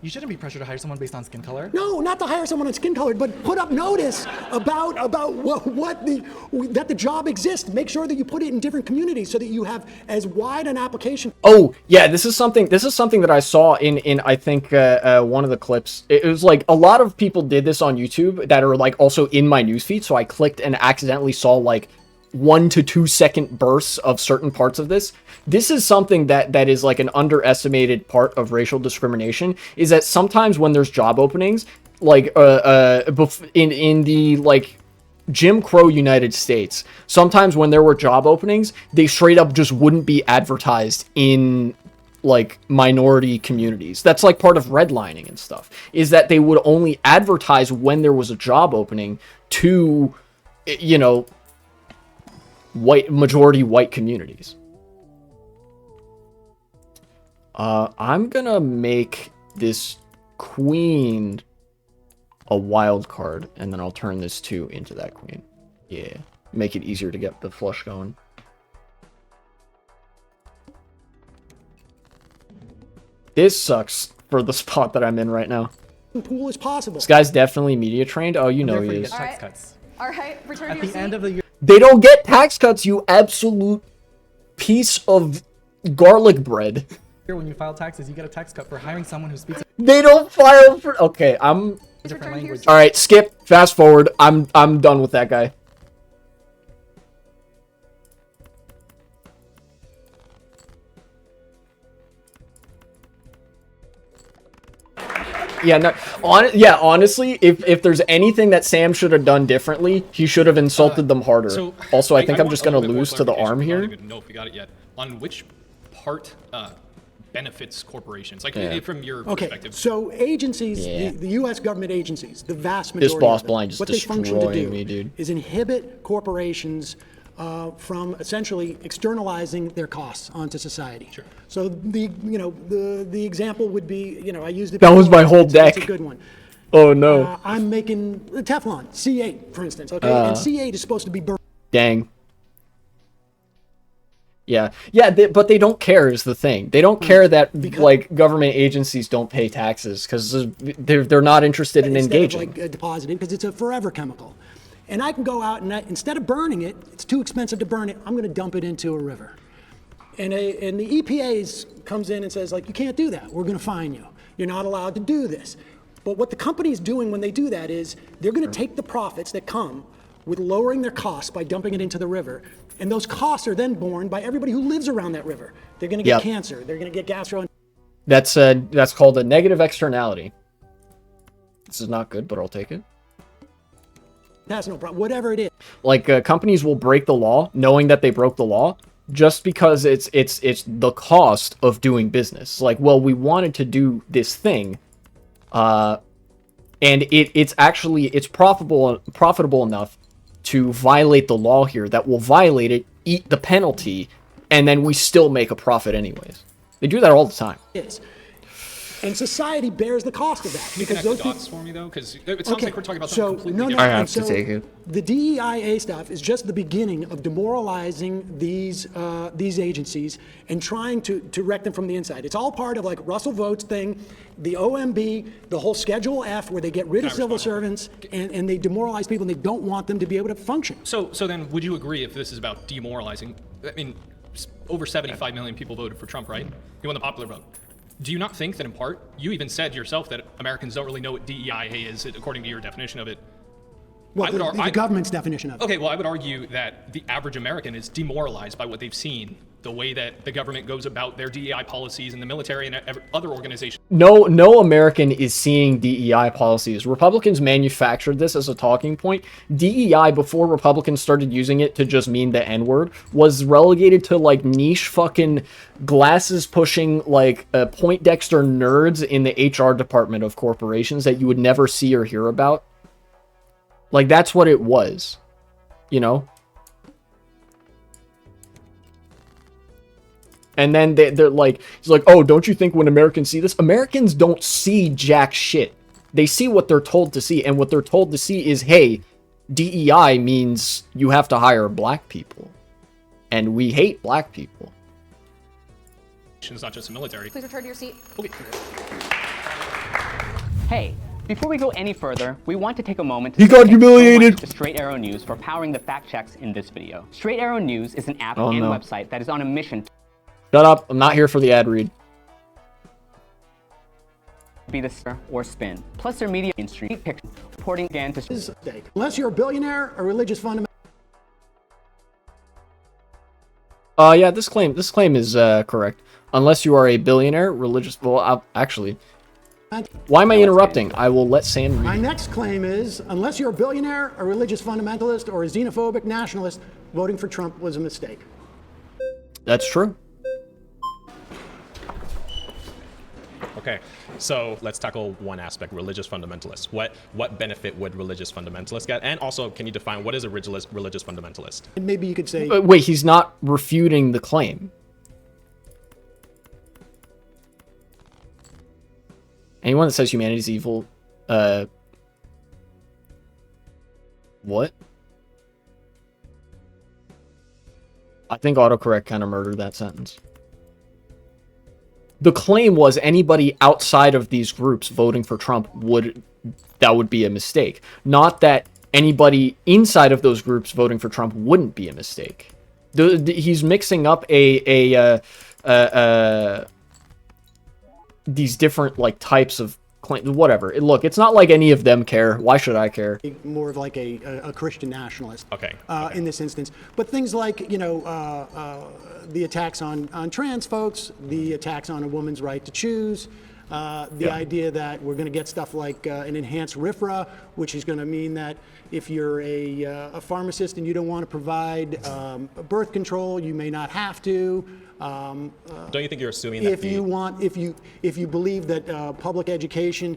Speaker 9: You shouldn't be pressured to hire someone based on skin color.
Speaker 5: No, not to hire someone on skin color, but put up notice about that the job exists. Make sure that you put it in different communities so that you have as wide an application.
Speaker 1: Oh yeah, this is something that I saw in I think one of the clips. It was like a lot of people did this on YouTube that are like also in my newsfeed. So I clicked and accidentally saw like 1 to 2 second bursts of certain parts of this. This is something that is like an underestimated part of racial discrimination, is that sometimes when there's job openings, like in the like Jim Crow United States, sometimes when there were job openings, they straight up just wouldn't be advertised in like minority communities. That's like part of redlining and stuff, is that they would only advertise when there was a job opening to, you know, majority white communities. I'm gonna make this queen a wild card, and then I'll turn this 2 into that queen. Yeah, make it easier to get the flush going. This sucks for the spot that I'm in right now.
Speaker 5: Pool as possible.
Speaker 1: This guy's definitely media trained. Oh, you know
Speaker 9: Therefore,
Speaker 1: he
Speaker 9: you
Speaker 1: is.
Speaker 9: get tax cuts.
Speaker 7: All right, return to
Speaker 9: At
Speaker 7: your
Speaker 9: the
Speaker 7: seat.
Speaker 9: end of the year,
Speaker 1: They don't get tax cuts, you absolute piece of garlic bread.
Speaker 9: when you file taxes, you get a tax cut for hiring someone who speaks
Speaker 1: They don't file for. Okay, I'm.
Speaker 9: a different
Speaker 7: Return to your
Speaker 9: language.
Speaker 7: seat.
Speaker 1: All right, skip. Fast forward. I'm done with that guy. Yeah, no, honestly, if there's anything that Sam should have done differently, he should have insulted them harder.
Speaker 8: So
Speaker 1: Also, I think I'm
Speaker 8: want
Speaker 1: just
Speaker 8: a
Speaker 1: gonna
Speaker 8: little bit more
Speaker 1: lose to the
Speaker 8: clarification,
Speaker 1: arm
Speaker 8: but I
Speaker 1: here.
Speaker 8: don't even know if we got it yet. On which part benefits corporations? Like
Speaker 1: Yeah.
Speaker 8: from your
Speaker 5: Okay,
Speaker 8: perspective.
Speaker 5: so agencies,
Speaker 1: Yeah.
Speaker 5: the U.S. government agencies, the vast majority
Speaker 1: This boss
Speaker 5: of them,
Speaker 1: blind is
Speaker 5: what they function to
Speaker 1: destroying
Speaker 5: do
Speaker 1: me, dude.
Speaker 5: is inhibit corporations from essentially externalizing their costs onto society.
Speaker 8: Sure.
Speaker 5: So the example would be, I used it.
Speaker 1: That was
Speaker 5: before,
Speaker 1: my whole
Speaker 5: it's
Speaker 1: deck.
Speaker 5: a good one.
Speaker 1: Oh no!
Speaker 5: I'm making Teflon C8, for instance. Okay, and C8 is supposed to be burned.
Speaker 1: Dang. Yeah, but they don't care is the thing. They don't care that like government agencies don't pay taxes because they're not interested in engaging.
Speaker 5: Instead of like deposited, because it's a forever chemical. And I can go out and instead of burning it, it's too expensive to burn it, I'm going to dump it into a river. And the EPA comes in and says, like, you can't do that. We're going to fine you. You're not allowed to do this. But what the company's doing when they do that is they're going to take the profits that come with lowering their costs by dumping it into the river. And those costs are then borne by everybody who lives around that river. They're going to get
Speaker 1: Yep.
Speaker 5: cancer. They're going to get gastro.
Speaker 1: That's called a negative externality. This is not good, but I'll take it.
Speaker 5: That's no problem. Whatever it is.
Speaker 1: Like companies will break the law knowing that they broke the law just because it's the cost of doing business. Like, well, we wanted to do this thing, and it's profitable enough to violate the law here that will violate it, eat the penalty, and then we still make a profit anyways. They do that all the time.
Speaker 5: Is. And society bears the cost of that.
Speaker 8: Can you connect the dots for me though? Because it sounds like we're talking about something completely different.
Speaker 1: I have
Speaker 5: and
Speaker 1: to take it.
Speaker 5: The DEIA stuff is just the beginning of demoralizing these agencies and trying to wreck them from the inside. It's all part of like Russell Votes thing, the OMB, the whole Schedule F, where they get rid of civil servants and they demoralize people and they don't want them to be able to function.
Speaker 8: So then, would you agree if this is about demoralizing? I mean, over 75 million people voted for Trump, right? He won the popular vote. Do you not think that in part, you even said yourself that Americans don't really know what DEIA is, according to your definition of it?
Speaker 5: Well, the government's definition of it.
Speaker 8: Okay, well, I would argue that the average American is demoralized by what they've seen, the way that the government goes about their DEI policies and the military and other organizations.
Speaker 1: No American is seeing DEI policies. Republicans manufactured this as a talking point. DEI, before Republicans started using it to just mean the N-word, was relegated to like niche fucking glasses pushing like Poindexter nerds in the HR department of corporations that you would never see or hear about. Like, that's what it was, you know? And then they're like, he's like, oh, don't you think when Americans see this? Americans don't see jack shit. They see what they're told to see. And what they're told to see is, hey, DEI means you have to hire black people. And we hate black people.
Speaker 8: It's not just the military.
Speaker 7: Please return to your seat.
Speaker 8: Okay.
Speaker 10: Hey, before we go any further, we want to take a moment to
Speaker 1: He got
Speaker 10: thank so
Speaker 1: humiliated.
Speaker 10: much to Straight Arrow News for powering the fact checks in this video. Straight Arrow News is an app
Speaker 1: Oh,
Speaker 10: and
Speaker 1: no.
Speaker 10: website that is on a mission
Speaker 1: Shut up. I'm not here for the ad read.
Speaker 10: to be the star or spin. Plus their media mainstream picture reporting again to
Speaker 5: Unless you're a billionaire, a religious fundamentalist.
Speaker 1: Yeah, this claim is correct. Unless you are a billionaire, religious. Well, actually, why am I interrupting? I will let Sam
Speaker 5: My
Speaker 1: read.
Speaker 5: next claim is, unless you're a billionaire, a religious fundamentalist, or a xenophobic nationalist, voting for Trump was a mistake.
Speaker 1: That's true.
Speaker 8: Okay, so let's tackle one aspect: religious fundamentalists. What benefit would religious fundamentalists get? And also, can you define what is a religious fundamentalist?
Speaker 5: And maybe you could say,
Speaker 1: Wait, he's not refuting the claim. Anyone that says humanity is evil What? I think autocorrect kind of murdered that sentence. The claim was anybody outside of these groups voting for Trump would be a mistake. Not that anybody inside of those groups voting for Trump wouldn't be a mistake. He's mixing up these different like types of claim. Whatever. Look, it's not like any of them care. Why should I care?
Speaker 5: More of like a Christian nationalist.
Speaker 8: Okay.
Speaker 5: In this instance, but things like the attacks on trans folks, the attacks on a woman's right to choose. The idea that we're going to get stuff like an enhanced RFRA, which is going to mean that if you're a pharmacist and you don't want to provide birth control, you may not have to.
Speaker 8: Don't you think you're assuming that
Speaker 5: if you believe that public education,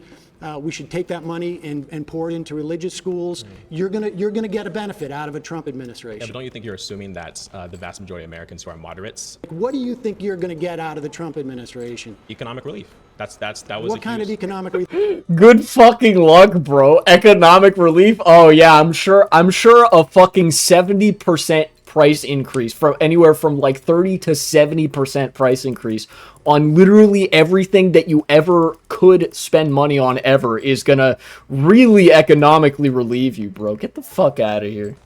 Speaker 5: we should take that money and pour it into religious schools, you're gonna get a benefit out of a Trump administration.
Speaker 8: Yeah, but don't you think you're assuming that the vast majority of Americans who are moderates?
Speaker 5: What do you think you're gonna get out of the Trump administration?
Speaker 8: Economic relief. That was
Speaker 5: what kind of economic relief?
Speaker 1: Good fucking luck, bro. Economic relief. Oh yeah, I'm sure a fucking 70% price increase, from anywhere from like 30 to 70% price increase on literally everything that you ever could spend money on ever is gonna really economically relieve you, bro. Get the fuck out of here.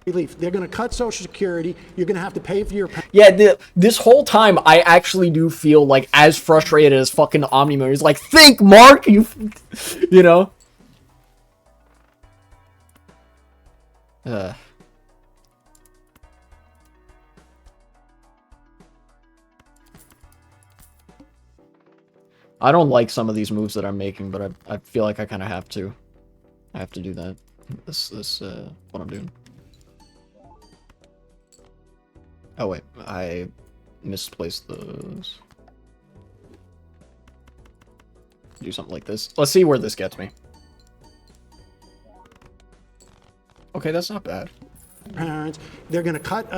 Speaker 5: Relief. They're going to cut Social Security. You're going to have to pay for your.
Speaker 1: Yeah, this whole time I actually do feel like as frustrated as fucking Omni-Man. He's like, think, Mark, you know. I don't like some of these moves that I'm making, but I feel like I kind of have to. I have to do that. This what I'm doing. Oh wait, I misplaced those. Do something like this. Let's see where this gets me. Okay, that's not bad.
Speaker 5: Parents, they're going to cut.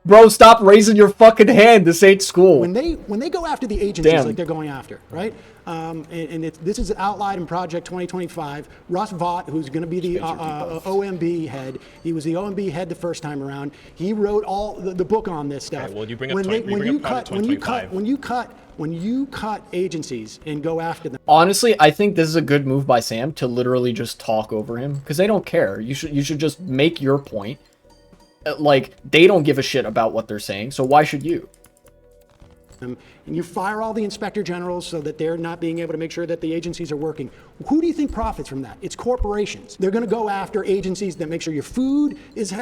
Speaker 1: Bro, stop raising your fucking hand. This ain't school.
Speaker 5: When they go after the agencies like they're going after, right? This is outlined in Project 2025. Russ Vought, who's going to be the OMB head, he was the OMB head the first time around. He wrote all the book on this stuff.
Speaker 8: Okay, well, you bring up
Speaker 5: when you cut agencies and go after them.
Speaker 1: Honestly, I think this is a good move by Sam to literally just talk over him, because they don't care. You should just make your point. Like, they don't give a shit about what they're saying, so why should you?
Speaker 5: And you fire all the inspector generals so that they're not being able to make sure that the agencies are working. Who do you think profits from that? It's corporations. They're going to go after agencies that make sure your food is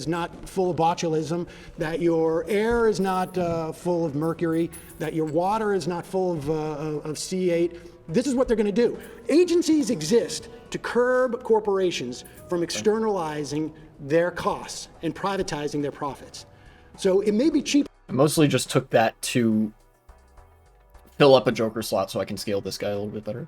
Speaker 5: not full of botulism, that your air is not full of mercury, that your water is not full of C8. This is what they're going to do. Agencies exist to curb corporations from externalizing their costs and privatizing their profits. So it may be cheap.
Speaker 1: I mostly just took that to fill up a Joker slot so I can scale this guy a little bit better.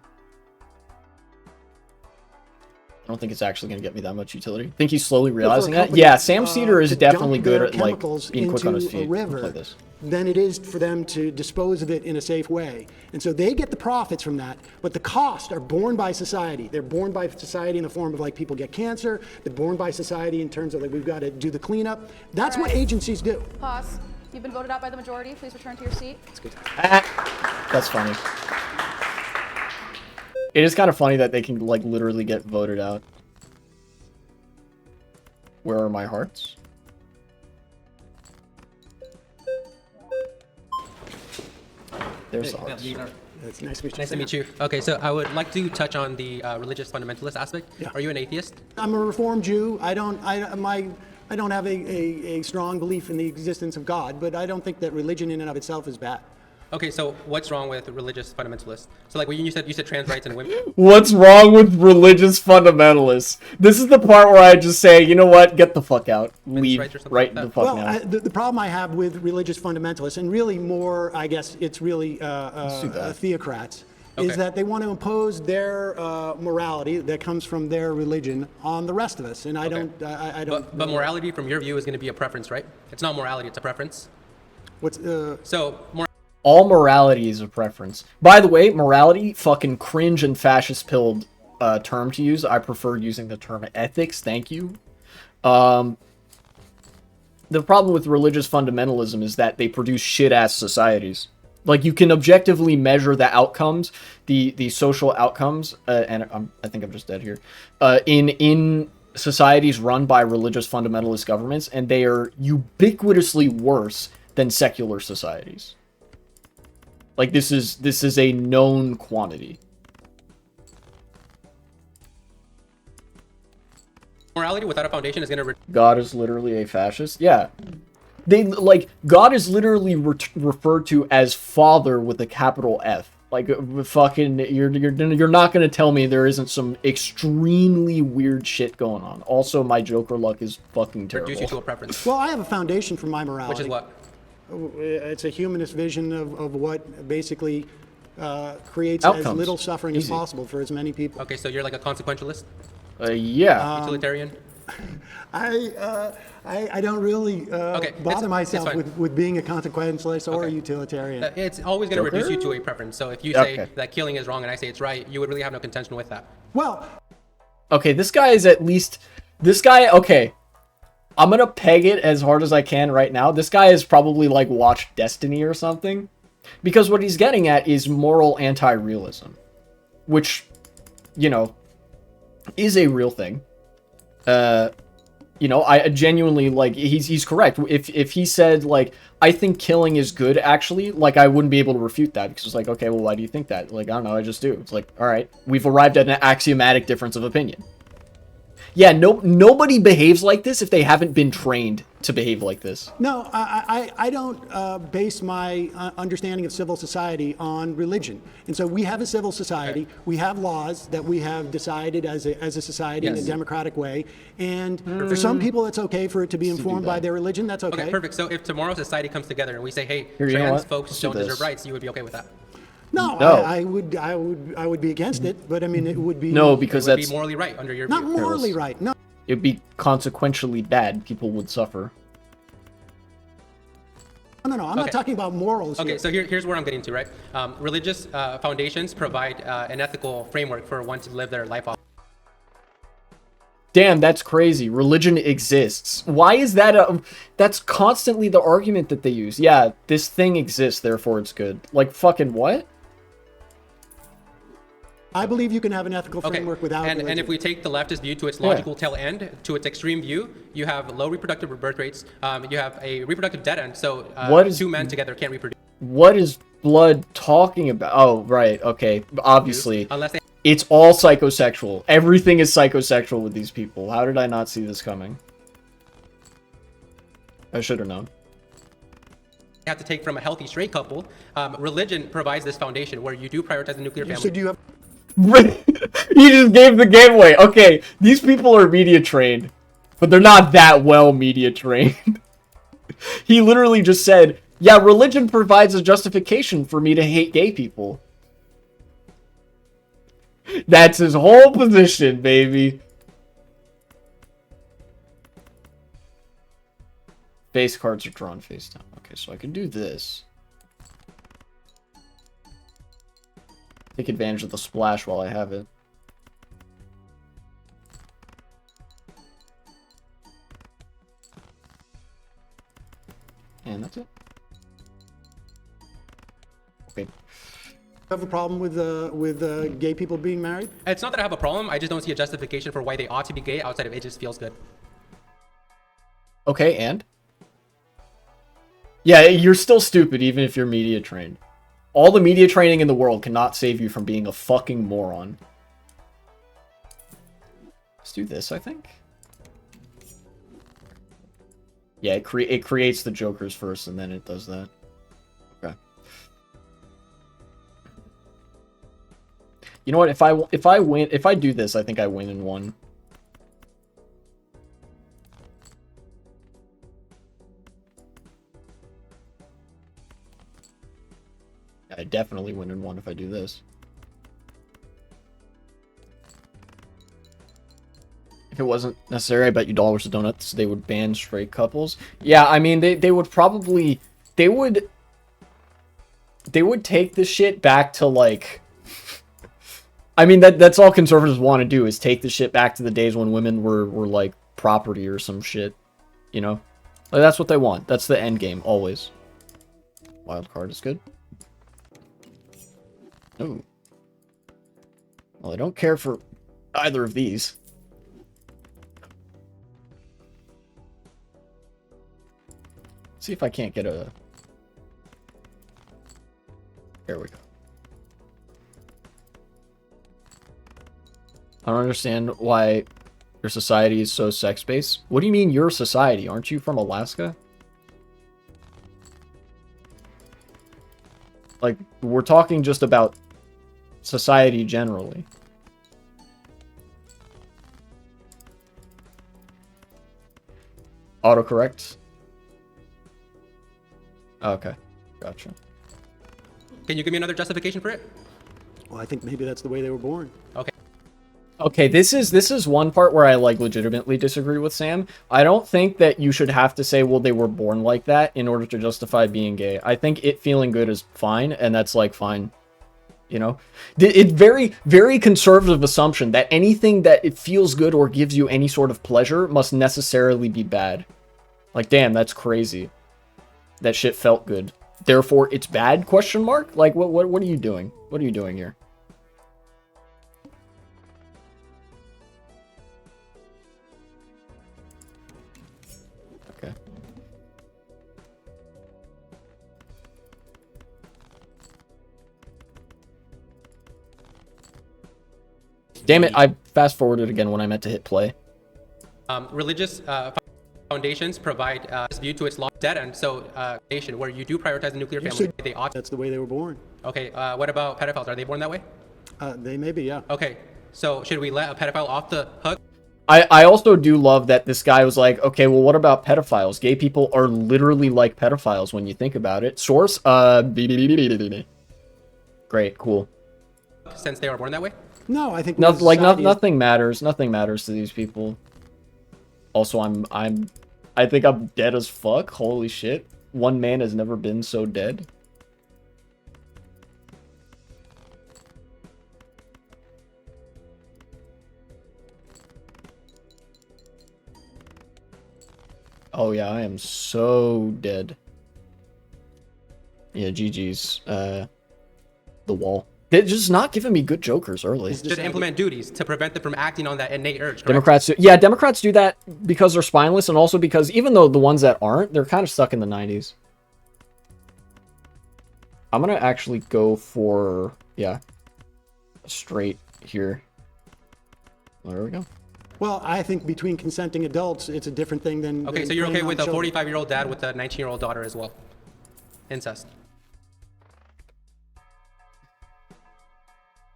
Speaker 1: I don't think it's actually going to get me that much utility. Think he's slowly realizing that? Yeah, Sam Seder is definitely good at like being quick on his feet. Play this.
Speaker 5: Than it is for them to dispose of it in a safe way. And so they get the profits from that, but the costs are borne by society. They're borne by society in the form of like people get cancer. They're borne by society in terms of like we've got to do the cleanup. That's what agencies do.
Speaker 7: Pause. You've been voted out by the majority. Please return to your seat.
Speaker 5: That's good.
Speaker 1: That's funny. It is kind of funny that they can like literally get voted out. Where are my hearts? There's the hearts.
Speaker 5: It's nice to meet you.
Speaker 11: Nice to meet you. Okay, so I would like to touch on the religious fundamentalist aspect.
Speaker 5: Yeah.
Speaker 11: Are you an atheist?
Speaker 5: I'm a Reformed Jew. I don't have a strong belief in the existence of God, but I don't think that religion in and of itself is bad.
Speaker 11: Okay, so what's wrong with religious fundamentalists? So like when you said trans rights and women.
Speaker 1: What's wrong with religious fundamentalists? This is the part where I just say, you know what, get the fuck out. Leave right the fuck now.
Speaker 5: The problem I have with religious fundamentalists, and really more, I guess it's really theocrats, is that they want to impose their morality that comes from their religion on the rest of us, and I don't.
Speaker 11: But morality, from your view, is going to be a preference, right? It's not morality; it's a preference.
Speaker 5: What's
Speaker 11: so more.
Speaker 1: All morality is a preference. By the way, morality, fucking cringe and fascist-pilled term to use. I prefer using the term ethics. Thank you. The problem with religious fundamentalism is that they produce shit-ass societies. Like, you can objectively measure the outcomes, the social outcomes, and I think I'm just dead here, in societies run by religious fundamentalist governments, and they are ubiquitously worse than secular societies. Like, this is a known quantity.
Speaker 11: Morality without a foundation is going to...
Speaker 1: God is literally a fascist? Yeah. They, like, God is literally referred to as Father with a capital F. Like, fucking, you're not gonna tell me there isn't some extremely weird shit going on. Also, my Joker luck is fucking terrible.
Speaker 11: Reduce you to a preference.
Speaker 5: Well, I have a foundation for my morality.
Speaker 11: Which is what?
Speaker 5: It's a humanist vision of what basically creates
Speaker 1: Outcomes.
Speaker 5: as little suffering as
Speaker 1: Easy.
Speaker 5: possible for as many people.
Speaker 11: Okay, so you're like a consequentialist?
Speaker 1: Yeah.
Speaker 11: Utilitarian?
Speaker 5: I don't really bother myself with being a consequentialist or a utilitarian.
Speaker 11: It's always going to reduce you to a preference. So if you say that killing is wrong and I say it's right, you would really have no contention with that.
Speaker 5: Well,
Speaker 1: okay, this guy is at least... This guy, okay. I'm gonna peg it as hard as I can right now. This guy has probably, like, watched Destiny or something. Because what he's getting at is moral anti-realism. Which, you know, is a real thing. You know, I genuinely, like, he's correct. If he said, like, I think killing is good, actually, like, I wouldn't be able to refute that, because it's like, okay, well, why do you think that? Like, I don't know, I just do. It's like, all right, we've arrived at an axiomatic difference of opinion. Yeah, nobody behaves like this if they haven't been trained to behave like this.
Speaker 5: no, I don't base my understanding of civil society on religion. And so we have a civil society. We have laws that we have decided as a society in a democratic way. And for some people, it's okay for it to be informed by their religion. That's okay.
Speaker 11: Okay, perfect. So if tomorrow society comes together and we say, hey,
Speaker 1: Here, you know
Speaker 11: trans
Speaker 1: what?
Speaker 11: folks
Speaker 1: Let's do
Speaker 11: don't deserve
Speaker 1: this.
Speaker 11: rights, you would be okay with that?
Speaker 5: No,
Speaker 1: No.
Speaker 5: I would be against it. But I mean, it would be
Speaker 1: No, because
Speaker 11: It would
Speaker 1: that's...
Speaker 11: be morally right under your
Speaker 5: not
Speaker 11: view.
Speaker 5: morally right. No.
Speaker 1: It'd be consequentially bad. People would suffer.
Speaker 5: No, I'm not talking about morals
Speaker 11: Okay,
Speaker 5: here.
Speaker 11: so here's where I'm getting to, right? Religious foundations provide an ethical framework for one to live their life off.
Speaker 1: Damn, that's crazy. Religion exists. Why is that that's constantly the argument that they use. Yeah, this thing exists, therefore it's good. Like, fucking what?
Speaker 5: I believe you can have an ethical framework without religion.
Speaker 11: And if we take the leftist view to its logical tail end, to its extreme view, you have low reproductive birth rates. You have a reproductive dead end. So two men together can't reproduce.
Speaker 1: What is Blood talking about? Oh, right. Okay. Obviously.
Speaker 11: Unless they
Speaker 1: It's all psychosexual. Everything is psychosexual with these people. How did I not see this coming? I should have known.
Speaker 11: have to take from a healthy straight couple. Religion provides this foundation where you do prioritize the nuclear family.
Speaker 5: So do you have...
Speaker 1: He just gave the game away. Okay, these people are media trained, but they're not that well media trained. He literally just said, yeah, religion provides a justification for me to hate gay people. That's his whole position, baby. Face cards are drawn face down. Okay, so I can do this. Take advantage of the splash while I have it. And that's it. Okay.
Speaker 5: have a problem with gay people being married?
Speaker 11: It's not that I have a problem. I just don't see a justification for why they ought to be gay outside of it just feels good.
Speaker 1: Okay, and? Yeah, you're still stupid even if you're media trained. All the media training in the world cannot save you from being a fucking moron. Let's do this, I think. Yeah, it creates the jokers first, and then it does that. Okay. You know what? If I do this, I think I win in one. I definitely win in one if I do this. If it wasn't necessary, I bet you dollars to donuts they would ban straight couples. Yeah, I mean, they would probably... They would... take the shit back to like, I mean that's all conservatives want to do is take the shit back to the days when women were like property or some shit, you know? Like that's what they want. That's the end game always. Wild card is good. Oh. Well, I don't care for either of these. See if I can't get a... There we go. I don't understand why your society is so sex-based. What do you mean your society? Aren't you from Alaska? Like, we're talking just about society generally. Autocorrect? Okay, gotcha.
Speaker 11: Can you give me another justification for it?
Speaker 5: Well, I think maybe that's the way they were born.
Speaker 11: Okay.
Speaker 1: Okay, this is one part where I like legitimately disagree with Sam. I don't think that you should have to say, well, they were born like that in order to justify being gay. I think it feeling good is fine, and that's like fine. You know, it's very, very conservative assumption that anything that it feels good or gives you any sort of pleasure must necessarily be bad. Like, damn, that's crazy. That shit felt good. Therefore, it's bad? Question mark? Like, what are you doing? What are you doing here? Okay. Damn it, I fast-forwarded again when I meant to hit play.
Speaker 11: Religious foundations provide this view to its law dead end. So, nation where you do prioritize the nuclear family, they ought.
Speaker 5: That's the way they were born.
Speaker 11: Okay. What about pedophiles? Are they born that way?
Speaker 5: They may be, yeah.
Speaker 11: Okay. So should we let a pedophile off the hook?
Speaker 1: I also do love that this guy was like, okay, well, what about pedophiles? Gay people are literally like pedophiles when you think about it. Source, great, cool.
Speaker 11: Since they were born that way?
Speaker 5: No, I think
Speaker 1: nothing matters. Nothing matters to these people. Also, I think I'm dead as fuck. Holy shit. One man has never been so dead. Oh yeah, I am so dead. Yeah, GG's. The wall. They're just not giving me good jokers early.
Speaker 11: Should implement duties to prevent them from acting on that innate urge, correct?
Speaker 1: Democrats do that because they're spineless, and also because even though the ones that aren't, they're kind of stuck in the 90s. I'm gonna actually go for, yeah, straight here. There we go.
Speaker 5: Well, I think between consenting adults, it's a different thing than...
Speaker 11: Okay, so you're okay with a 45-year-old dad with a 19-year-old daughter as well? Incest.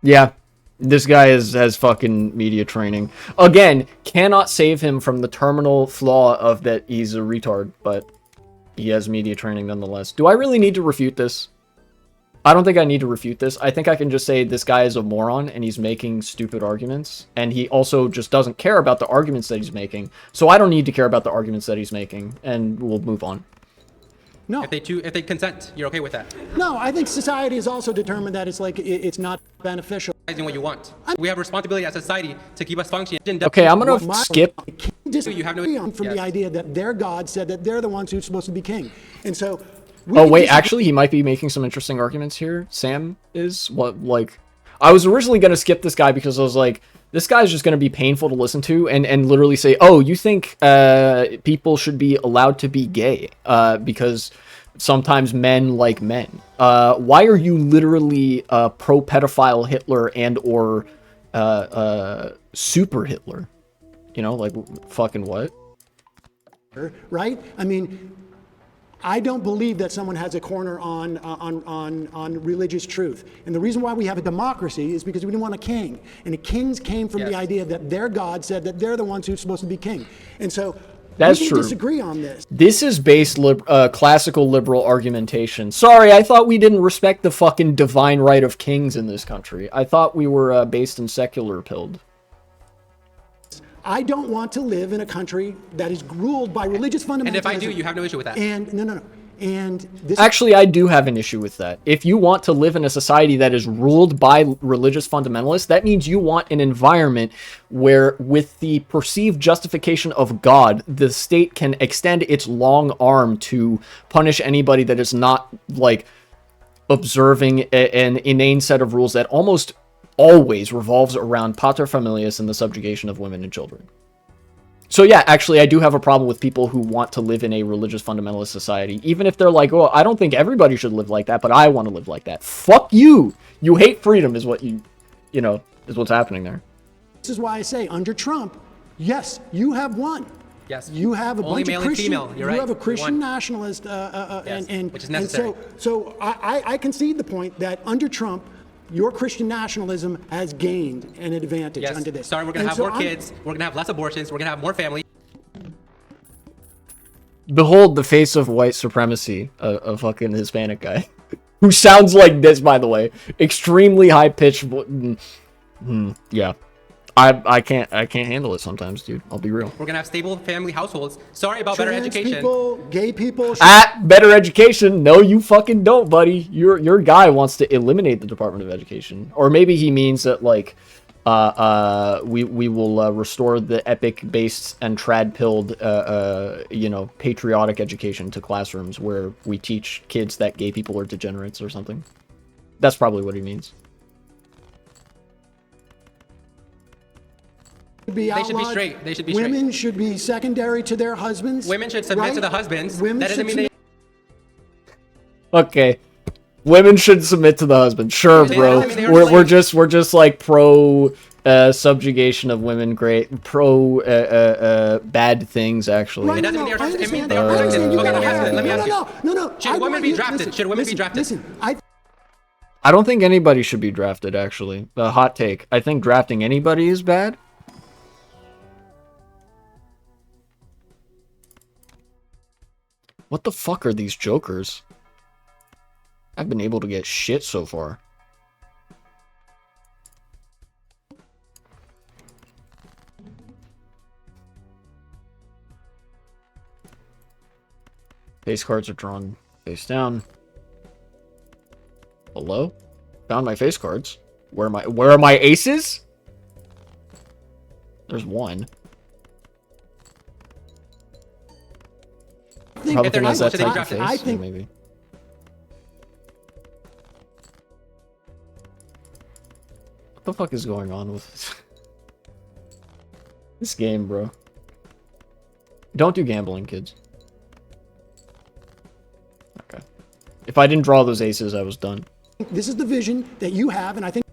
Speaker 1: Yeah, this guy has fucking media training. Again, cannot save him from the terminal flaw of that he's a retard, but he has media training nonetheless. Do I really need to refute this? I don't think I need to refute this. I think I can just say this guy is a moron and he's making stupid arguments. And he also just doesn't care about the arguments that he's making. So I don't need to care about the arguments that he's making. And we'll move on.
Speaker 5: No.
Speaker 11: If they consent, you're okay with that?
Speaker 5: No, I think society has also determined that it's like, it's not beneficial.
Speaker 11: What you want. We have a responsibility as a society to keep us functioning.
Speaker 1: Okay, I'm going to skip.
Speaker 11: You have no...
Speaker 5: From the idea that their God said that they're the ones who's supposed to be king. And so...
Speaker 1: Oh, wait, actually, he might be making some interesting arguments here. Sam is? What, like... I was originally going to skip this guy because I was like, this guy's just going to be painful to listen to and literally say, oh, you think people should be allowed to be gay because sometimes men like men. Why are you literally pro-pedophile Hitler and or super Hitler? You know, like, fucking what?
Speaker 5: Right? I mean... I don't believe that someone has a corner on religious truth. And the reason why we have a democracy is because we didn't want a king. And the kings came from the idea that their God said that they're the ones who's supposed to be king. And so
Speaker 1: that's
Speaker 5: we
Speaker 1: true.
Speaker 5: Disagree on this.
Speaker 1: This is based classical liberal argumentation. Sorry, I thought we didn't respect the fucking divine right of kings in this country. I thought we were based in secular pilled.
Speaker 5: I don't want to live in a country that is ruled by religious fundamentalism.
Speaker 11: And if I do, you have no issue with that.
Speaker 5: And no. And this
Speaker 1: Actually, I do have an issue with that. If you want to live in a society that is ruled by religious fundamentalists, that means you want an environment where, with the perceived justification of God, the state can extend its long arm to punish anybody that is not, like, observing an inane set of rules that almost always revolves around paterfamilias and the subjugation of women and children. So yeah, actually, I do have a problem with people who want to live in a religious fundamentalist society, even if they're like, oh, I don't think everybody should live like that, but I want to live like that. Fuck you! You hate freedom is what is what's happening there.
Speaker 5: This is why I say, under Trump, yes, you have won.
Speaker 11: Yes.
Speaker 5: You have a
Speaker 11: Only
Speaker 5: bunch of
Speaker 11: male and
Speaker 5: Christian.
Speaker 11: female. You're right.
Speaker 5: You have a
Speaker 11: We
Speaker 5: Christian
Speaker 11: won.
Speaker 5: nationalist,
Speaker 11: Which is necessary.
Speaker 5: so I concede the point that under Trump, your Christian nationalism has gained an advantage
Speaker 11: Yes.
Speaker 5: under this.
Speaker 11: Sorry, we're going to
Speaker 5: And
Speaker 11: have
Speaker 5: so
Speaker 11: more kids. We're going to have less abortions. We're going to have more family.
Speaker 1: Behold the face of white supremacy, a fucking Hispanic guy. Who sounds like this, by the way. Extremely high-pitched. Yeah. I can't handle it sometimes, dude. I'll be real.
Speaker 11: We're going to have stable family households. Sorry about better
Speaker 5: Trans
Speaker 11: education.
Speaker 5: people, gay people.
Speaker 1: Better education. No, you fucking don't, buddy. Your guy wants to eliminate the Department of Education. Or maybe he means that, like, we will restore the epic-based and trad-pilled, patriotic education to classrooms where we teach kids that gay people are degenerates or something. That's probably what he means.
Speaker 5: They
Speaker 11: should be straight. They should be
Speaker 5: Women
Speaker 11: straight.
Speaker 5: should be secondary to their husbands.
Speaker 11: Women should submit to the husbands.
Speaker 5: Women
Speaker 11: That doesn't
Speaker 5: should
Speaker 11: mean they...
Speaker 1: Okay. Women should submit to the husband. Sure, bro. We're just like pro subjugation of women. Great. Pro bad things, actually.
Speaker 5: Right,
Speaker 11: It doesn't
Speaker 5: no,
Speaker 11: mean
Speaker 5: I
Speaker 11: they are
Speaker 5: understand.
Speaker 11: they are
Speaker 5: I
Speaker 11: protected.
Speaker 5: understand. You
Speaker 11: Okay,
Speaker 5: gotta
Speaker 11: let me ask
Speaker 5: have-
Speaker 11: you. Let me ask you.
Speaker 5: No.
Speaker 11: Should
Speaker 5: I
Speaker 11: women
Speaker 5: want
Speaker 11: be
Speaker 5: you-
Speaker 11: drafted?
Speaker 5: listen,
Speaker 11: Should women be drafted?
Speaker 5: Listen,
Speaker 1: I don't think anybody should be drafted, actually. A hot take. I think drafting anybody is bad. What the fuck are these jokers? I've been able to get shit so far. Face cards are drawn face down. Hello? Found my face cards. Where are my aces? There's one. Republican has that type of face,
Speaker 5: I think
Speaker 1: maybe. What the fuck is going on with this game, bro? Don't do gambling, kids. Okay. If I didn't draw those aces, I was done.
Speaker 5: this is the vision that you have, and I think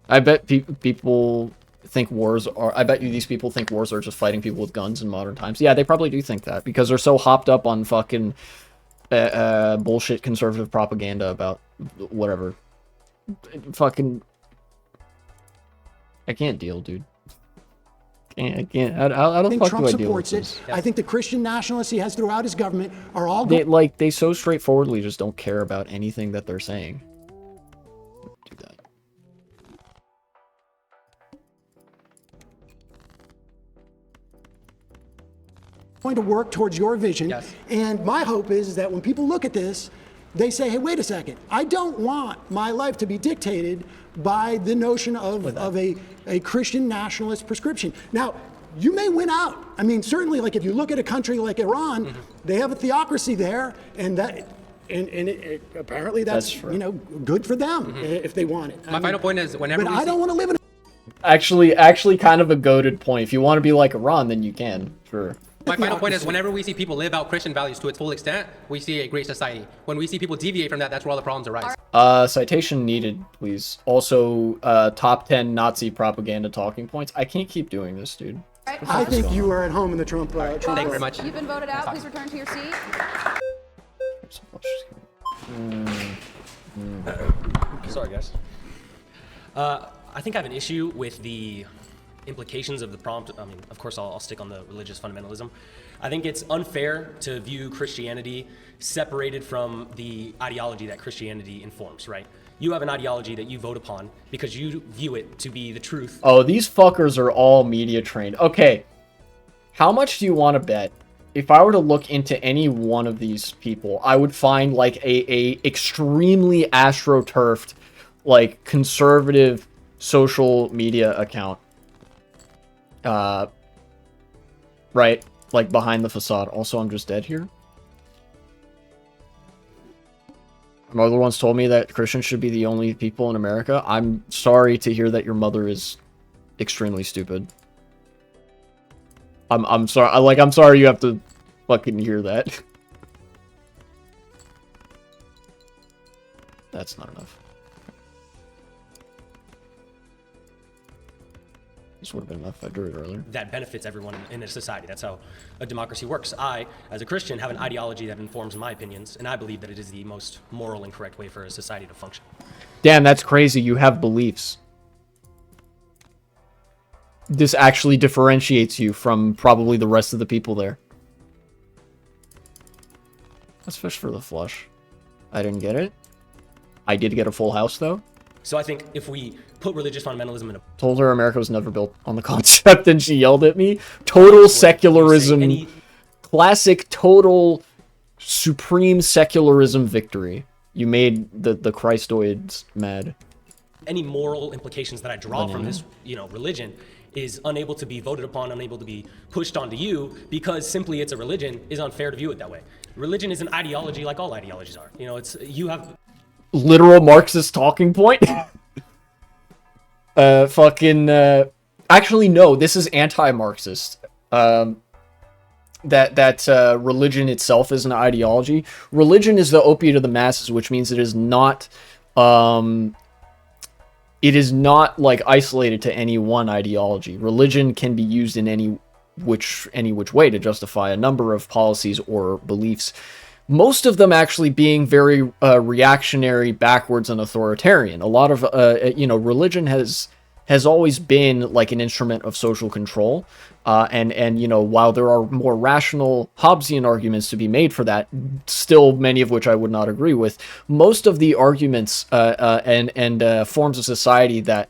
Speaker 1: I bet people think wars are... I bet you these people think wars are just fighting people with guns in modern times. Yeah, they probably do think that, because they're so hopped up on fucking bullshit conservative propaganda about whatever. Fucking... I can't deal, dude. I can't. How the
Speaker 5: think
Speaker 1: fuck
Speaker 5: Trump
Speaker 1: do I deal with
Speaker 5: supports it.
Speaker 1: this?
Speaker 5: I think the Christian nationalists he has throughout his government are all
Speaker 1: They so straightforwardly just don't care about anything that they're saying. Do that.
Speaker 5: going to work towards your vision. And my hope is that when people look at this, they say, hey, wait a second. I don't want my life to be dictated by the notion of a Christian nationalist prescription. Now, you may win out. I mean, certainly, like if you look at a country like Iran, they have a theocracy there, and apparently that's good for them if they want it.
Speaker 11: My final point is whenever
Speaker 5: but
Speaker 11: we
Speaker 5: I don't want to live in.
Speaker 1: Actually, kind of a goated point. If you want to be like Iran, then you can. Sure.
Speaker 11: My final point is whenever we see people live out Christian values to its full extent, we see a great society. When we see people deviate from that, that's where all the problems arise.
Speaker 1: Citation needed, please. Also, top 10 Nazi propaganda talking points. I can't keep doing this, dude.
Speaker 5: I think you are at home in the Trump. Trump
Speaker 11: Thank you very much.
Speaker 7: You've been voted out. Please return to your seat.
Speaker 6: Sorry, guys. I think I have an issue with the implications of the prompt. I mean, of course, I'll stick on the religious fundamentalism. I think it's unfair to view Christianity separated from the ideology that Christianity informs, right? You have an ideology that you vote upon because you view it to be the truth.
Speaker 1: Oh, these fuckers are all media trained. Okay. How much do you want to bet if I were to look into any one of these people, I would find like a extremely astroturfed, like conservative social media account. Right, like behind the facade. Also, I'm just dead here. My mother once told me that Christians should be the only people in America. I'm sorry to hear that your mother is extremely stupid. I'm sorry. I'm sorry you have to fucking hear that. That's not enough. This would have been enough if I drew it earlier.
Speaker 6: That benefits everyone in a society. That's how a democracy works. I, as a Christian, have an ideology that informs my opinions, and I believe that it is the most moral and correct way for a society to function.
Speaker 1: Damn, that's crazy. You have beliefs. This actually differentiates you from probably the rest of the people there. Let's fish for the flush. I didn't get it. I did get a full house, though.
Speaker 6: So I think if we put religious fundamentalism in a...
Speaker 1: Told her America was never built on the concept, and she yelled at me. Total secularism. Classic, total, supreme secularism victory. You made the Christoids mad.
Speaker 6: Any moral implications that I draw from this, religion is unable to be voted upon, unable to be pushed onto you, because simply it's a religion is unfair to view it that way. Religion is an ideology like all ideologies are. You have...
Speaker 1: Literal Marxist talking point? Actually, no, this is anti-Marxist. That religion itself is an ideology. Religion is the opiate of the masses, which means it is not... it is not like isolated to any one ideology. Religion can be used in any which way to justify a number of policies or beliefs. Most of them actually being very reactionary, backwards, and authoritarian. A lot of religion has always been like an instrument of social control. And while there are more rational Hobbesian arguments to be made for that, still many of which I would not agree with, most of the arguments and forms of society that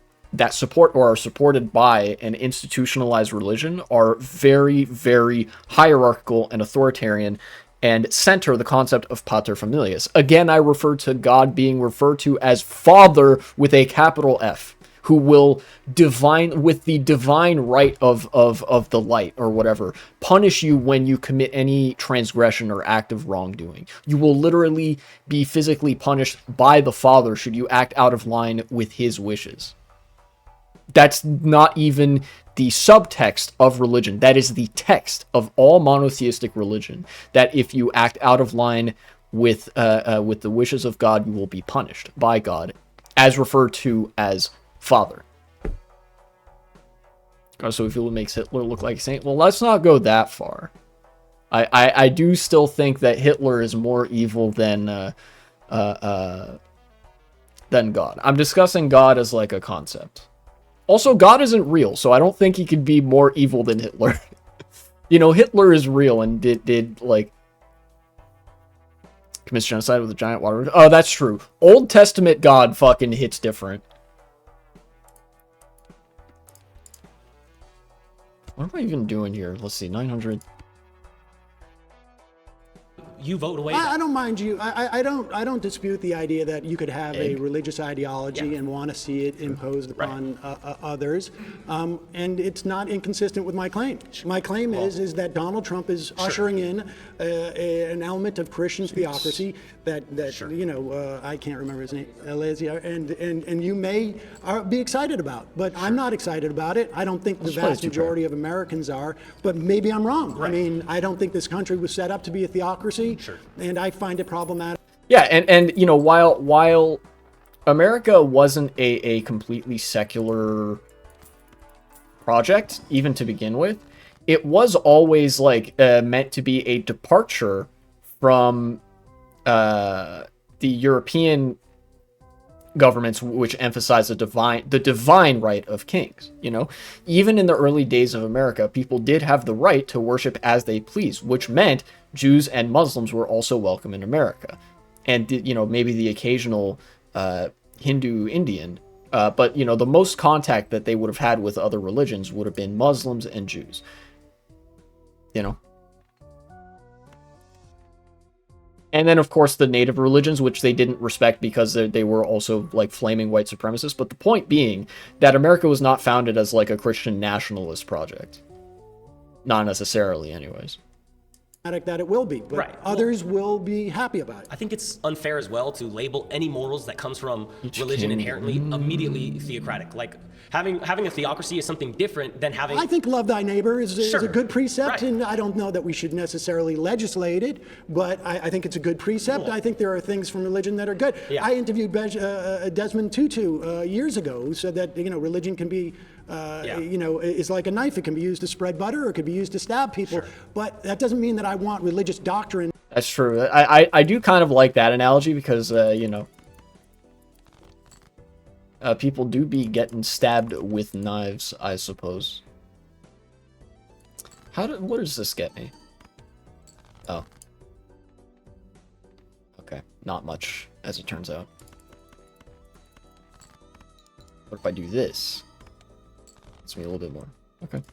Speaker 1: support or are supported by an institutionalized religion are very, very hierarchical and authoritarian and center the concept of pater familias. Again, I refer to God being referred to as Father with a capital F, who will with the divine right of the light or whatever, punish you when you commit any transgression or act of wrongdoing. You will literally be physically punished by the Father should you act out of line with his wishes. That's not even the subtext of religion. That is the text of all monotheistic religion, that if you act out of line with the wishes of God, you will be punished by God, as referred to as Father. So if it makes Hitler look like a saint, well, let's not go that far. I do still think that Hitler is more evil than God. I'm discussing God as like a concept. Also, God isn't real, so I don't think he could be more evil than Hitler. Hitler is real and did like commits genocide with a giant water. Oh, that's true. Old Testament God fucking hits different. What am I even doing here? Let's see, 900.
Speaker 6: You vote away.
Speaker 5: I don't mind you. I don't dispute the idea that you could have a religious ideology and want to see it imposed upon others, and it's not inconsistent with my claim. My claim is that Donald Trump is ushering in an element of Christian theocracy that I can't remember his name, and you may be excited about, but I'm not excited about it. I don't think the vast majority of Americans are, but maybe I'm wrong. I mean, I don't think this country was set up to be a theocracy.
Speaker 6: Sure.
Speaker 5: And I find it problematic.
Speaker 1: Yeah, and while America wasn't a completely secular project, even to begin with, it was always like meant to be a departure from the European governments, which emphasize the divine right of kings. Even in the early days of America, people did have the right to worship as they pleased, which meant Jews and Muslims were also welcome in America, and maybe the occasional Hindu Indian, but the most contact that they would have had with other religions would have been Muslims and Jews. And then, of course, the native religions, which they didn't respect because they were also, like, flaming white supremacists. But the point being that America was not founded as, like, a Christian nationalist project. Not necessarily, anyways.
Speaker 5: That it will be, but
Speaker 6: Right.
Speaker 5: others will be happy about it.
Speaker 6: I think it's unfair as well to label any morals that comes from religion inherently immediately theocratic. Like having a theocracy is something different than having.
Speaker 5: I think love thy neighbor is a good precept,
Speaker 6: Right.
Speaker 5: and I don't know that we should necessarily legislate it, but I think it's a good precept. I think there are things from religion that are good.
Speaker 6: Yeah.
Speaker 5: I interviewed Desmond Tutu years ago, who said that religion can be. Is like a knife. It can be used to spread butter or it could be used to stab people.
Speaker 6: Sure.
Speaker 5: But that doesn't mean that I want religious doctrine.
Speaker 1: That's true. I do kind of like that analogy because, people do be getting stabbed with knives, I suppose. What does this get me? Oh. Okay. Not much, as it turns out. What if I do this? Gets me a little bit more. Okay.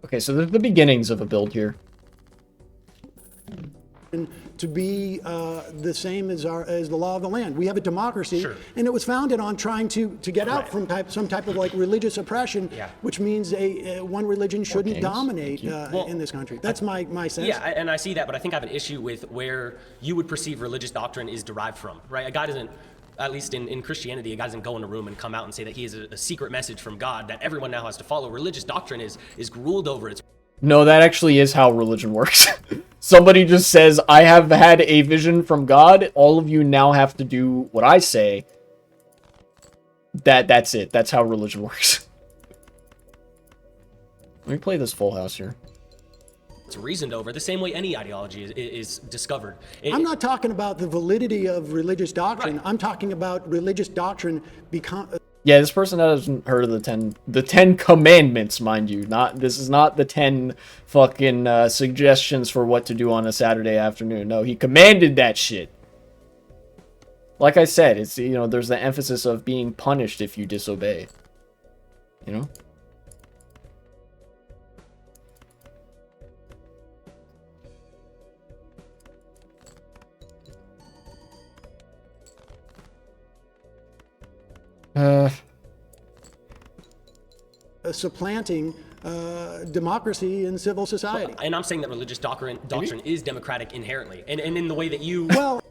Speaker 1: Okay, so there's the beginnings of a build here.
Speaker 5: To be the same as the law of the land. We have a democracy, and it was founded on trying to get out from some type of like religious oppression, which means one religion shouldn't dominate in this country. That's my sense.
Speaker 6: Yeah, and I see that, but I think I have an issue with where you would perceive religious doctrine is derived from, right? A guy doesn't, at least in Christianity, a guy doesn't go in a room and come out and say that he has a secret message from God that everyone now has to follow. Religious doctrine is ruled over.
Speaker 1: No, that actually is how religion works. Somebody just says, I have had a vision from God. All of you now have to do what I say. That's it. That's how religion works. Let me play this full house here.
Speaker 6: It's reasoned over the same way any ideology is discovered.
Speaker 5: I'm not talking about the validity of religious doctrine.
Speaker 6: Right.
Speaker 5: I'm talking about religious doctrine
Speaker 1: Yeah, this person hasn't heard of the 10 commandments, mind you. This is not the 10 fucking suggestions for what to do on a Saturday afternoon. No, he commanded that shit. Like I said, it's there's the emphasis of being punished if you disobey. You know?
Speaker 5: supplanting democracy and civil society.
Speaker 6: And I'm saying that religious doctrine is democratic inherently, and in the way that you.
Speaker 5: Well,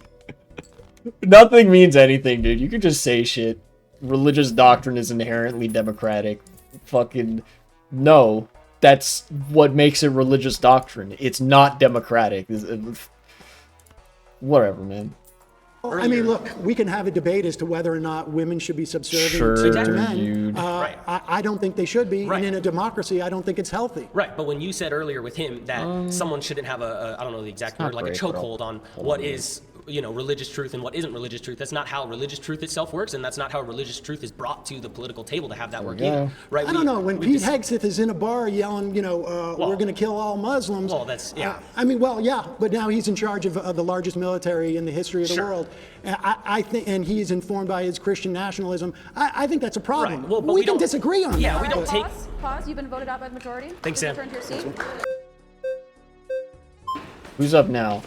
Speaker 1: nothing means anything, dude. You could just say shit. Religious doctrine is inherently democratic. Fucking no. That's what makes it religious doctrine. It's not democratic. Whatever, man.
Speaker 5: I mean, look, we can have a debate as to whether or not women should be subservient to men.
Speaker 6: Right.
Speaker 5: I don't think they should be, and in a democracy, I don't think it's healthy.
Speaker 6: Right, but when you said earlier with him that someone shouldn't have I don't know the exact word, like a chokehold on what is religious truth and what isn't religious truth. That's not how religious truth itself works, and that's not how religious truth is brought to the political table to have that work either. Right?
Speaker 5: I don't know. When Pete Hegseth is in a bar yelling, we're going to kill all Muslims.
Speaker 6: Well, that's
Speaker 5: I mean, but now he's in charge of the largest military in the history of the world. I think, and he's informed by his Christian nationalism. I think that's a problem.
Speaker 6: Right. Well, but
Speaker 5: we can disagree on that.
Speaker 6: Yeah, we don't take.
Speaker 7: Pause. You've been voted out by the majority.
Speaker 6: Thanks, Sam.
Speaker 7: Return to your seat.
Speaker 1: Who's up now?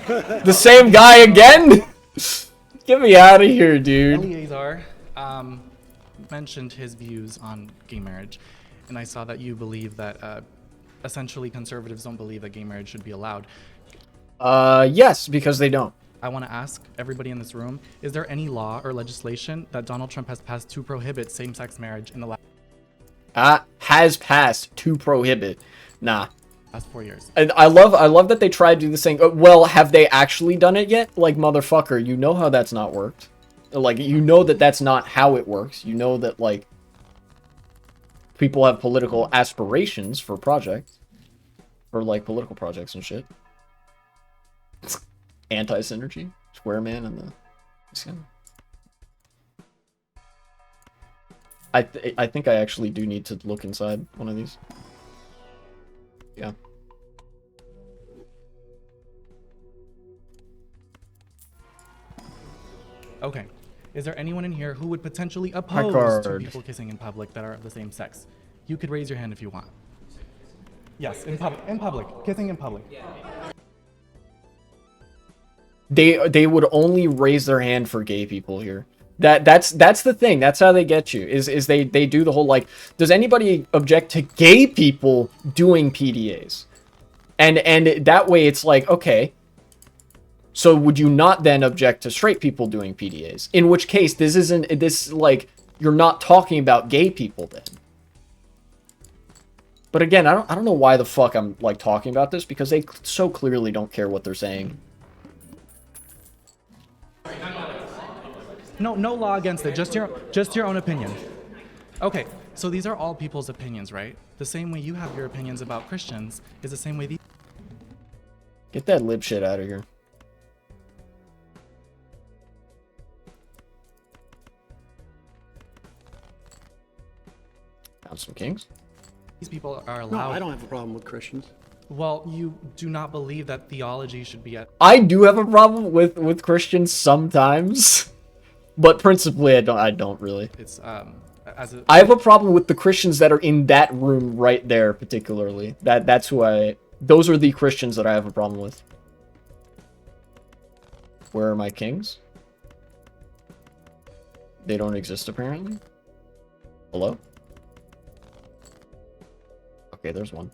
Speaker 1: The same guy again? Get me out of here, dude.
Speaker 9: Eleazar mentioned his views on gay marriage, and I saw that you believe that essentially conservatives don't believe that gay marriage should be allowed.
Speaker 1: Yes, because they don't.
Speaker 9: I want to ask everybody in this room, is there any law or legislation that Donald Trump has passed to prohibit same-sex marriage in the last
Speaker 1: has passed to prohibit? Nah.
Speaker 9: Last 4 years.
Speaker 1: And I love that they tried to do this thing. Well, have they actually done it yet? Like, motherfucker, you know how that's not worked. Like, you know that that's not how it works. You know that, like, people have political aspirations for projects. For, like, political projects and shit. Anti-synergy? Square Man and the... I think I actually do need to look inside one of these. Yeah.
Speaker 9: Okay. Is there anyone in here who would potentially oppose two
Speaker 1: card.
Speaker 9: people kissing in public that are of the same sex? You could raise your hand if you want. Yes, in public. In public. Kissing in public.
Speaker 1: They would only raise their hand for gay people here. That's the thing. That's how they get you. Is they do the whole like, does anybody object to gay people doing PDAs? And that way it's like, okay, so would you not then object to straight people doing PDAs? In which case this like, you're not talking about gay people then. But again, I don't know why the fuck I'm like talking about this, because they so clearly don't care what they're saying.
Speaker 9: No law against it. Just your own opinion. Okay, so these are all people's opinions, right? The same way you have your opinions about Christians is the same way these.
Speaker 1: Get that lib shit out of here. Found some kings.
Speaker 9: These people are allowed.
Speaker 5: No, I don't have a problem with Christians.
Speaker 9: Well, you do not believe that theology should be at.
Speaker 1: I do have a problem with Christians sometimes, but principally I don't really.
Speaker 9: It's
Speaker 1: I have a problem with the Christians that are in that room right there, particularly. That's who those are the Christians that I have a problem with. Where are my kings? They don't exist, apparently. Hello? Okay, there's one.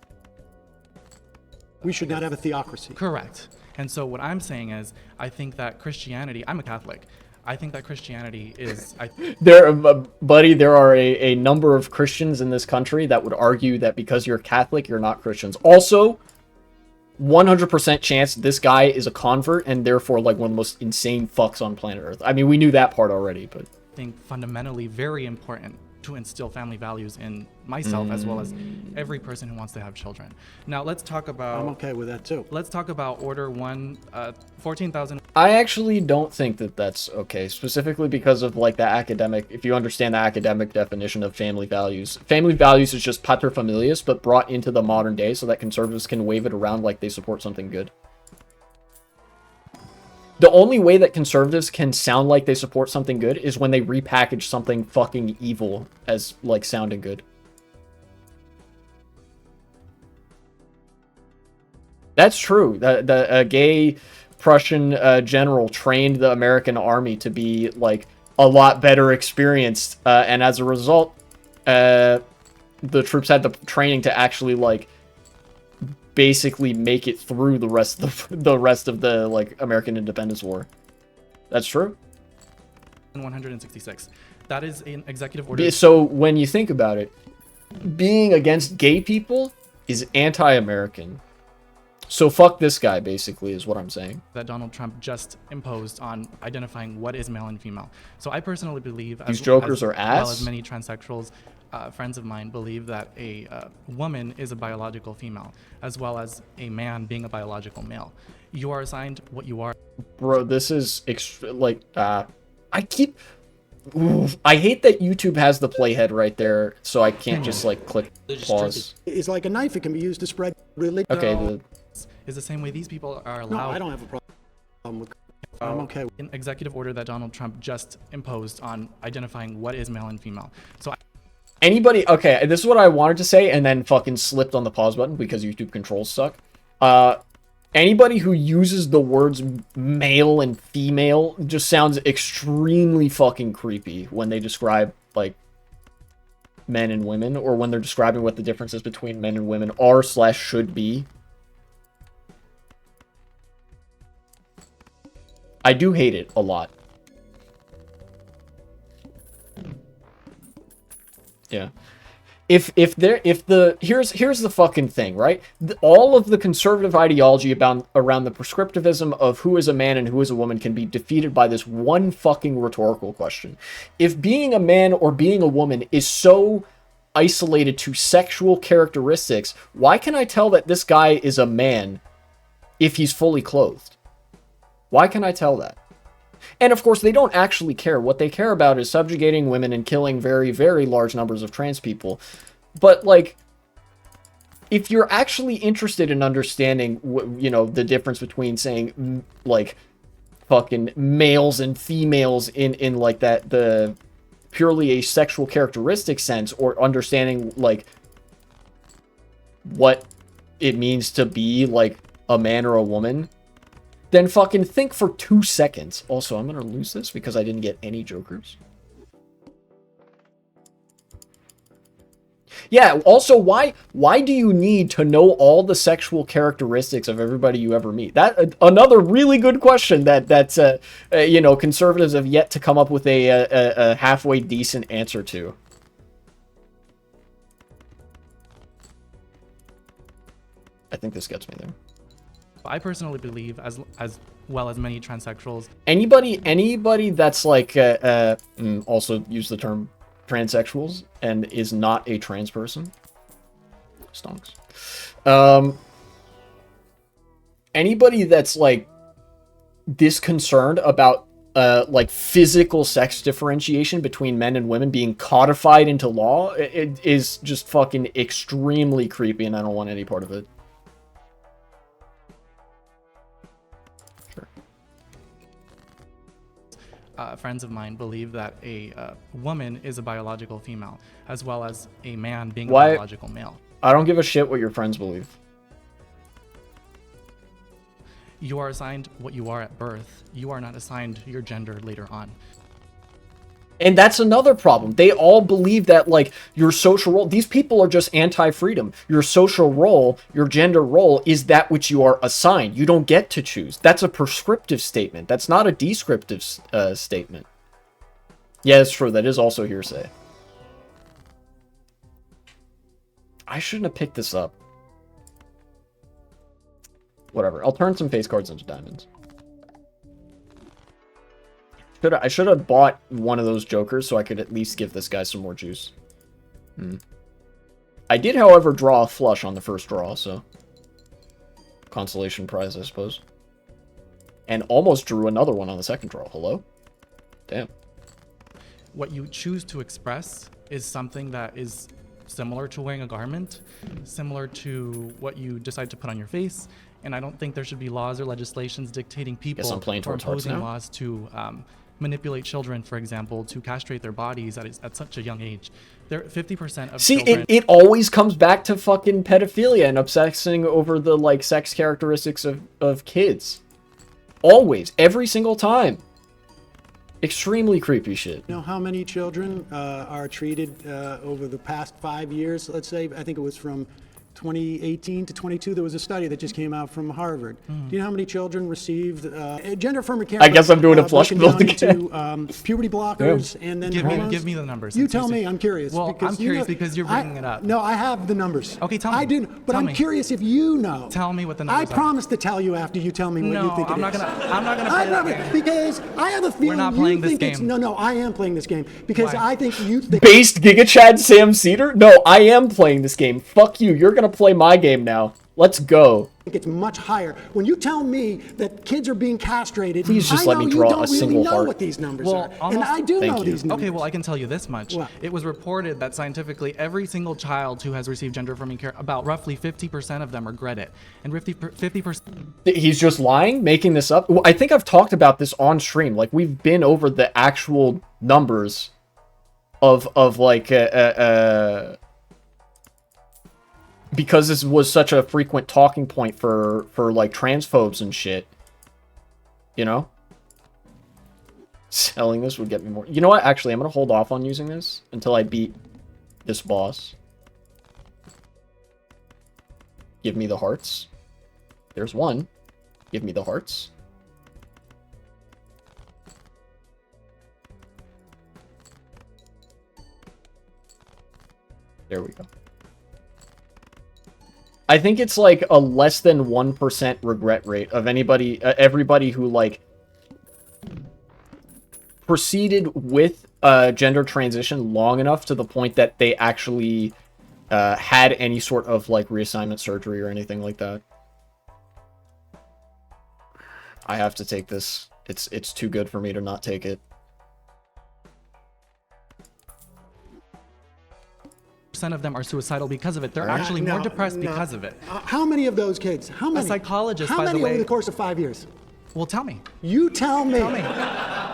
Speaker 5: We should not have a theocracy.
Speaker 9: Correct. And so what I'm saying is, I think that Christianity, I'm a Catholic. I think that Christianity is...
Speaker 1: Buddy, there are a number of Christians in this country that would argue that because you're Catholic, you're not Christians. Also, 100% chance this guy is a convert and therefore like one of the most insane fucks on planet Earth. I mean, we knew that part already, but...
Speaker 9: I think fundamentally very important to instill family values in myself as well as every person who wants to have children. Now let's talk about...
Speaker 5: I'm okay with that too.
Speaker 9: Let's talk about Order 1, 14,000...
Speaker 1: I actually don't think that that's okay, specifically because of like the academic, if you understand the academic definition of family values. Family values is just paterfamilias, but brought into the modern day so that conservatives can wave it around like they support something good. The only way that conservatives can sound like they support something good is when they repackage something fucking evil as, like, sounding good. That's true. The gay Prussian general trained the American army to be, like, a lot better experienced. And as a result, the troops had the training to actually, like, basically make it through the rest of the like American Independence War. That's true.
Speaker 9: 166. That is an executive order.
Speaker 1: So when you think about it, being against gay people is anti-American. So fuck this guy, basically, is what I'm saying.
Speaker 9: That Donald Trump just imposed on identifying what is male and female. So I personally believe
Speaker 1: these jokers are ass.
Speaker 9: As well as many transsexuals, friends of mine believe that a woman is a biological female, as well as a man being a biological male. You are assigned what you are.
Speaker 1: Bro, this is I hate that YouTube has the playhead right there, so I can't just like click pause.
Speaker 5: It's like a knife; it can be used to spread religion.
Speaker 1: Okay.
Speaker 9: Is the same way these people are allowed.
Speaker 5: No, I don't have a problem with. I'm okay.
Speaker 9: An executive order that Donald Trump just imposed on identifying what is male and female. So.
Speaker 1: Anybody, okay, this is what I wanted to say and then fucking slipped on the pause button because YouTube controls suck. Anybody who uses the words male and female just sounds extremely fucking creepy when they describe, like, men and women, or when they're describing what the differences between men and women are/should be. I do hate it a lot. Yeah. Here's the fucking thing, right? All of the conservative ideology around the prescriptivism of who is a man and who is a woman can be defeated by this one fucking rhetorical question. If being a man or being a woman is so isolated to sexual characteristics, why can I tell that this guy is a man if he's fully clothed? Why can I tell that? And of course, they don't actually care. What they care about is subjugating women and killing very, very large numbers of trans people. But, like, if you're actually interested in understanding, you know, the difference between saying, like, fucking males and females in like, the purely a sexual characteristic sense, or understanding, like, what it means to be, like, a man or a woman, then fucking think for 2 seconds. Also, I'm gonna lose this because I didn't get any jokers. Yeah, also, why do you need to know all the sexual characteristics of everybody you ever meet? That another really good question that you know, conservatives have yet to come up with a halfway decent answer to. I think this gets me there.
Speaker 9: I personally believe, as well as many transsexuals,
Speaker 1: anybody that's like also use the term transsexuals and is not a trans person stonks. Anybody that's like disconcerned about like physical sex differentiation between men and women being codified into law, it is just fucking extremely creepy, and I don't want any part of it.
Speaker 9: friends of mine believe that a woman is a biological female, as well as a man being a biological male.
Speaker 1: I don't give a shit what your friends believe.
Speaker 9: You are assigned what you are at birth. You are not assigned your gender later on.
Speaker 1: And that's another problem. They all believe that, like, your social role... These people are just anti-freedom. Your social role, your gender role, is that which you are assigned. You don't get to choose. That's a prescriptive statement. That's not a descriptive statement. Yeah, it's true. That is also hearsay. I shouldn't have picked this up. Whatever. I'll turn some face cards into diamonds. I should have bought one of those jokers so I could at least give this guy some more juice. I did, however, draw a flush on the first draw, so... Consolation prize, I suppose. And almost drew another one on the second draw. Hello? Damn.
Speaker 9: What you choose to express is something that is similar to wearing a garment, similar to what you decide to put on your face, and I don't think there should be laws or legislations dictating people or imposing laws to manipulate children, for example, to castrate their bodies at such a young age. There 50% of children...
Speaker 1: it always comes back to fucking pedophilia and obsessing over the, like, sex characteristics of kids. Always. Every single time. Extremely creepy shit.
Speaker 5: You know how many children are treated over the past 5 years, let's say? I think it was from 2018 to 22, there was a study that just came out from Harvard. Do you know how many children received gender-affirming care?
Speaker 1: I guess I'm doing a flush build again.
Speaker 5: Puberty blockers and then
Speaker 9: give me the numbers.
Speaker 5: You tell me. I'm curious.
Speaker 9: Well, I'm curious because you're bringing it up.
Speaker 5: No, I have the numbers.
Speaker 9: Okay, tell me.
Speaker 5: I didn't, but I'm curious if you know.
Speaker 9: Tell me what the numbers
Speaker 5: are. I promise to tell you after you tell me what you think it is.
Speaker 9: I'm not gonna play that game.
Speaker 5: Because I have a feeling
Speaker 9: we're not playing this game.
Speaker 5: No, I am playing this game because I think you think.
Speaker 1: Based Giga Chad Sam Seder? No, I am playing this game. Fuck you. You're gonna play my game now. Let's go.
Speaker 5: It's much higher. When you tell me that kids are being castrated,
Speaker 1: please just let me draw a single heart.
Speaker 5: I know what these numbers are, and I do know these numbers.
Speaker 9: Okay, well, I can tell you this much. What? It was reported that scientifically, every single child who has received gender-affirming care, about roughly 50% of them regret it, and 50%.
Speaker 1: He's just lying, making this up. I think I've talked about this on stream. Like, we've been over the actual numbers of like because this was such a frequent talking point for like transphobes and shit, you know? Selling this would get me more. You know what? Actually, I'm gonna hold off on using this until I beat this boss. Give me the hearts. There's one. Give me the hearts. There we go. I think it's like a less than 1% regret rate of anybody, everybody who like proceeded with gender transition long enough to the point that they actually had any sort of like reassignment surgery or anything like that. I have to take this. It's too good for me to not take it.
Speaker 9: Of them are suicidal because of it. They're actually more depressed because of it.
Speaker 5: How many of those kids? How many?
Speaker 9: A psychologist,
Speaker 5: by the way. How many over
Speaker 9: the
Speaker 5: course of 5 years?
Speaker 9: Well, tell me.
Speaker 5: You tell me.
Speaker 9: Tell me.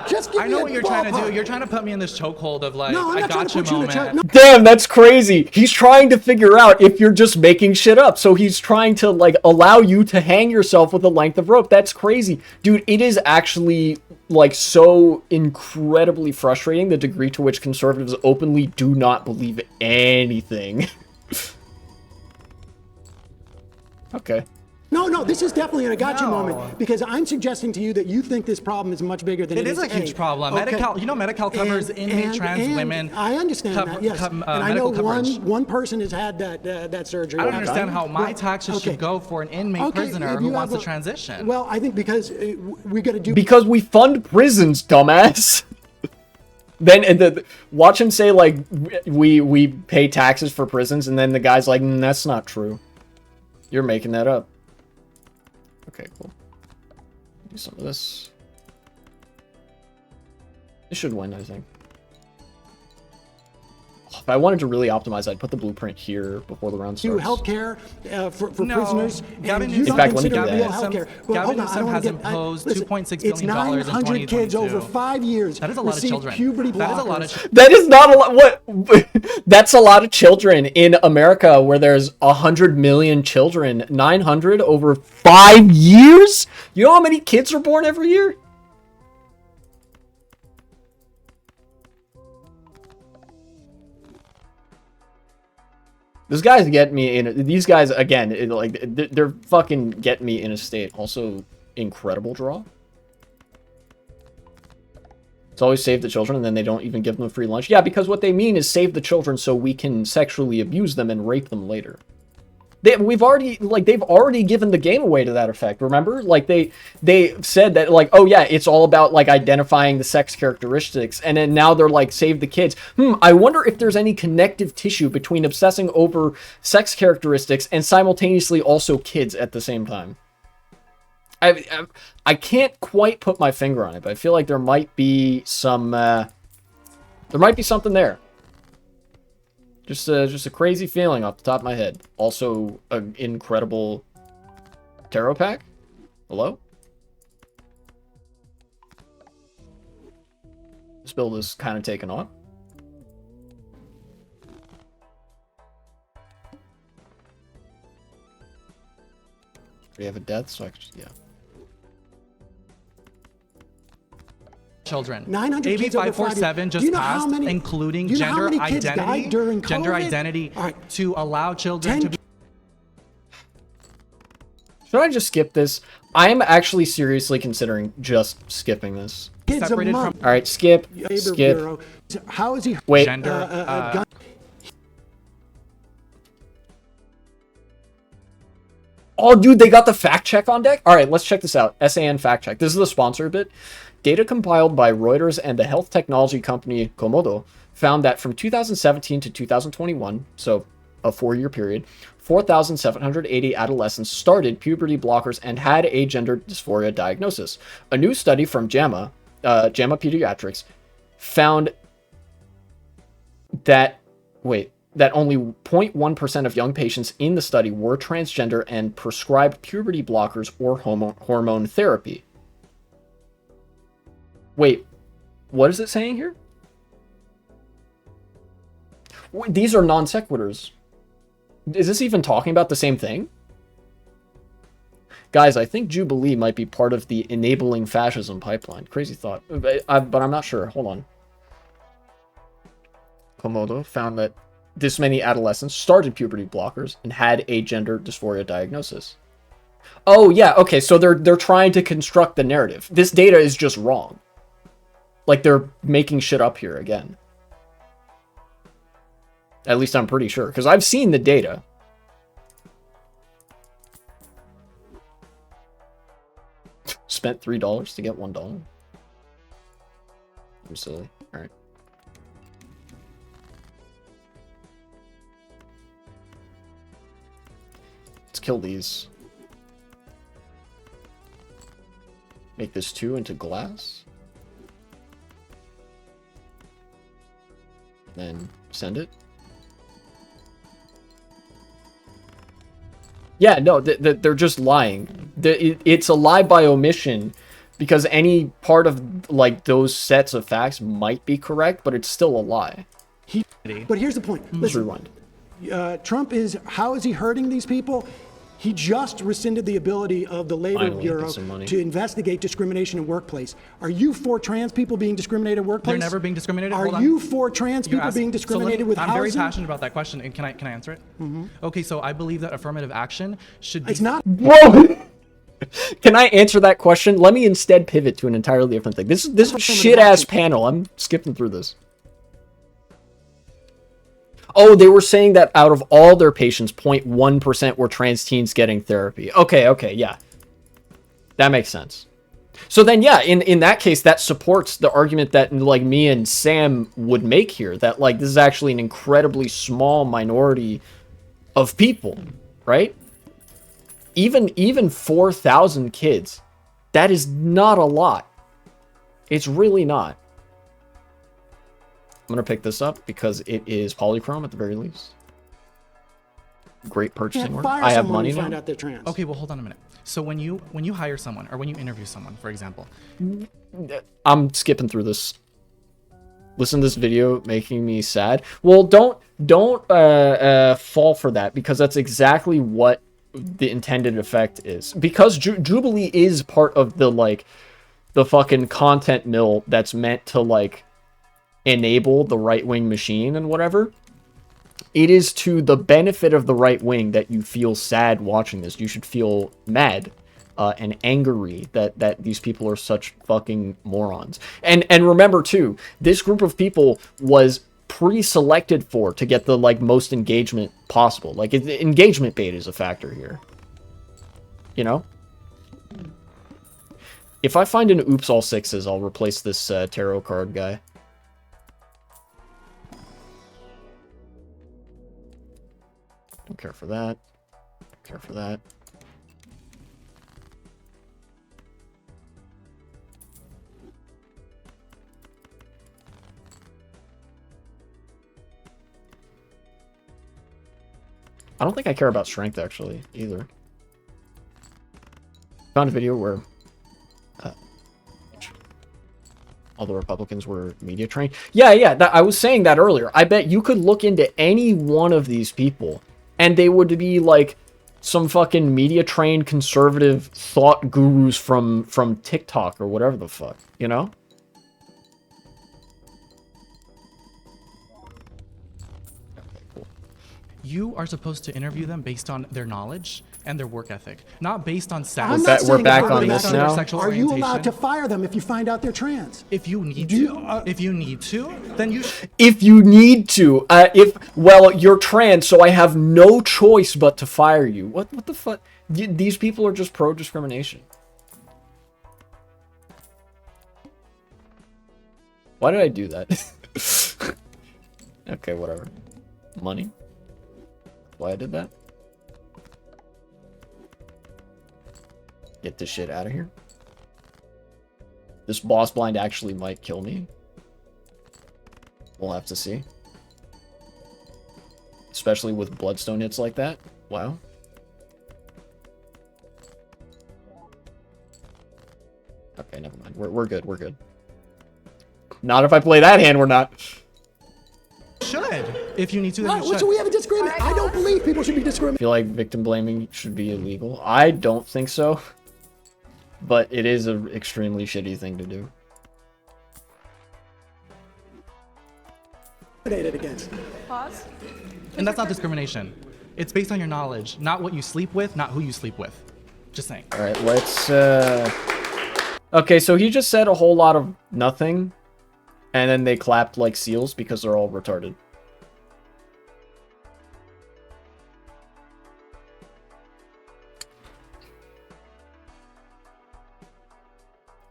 Speaker 5: Just give
Speaker 9: I
Speaker 5: me
Speaker 9: know
Speaker 5: a
Speaker 9: what you're trying to do.
Speaker 5: ballpark.
Speaker 9: You're trying to put me in this chokehold of like,
Speaker 5: No, I'm
Speaker 9: I
Speaker 5: not trying to
Speaker 9: gotcha
Speaker 5: put you in a
Speaker 9: moment.
Speaker 5: choke. No.
Speaker 1: Damn, that's crazy. He's trying to figure out if you're just making shit up. So he's trying to like allow you to hang yourself with a length of rope. That's crazy. Dude, it is actually like so incredibly frustrating the degree to which conservatives openly do not believe anything. Okay.
Speaker 5: No, this is definitely a gotcha
Speaker 9: No.
Speaker 5: moment because I'm suggesting to you that you think this problem is much bigger than
Speaker 9: It is a huge problem.
Speaker 5: Okay.
Speaker 9: Medi-Cal, you know, Medi-Cal covers inmate trans women.
Speaker 5: I understand that, yes. And I know
Speaker 9: medical coverage.
Speaker 5: one person has had that surgery.
Speaker 9: I don't understand how my taxes
Speaker 5: Okay.
Speaker 9: should go for an inmate prisoner
Speaker 5: if
Speaker 9: who
Speaker 5: you
Speaker 9: wants
Speaker 5: have
Speaker 9: to transition.
Speaker 5: Well, I think because we got to do.
Speaker 1: Because we fund prisons, dumbass. Then watch him say like we pay taxes for prisons, and then the guy's like, that's not true. You're making that up. Okay, cool. Do some of this. This should win, I think. If I wanted to really optimize, I'd put the blueprint here before the round
Speaker 5: do
Speaker 1: starts.
Speaker 5: healthcare for
Speaker 9: No,
Speaker 5: prisoners.
Speaker 9: Gavin
Speaker 5: And you
Speaker 9: Newsom-
Speaker 5: don't
Speaker 1: In fact, let me
Speaker 5: consider
Speaker 1: do
Speaker 5: real
Speaker 1: that.
Speaker 5: healthcare.
Speaker 9: Gavin
Speaker 5: Hold on, I
Speaker 9: Newsom
Speaker 5: don't wanna
Speaker 9: has
Speaker 5: get-
Speaker 9: imposed
Speaker 5: listen,
Speaker 9: $2.6
Speaker 5: it's
Speaker 9: billion in
Speaker 5: 900 kids over
Speaker 9: 2022.
Speaker 5: 5 years.
Speaker 9: That is a lot of
Speaker 5: receive
Speaker 9: children.
Speaker 5: Puberty
Speaker 9: That is a lot of
Speaker 5: blockers.
Speaker 1: That is not a lot. What? That's a lot of children in America, where there's 100 million children. 900 over 5 years. You know how many kids are born every year? These guys get me in. These guys again, they're fucking getting me in a state. Also, incredible draw. It's always save the children, and then they don't even give them a free lunch. Yeah, because what they mean is save the children so we can sexually abuse them and rape them later. They've already given the game away to that effect. Remember, like they said that like, oh yeah, it's all about like identifying the sex characteristics, and then now they're like, save the kids. I wonder if there's any connective tissue between obsessing over sex characteristics and simultaneously also kids at the same time. I can't quite put my finger on it, but I feel like there might be some something there. Just a crazy feeling off the top of my head. Also, an incredible tarot pack. Hello? This build is kind of taken off. We have a death, so I can just, yeah.
Speaker 9: Children.
Speaker 5: 900
Speaker 9: AB
Speaker 5: kids over 5 years.
Speaker 9: 547
Speaker 5: Do
Speaker 9: just
Speaker 5: you know how
Speaker 9: passed,
Speaker 5: many-
Speaker 9: including
Speaker 5: do you know how
Speaker 9: gender
Speaker 5: many kids died
Speaker 9: identity,
Speaker 5: during
Speaker 9: gender
Speaker 5: COVID?
Speaker 9: identity
Speaker 5: All right.
Speaker 9: to allow children to be.
Speaker 1: Should I just skip this? I am actually seriously considering just skipping this.
Speaker 5: Kids a
Speaker 9: Separated
Speaker 5: month.
Speaker 1: All right, skip.
Speaker 5: Labor
Speaker 1: Skip.
Speaker 5: Bureau. How is he?
Speaker 1: Wait.
Speaker 9: Gender,
Speaker 5: gun-
Speaker 1: Oh, dude, they got the fact check on deck? All right, let's check this out. SAN fact check. This is the sponsor bit. Data compiled by Reuters and the health technology company Komodo found that from 2017 to 2021, so a 4-year period, 4,780 adolescents started puberty blockers and had a gender dysphoria diagnosis. A new study from JAMA Pediatrics, found that only 0.1% of young patients in the study were transgender and prescribed puberty blockers or hormone therapy. Wait, what is it saying here? Wait, these are non sequiturs. Is this even talking about the same thing? Guys, I think Jubilee might be part of the enabling fascism pipeline. Crazy thought, but I'm not sure. Hold on. Komodo found that this many adolescents started puberty blockers and had a gender dysphoria diagnosis. Oh yeah, okay, so they're trying to construct the narrative. This data is just wrong. Like they're making shit up here again. At least I'm pretty sure, because I've seen the data. Spent $3 to get $1. I'm silly. All right. Let's kill these. Make this 2 into glass. Then send it. Yeah, no, they're just lying. It's a lie by omission Because any part of like those sets of facts might be correct, but it's still a lie.
Speaker 5: But here's the point.
Speaker 1: Let's
Speaker 5: Listen,
Speaker 1: rewind.
Speaker 5: Trump is, how is he hurting these people? He just rescinded the ability of the Labor
Speaker 1: Finally,
Speaker 5: Bureau
Speaker 1: get some money.
Speaker 5: to investigate discrimination in workplace. Are you for trans people being discriminated in workplace?
Speaker 9: They're never being discriminated.
Speaker 5: Are
Speaker 9: Hold on.
Speaker 5: you for trans
Speaker 9: You're
Speaker 5: people
Speaker 9: asking-
Speaker 5: being discriminated
Speaker 9: so let me-
Speaker 5: with
Speaker 9: I'm
Speaker 5: housing?
Speaker 9: very passionate about that question, and can I answer it? Okay, so I believe that affirmative action should be.
Speaker 5: It's not.
Speaker 1: Whoa! Can I answer that question? Let me instead pivot to an entirely different thing. This shit ass panel. I'm skipping through this. Oh, they were saying that out of all their patients, 0.1% were trans teens getting therapy. Okay, yeah. That makes sense. So then, yeah, in that case, that supports the argument that, like, me and Sam would make here, that, like, this is actually an incredibly small minority of people, right? Even 4,000 kids, that is not a lot. It's really not. I'm going to pick this up because it is polychrome at the very least. Great purchasing work. I have money now.
Speaker 5: Find out they're trans.
Speaker 9: Okay, well, hold on a minute. So when you hire someone or when you interview someone, for example,
Speaker 1: I'm skipping through this. Listen to this video making me sad. Well, don't fall for that, because that's exactly what the intended effect is. Because Jubilee is part of the, like, the fucking content mill that's meant to, like, enable the right-wing machine and whatever. It is to the benefit of the right wing that you feel sad watching this. You should feel mad and angry that these people are such fucking morons. And remember too, this group of people was pre-selected for to get the, like, most engagement possible. Like, engagement bait is a factor here. You know? If I find an oops all sixes, I'll replace this tarot card guy. Don't care for that. Don't care for that. I don't think I care about strength, actually, either. Found a video where all the Republicans were media trained. Yeah, I was saying that earlier. I bet you could look into any one of these people, and they would be, like, some fucking media-trained conservative thought gurus from TikTok or whatever the fuck, you know?
Speaker 9: you are supposed to interview them based on their knowledge and their work ethic, not based on sex.
Speaker 1: We're back on this now.
Speaker 5: Are you allowed to fire them if you find out they're trans?
Speaker 9: If you need to, then you.
Speaker 1: If you need to, well, you're trans, so I have no choice but to fire you. What the fuck? These people are just pro-discrimination. Why did I do that? Okay, whatever. Money. Why I did that? Get this shit out of here. This boss blind actually might kill me. We'll have to see. Especially with bloodstone hits like that. Wow. Okay, never mind. We're good. We're good. Not if I play that hand, we're not.
Speaker 9: Should. If you need to, then you should.
Speaker 5: So we have a disagreement. I don't believe people should be discriminated.
Speaker 1: I feel like victim blaming should be illegal. I don't think so. But it is an extremely shitty thing to do.
Speaker 5: Against.
Speaker 7: Pause.
Speaker 9: And that's not discrimination. It's based on your knowledge, not what you sleep with, not who you sleep with. Just saying.
Speaker 1: Alright, let's okay, so he just said a whole lot of nothing, and then they clapped like seals because they're all retarded.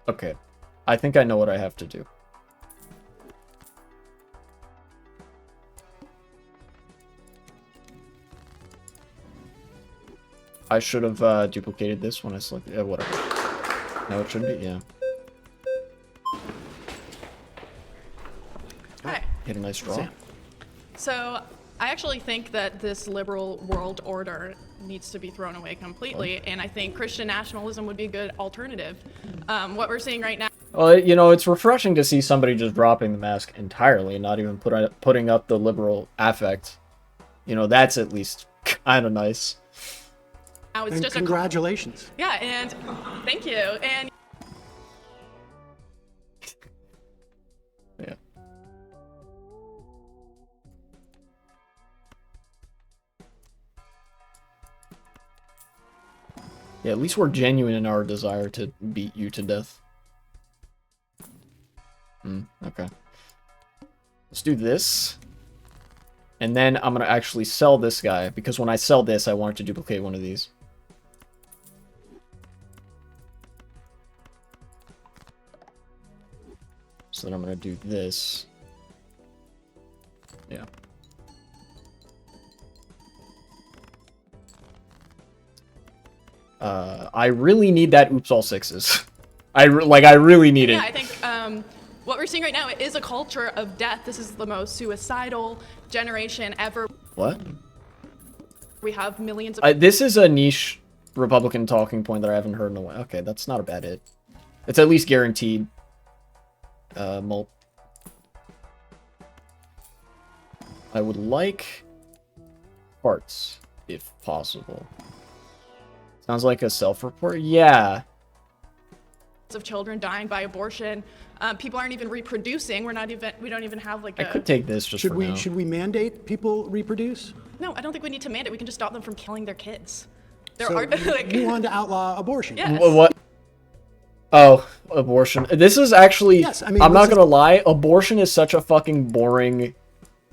Speaker 1: Okay, I think I know what I have to do. I should have duplicated this when I selected. Whatever. No, it shouldn't be. Yeah.
Speaker 4: Hi.
Speaker 1: Hit a nice draw.
Speaker 4: So, I actually think that this liberal world order needs to be thrown away completely, and I think Christian nationalism would be a good alternative. What we're seeing right now.
Speaker 1: Well, you know, it's refreshing to see somebody just dropping the mask entirely and not even putting up the liberal affect. You know, that's at least kind of nice.
Speaker 4: Now it's
Speaker 5: and
Speaker 4: just
Speaker 5: congratulations.
Speaker 4: Yeah, and thank you. And
Speaker 1: yeah. Yeah, at least we're genuine in our desire to beat you to death. Okay. Let's do this. And then I'm going to actually sell this guy, because when I sell this, I want it to duplicate one of these. So then I'm going to do this. Yeah. I really need that oops all sixes. I really need it.
Speaker 4: yeah, I think what we're seeing right now is a culture of death. This is the most suicidal generation ever.
Speaker 1: What?
Speaker 4: We have millions of...
Speaker 1: This is a niche Republican talking point that I haven't heard in a while. Okay, that's not a bad hit. It's at least guaranteed. Mult. I would like parts, if possible. Sounds like a self-report? Yeah.
Speaker 4: of children dying by abortion. People aren't even reproducing. We don't even have like
Speaker 1: I could take this just for now.
Speaker 5: Should we mandate people reproduce?
Speaker 4: No, I don't think we need to mandate. We can just stop them from killing their kids. There
Speaker 5: So
Speaker 4: are like
Speaker 5: you want to outlaw abortion?
Speaker 4: Yes.
Speaker 1: What? Oh, abortion. This is actually,
Speaker 5: Yes, I mean,
Speaker 1: I'm not
Speaker 5: this is-
Speaker 1: gonna lie, abortion is such a fucking boring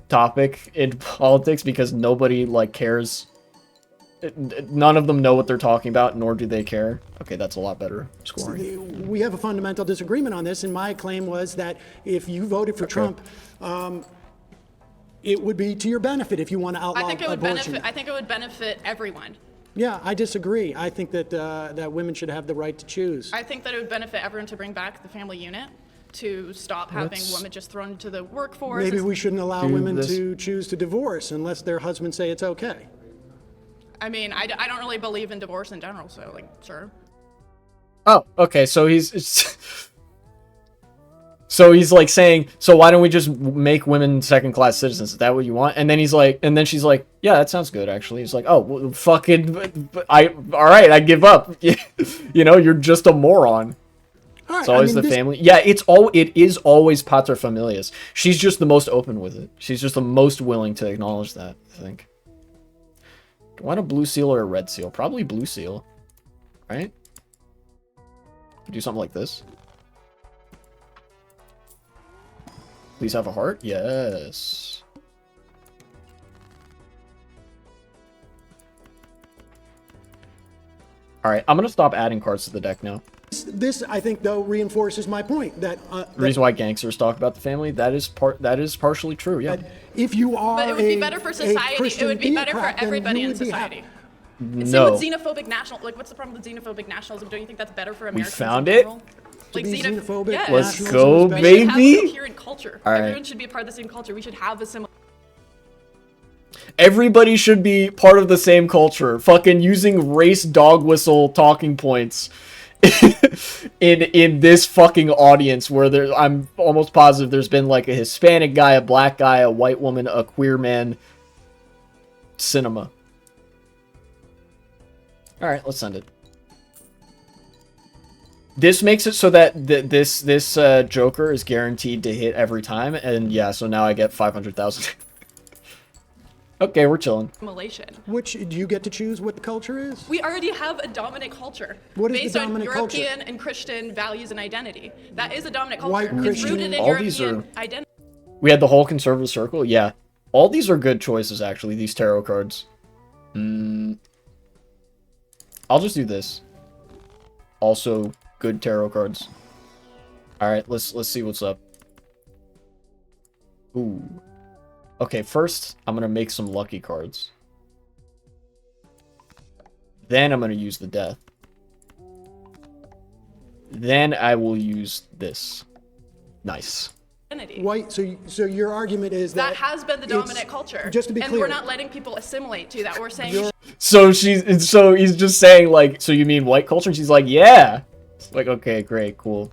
Speaker 1: topic in politics because nobody, like, cares. None of them know what they're talking about, nor do they care. Okay, that's a lot better scoring.
Speaker 5: We have a fundamental disagreement on this, and my claim was that if you voted for Trump, it would be to your benefit if you want to outlaw
Speaker 4: I think it would
Speaker 5: abortion.
Speaker 4: benefit. I think it would benefit everyone.
Speaker 5: Yeah, I disagree. I think that that women should have the right to choose.
Speaker 4: I think that it would benefit everyone to bring back the family unit, to stop having women just thrown into the workforce.
Speaker 5: Maybe we shouldn't allow
Speaker 1: Do
Speaker 5: women
Speaker 1: this.
Speaker 5: to choose to divorce unless their husbands say it's okay.
Speaker 4: I mean, I don't really believe in divorce in general, so like, sure.
Speaker 1: Oh, okay, so he's so he's like saying, so why don't we just make women second-class citizens? Is that what you want? And then he's like, and then she's like, yeah, that sounds good, actually. He's like, oh, well, fucking, all right, I give up. You know, you're just a moron.
Speaker 5: All right,
Speaker 1: It's always the family. Yeah, it is always pater familias. She's just the most open with it. She's just the most willing to acknowledge that, I think. Do I want a blue seal or a red seal? Probably blue seal, right? Do something like this. Please have a heart? Yes. Alright, I'm gonna stop adding cards to the deck now.
Speaker 5: This, I think, though, reinforces my point that
Speaker 1: The reason why gangsters talk about the family, that is partially true, yeah.
Speaker 5: if you are
Speaker 4: But it would be better for society. It would be better for everybody in society. And same
Speaker 1: No.
Speaker 4: with xenophobic what's the problem with xenophobic nationalism? Don't you think that's better for Americans?
Speaker 1: found
Speaker 4: in
Speaker 1: it?
Speaker 4: general? Like
Speaker 5: be xenophobic,
Speaker 4: yes.
Speaker 1: Let's
Speaker 5: nationalism
Speaker 1: go,
Speaker 5: is better.
Speaker 4: We should have a
Speaker 1: baby!
Speaker 4: coherent culture.
Speaker 1: All right.
Speaker 4: Everyone should be a part of the same culture. We should have a similar.
Speaker 1: Everybody should be part of the same culture. Fucking using race dog whistle talking points in this fucking audience where I'm almost positive there's been like a Hispanic guy, a black guy, a white woman, a queer man. Cinema. Alright, let's send it. This makes it so that this Joker is guaranteed to hit every time, and yeah, so now I get 500,000. Okay, we're chilling.
Speaker 4: Assimilation.
Speaker 5: Which, do you get to choose what the culture is?
Speaker 4: We already have a dominant culture
Speaker 5: What is the
Speaker 4: based
Speaker 5: dominant
Speaker 4: on
Speaker 5: culture?
Speaker 4: European and Christian values and identity. That is a dominant culture.
Speaker 5: White
Speaker 4: It's
Speaker 5: Christian-
Speaker 4: rooted in
Speaker 1: All these
Speaker 4: European
Speaker 1: are-
Speaker 4: identity.
Speaker 1: We had the whole conservative circle, yeah. All these are good choices, actually, these tarot cards. I'll just do this. Also, good tarot cards. Alright, let's see what's up. Ooh. Okay, first, I'm gonna make some lucky cards. Then I'm gonna use the death. Then I will use this. Nice.
Speaker 5: white. So your argument is that
Speaker 4: that has been the dominant culture.
Speaker 5: Just to be
Speaker 4: and
Speaker 5: clear,
Speaker 4: we're not letting people assimilate to that. We're saying
Speaker 1: So he's just saying like, so you mean white culture? And she's like, yeah. It's like, okay, great, cool.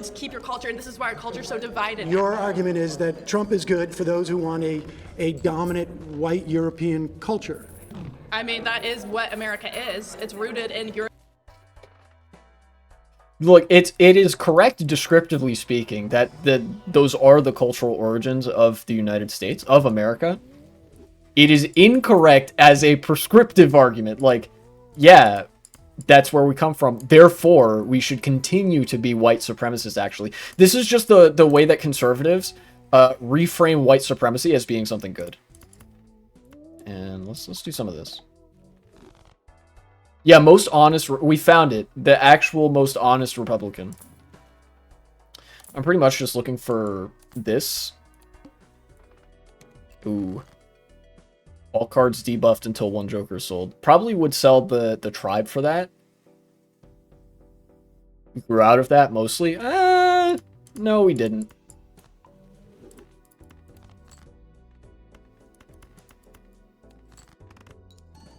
Speaker 4: to keep your culture, and this is why our culture is so divided.
Speaker 5: Your argument is that Trump is good for those who want a dominant white European culture.
Speaker 4: I mean, that is what America is. It's rooted in Europe.
Speaker 1: Look, it is correct descriptively speaking that those are the cultural origins of the United States, of America. It is incorrect as a prescriptive argument. Like, yeah, that's where we come from. Therefore, we should continue to be white supremacists, actually. This is just the way that conservatives reframe white supremacy as being something good. And let's do some of this. Yeah, most honest... We found it. The actual most honest Republican. I'm pretty much just looking for this. Ooh. All cards debuffed until one Joker is sold. Probably would sell the tribe for that. We grew out of that mostly. No, we didn't.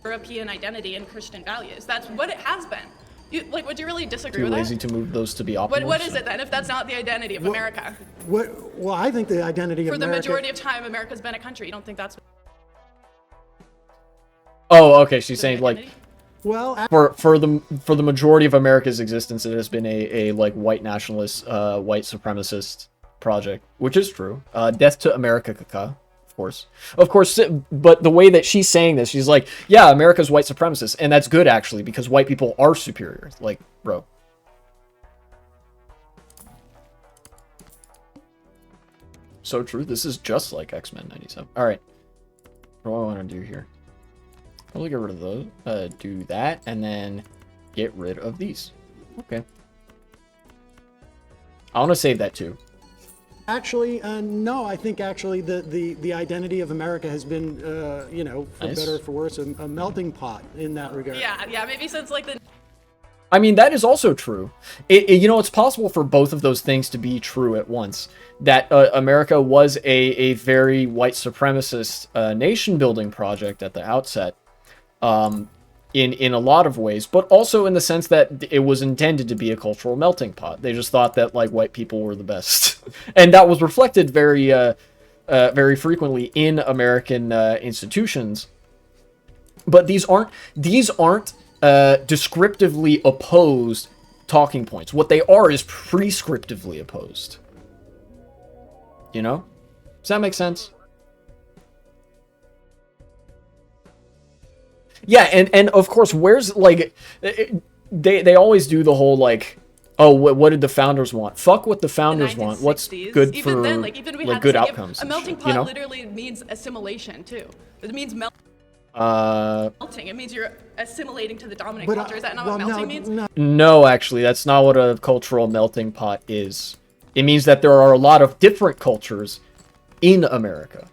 Speaker 4: European identity and Christian values. That's what it has been. Would you really disagree
Speaker 1: Too
Speaker 4: with that?
Speaker 1: lazy to move those to be optimal.
Speaker 4: What is it then, if that's not the identity of America?
Speaker 5: Well, I think the identity of
Speaker 4: For the
Speaker 5: America...
Speaker 4: majority of time, America's been a country. You don't think that's...
Speaker 1: Oh, okay. She's saying like,
Speaker 5: well,
Speaker 1: for the majority of America's existence, it has been a like white nationalist, white supremacist project, which is true. Death to America, caca. Of course, but the way that she's saying this, she's like, yeah, America's white supremacist, and that's good actually because white people are superior. Like, bro. So true. This is just like X-Men 97. All right. What do I want to do here? Probably get rid of those. Do that, and then get rid of these. Okay. I want to save that too.
Speaker 5: Actually, no. I think actually the identity of America has been, you know, for better or for worse, a melting pot in that regard.
Speaker 4: Yeah. Maybe since like the...
Speaker 1: I mean, that is also true. You know, it's possible for both of those things to be true at once. That America was a very white supremacist nation-building project at the outset, in a lot of ways, but also in the sense that it was intended to be a cultural melting pot. They just thought that like white people were the best, and that was reflected very frequently in American institutions. But these aren't descriptively opposed talking points. What they are is prescriptively opposed. You know? Does that make sense? Yeah, and of course, where's, like, they always do the whole, like, oh, what did the founders want? Fuck what the founders want. What's good
Speaker 4: even
Speaker 1: for,
Speaker 4: then, like, even we
Speaker 1: like,
Speaker 4: had
Speaker 1: good
Speaker 4: to give-
Speaker 1: outcomes.
Speaker 4: A melting pot
Speaker 1: you know?
Speaker 4: literally means assimilation, too. It means melting. It means you're assimilating to the dominant culture. Is that not what melting means?
Speaker 1: No, actually, that's not what a cultural melting pot is. It means that there are a lot of different cultures in America.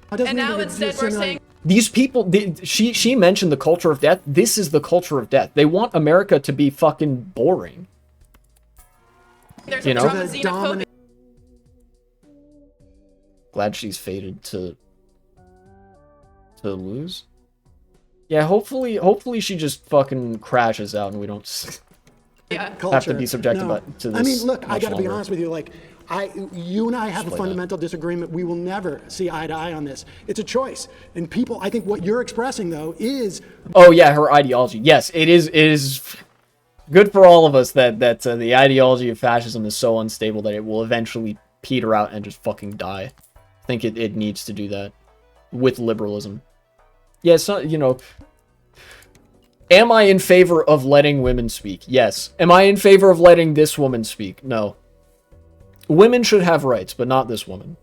Speaker 4: And now instead we're saying...
Speaker 1: These people, she mentioned the culture of death. This is the culture of death. They want America to be fucking boring.
Speaker 4: There's
Speaker 1: you
Speaker 4: a
Speaker 1: know?
Speaker 4: xenophobic...
Speaker 1: Glad she's fated to lose. Yeah, hopefully she just fucking crashes out and we don't have to be subjected to this.
Speaker 5: I mean, look, I got to be
Speaker 1: longer.
Speaker 5: honest with you. Like, you and I have a fundamental disagreement. We will never see eye to eye on this. It's a choice, and people. I think what you're expressing though is.
Speaker 1: Oh yeah, her ideology. Yes, it is good for all of us that the ideology of fascism is so unstable that it will eventually peter out and just fucking die. I think it needs to do that with liberalism. Yeah, so, you know, am I in favor of letting women speak? Yes. Am I in favor of letting this woman speak? No. Women should have rights, but not this woman.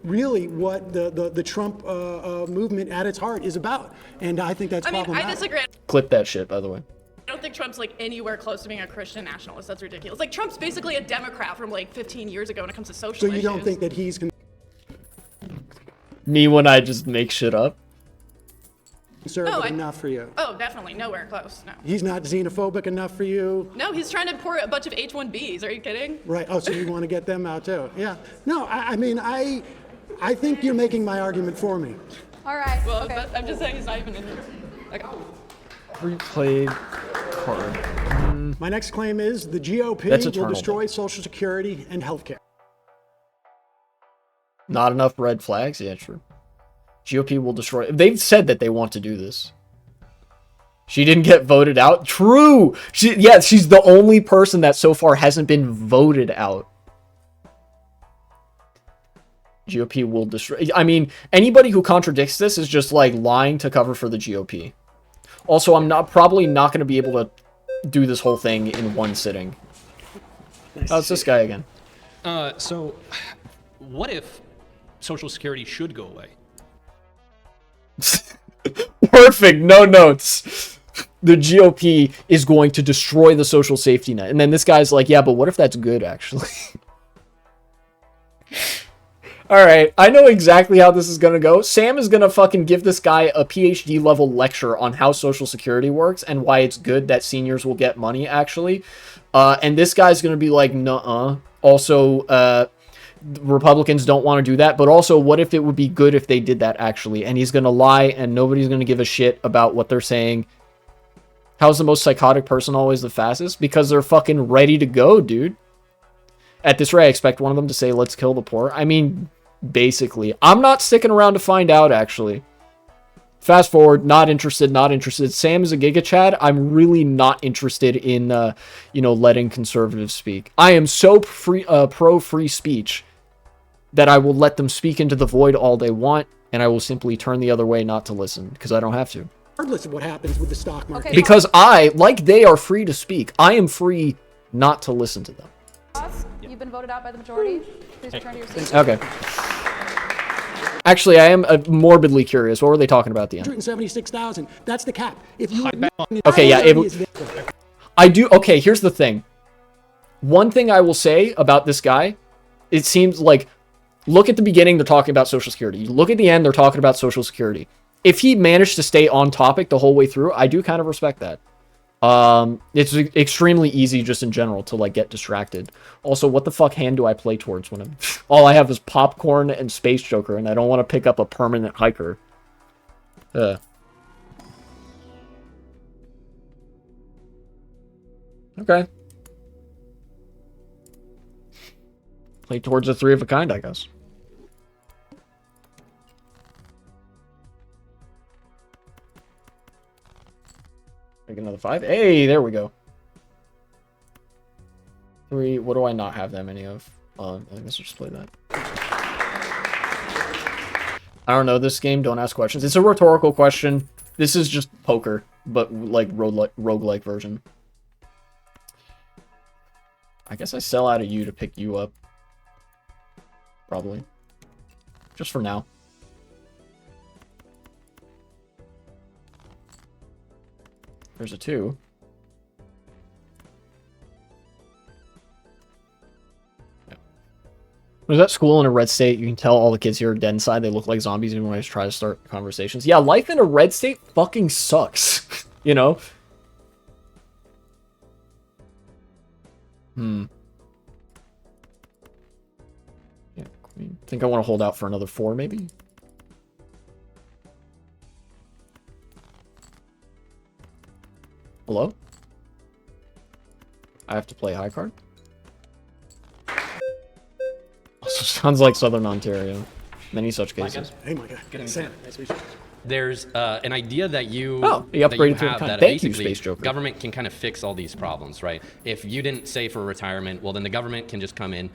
Speaker 5: Really, what the Trump movement at its heart is about, and I think that's problematic.
Speaker 4: I disagree.
Speaker 1: Clip that shit, by the way.
Speaker 4: I don't think Trump's like anywhere close to being a Christian nationalist. That's ridiculous. Like Trump's basically a Democrat from like 15 years ago when it comes to social
Speaker 5: So you
Speaker 4: issues.
Speaker 5: don't think that he's...
Speaker 1: Me when I just make shit up?
Speaker 5: conservative enough for you.
Speaker 4: Oh, definitely nowhere close. No.
Speaker 5: He's not xenophobic enough for you.
Speaker 4: No, he's trying to pour a bunch of H-1Bs. Are you kidding?
Speaker 5: Right. Oh, so you want to get them out too? Yeah. No, I mean, I think you're making my argument for me.
Speaker 7: All right.
Speaker 4: Well,
Speaker 7: okay.
Speaker 4: I'm just saying he's not even in here. Okay.
Speaker 1: Replayed card.
Speaker 5: My next claim is the GOP will destroy Social Security and healthcare.
Speaker 1: Not enough red flags? Yeah, true. GOP will destroy... They've said that they want to do this. She didn't get voted out? True! She's the only person that so far hasn't been voted out. GOP will destroy... I mean, anybody who contradicts this is just, like, lying to cover for the GOP. Also, I'm probably not going to be able to do this whole thing in one sitting. Oh, it's this guy again.
Speaker 12: So, what if Social Security should go away?
Speaker 1: Perfect, no notes. The GOP is going to destroy the social safety net. And then this guy's like, yeah, but what if that's good, actually? Alright, I know exactly how this is gonna go. Sam is gonna fucking give this guy a PhD level lecture on how Social Security works and why it's good that seniors will get money, actually. And this guy's gonna be like, nuh-uh. Also, Republicans don't want to do that, but also, what if it would be good if they did that, actually? And he's gonna lie, and nobody's gonna give a shit about what they're saying. How's the most psychotic person always the fastest? Because they're fucking ready to go, dude. At this rate, I expect one of them to say, let's kill the poor. I mean, basically. I'm not sticking around to find out, actually. Fast forward, not interested, not interested. Sam is a Giga Chad. I'm really not interested in, you know, letting conservatives speak. I am so pro-free speech that I will let them speak into the void all they want, and I will simply turn the other way not to listen, because I don't have to.
Speaker 5: Regardless of what happens with the stock market.
Speaker 7: Okay.
Speaker 1: Because I, like they are free to speak, I am free not to listen to them.
Speaker 7: You've been voted out by the majority. Please return to your seat.
Speaker 1: Okay. Actually, I am morbidly curious. What were they talking about at the end?
Speaker 5: 176,000. That's the cap. If you
Speaker 1: okay, yeah. I do. Okay, here's the thing. One thing I will say about this guy, it seems like, look at the beginning, they're talking about Social Security. You look at the end, they're talking about Social Security. If he managed to stay on topic the whole way through, I do kind of respect that. It's extremely easy just in general to like get distracted. Also, what the fuck hand do I play towards when I'm... All I have is popcorn and Space Joker, and I don't want to pick up a permanent hiker. Okay. Play towards a 3 of a kind, I guess. Make another 5. Hey, there we go. 3. What do I not have that many of? I guess I'll just play that. I don't know this game. Don't ask questions. It's a rhetorical question. This is just poker, but like roguelike version. I guess I sell out of you to pick you up. Probably. Just for now. There's a 2. Yeah. Was at school in a red state, you can tell all the kids here are dead inside. They look like zombies even when I try to start conversations. Yeah, life in a red state fucking sucks. You know? Yeah, queen. I think I want to hold out for another 4, maybe? Hello? I have to play high card? Also sounds like Southern Ontario. Many such cases.
Speaker 5: Hey, my God. Sam, nice to meet you.
Speaker 11: There's an idea that you,
Speaker 1: upgraded to a
Speaker 11: have
Speaker 1: kind.
Speaker 11: that
Speaker 1: Thank you,
Speaker 11: basically
Speaker 1: Space Joker.
Speaker 11: government can kind of fix all these problems, right? If you didn't save for retirement, well, then the government can just come in.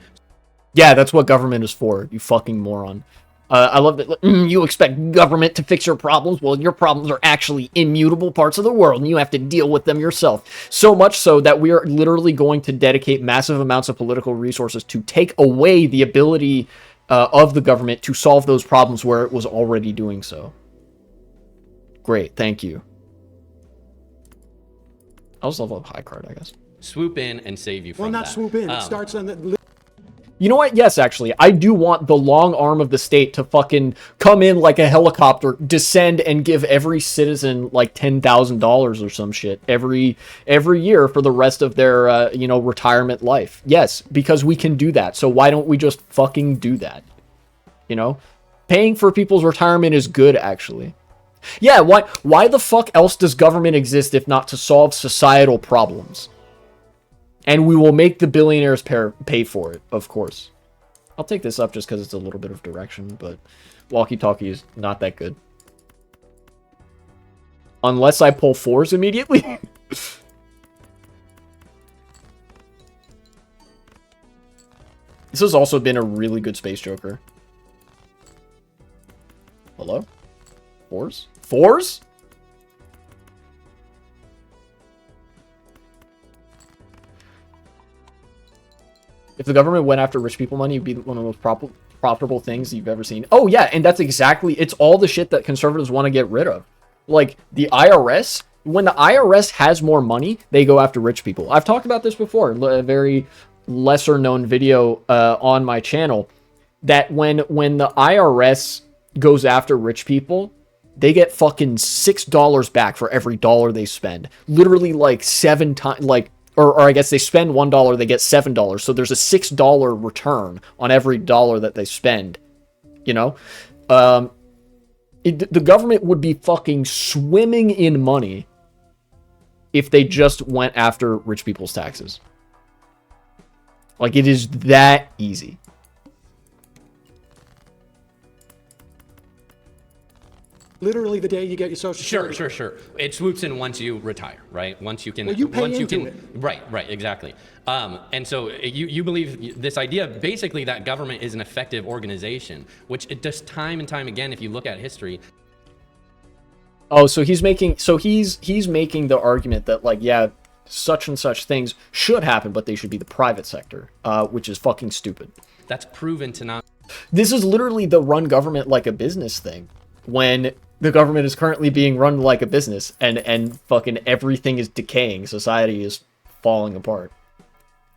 Speaker 1: Yeah, that's what government is for, you fucking moron. I love that. You expect government to fix your problems? Well, your problems are actually immutable parts of the world, and you have to deal with them yourself. So much so that we are literally going to dedicate massive amounts of political resources to take away the ability of the government to solve those problems where it was already doing so. Great, thank you. I'll just level up high card, I guess.
Speaker 11: Swoop in and save you from
Speaker 5: Well, not
Speaker 11: that.
Speaker 5: swoop in. It starts on the...
Speaker 1: You know what? Yes, actually, I do want the long arm of the state to fucking come in like a helicopter, descend, and give every citizen like $10,000 or some shit every year for the rest of their retirement life. Yes, because we can do that. So why don't we just fucking do that? You know, paying for people's retirement is good, actually. Yeah, why the fuck else does government exist if not to solve societal problems? And we will make the billionaires pay for it, of course. I'll take this up just because it's a little bit of direction, but walkie-talkie is not that good. Unless I pull 4s immediately. This has also been a really good Space Joker. Hello? 4s? 4s? If the government went after rich people money, it'd be one of the most profitable things you've ever seen. Oh, yeah, and that's exactly... It's all the shit that conservatives want to get rid of. Like, the IRS... When the IRS has more money, they go after rich people. I've talked about this before. A very lesser-known video on my channel. That when the IRS goes after rich people, they get fucking $6 back for every dollar they spend. Literally, like, 7 times... Like... Or I guess they spend $1, they get $7. So there's a $6 return on every dollar that they spend. You know? The government would be fucking swimming in money if they just went after rich people's taxes. Like, it is that easy.
Speaker 5: Literally the day you get your Social Security.
Speaker 12: Sure. It swoops in once you retire, right? Once you can.
Speaker 5: Well, you pay
Speaker 12: once you
Speaker 5: into
Speaker 12: can.
Speaker 5: it.
Speaker 12: Right, exactly. And so you believe this idea, basically, that government is an effective organization, which it does time and time again. If you look at history.
Speaker 1: Oh, so he's making the argument that, like, yeah, such and such things should happen, but they should be the private sector, which is fucking stupid.
Speaker 12: That's proven to not.
Speaker 1: This is literally the run government like a business thing. When the government is currently being run like a business and fucking everything is decaying. Society is falling apart.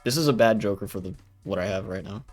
Speaker 1: This is a bad Joker for what I have right now.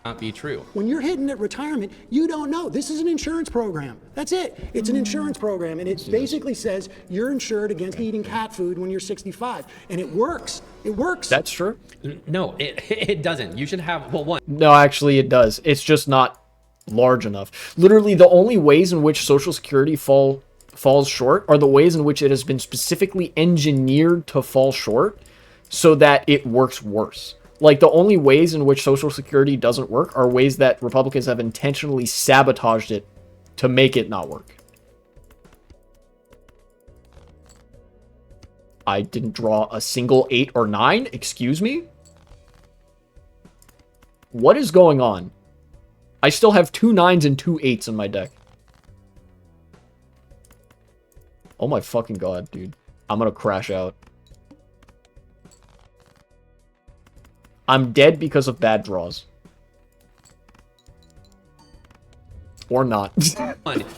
Speaker 12: Not be true.
Speaker 5: When you're hitting at retirement, you don't know. This is an insurance program. That's it. It's an insurance program, and it basically says you're insured against eating cat food when you're 65, and it works. It works.
Speaker 1: That's true.
Speaker 12: No, it doesn't. You should have one.
Speaker 1: No, actually, it does. It's just not large enough. Literally, the only ways in which Social Security falls short are the ways in which it has been specifically engineered to fall short so that it works worse. Like, the only ways in which Social Security doesn't work are ways that Republicans have intentionally sabotaged it to make it not work. I didn't draw a single 8 or 9? Excuse me? What is going on? I still have 2 9s and 2 8s in my deck. Oh my fucking god, dude. I'm gonna crash out. I'm dead because of bad draws. Or not.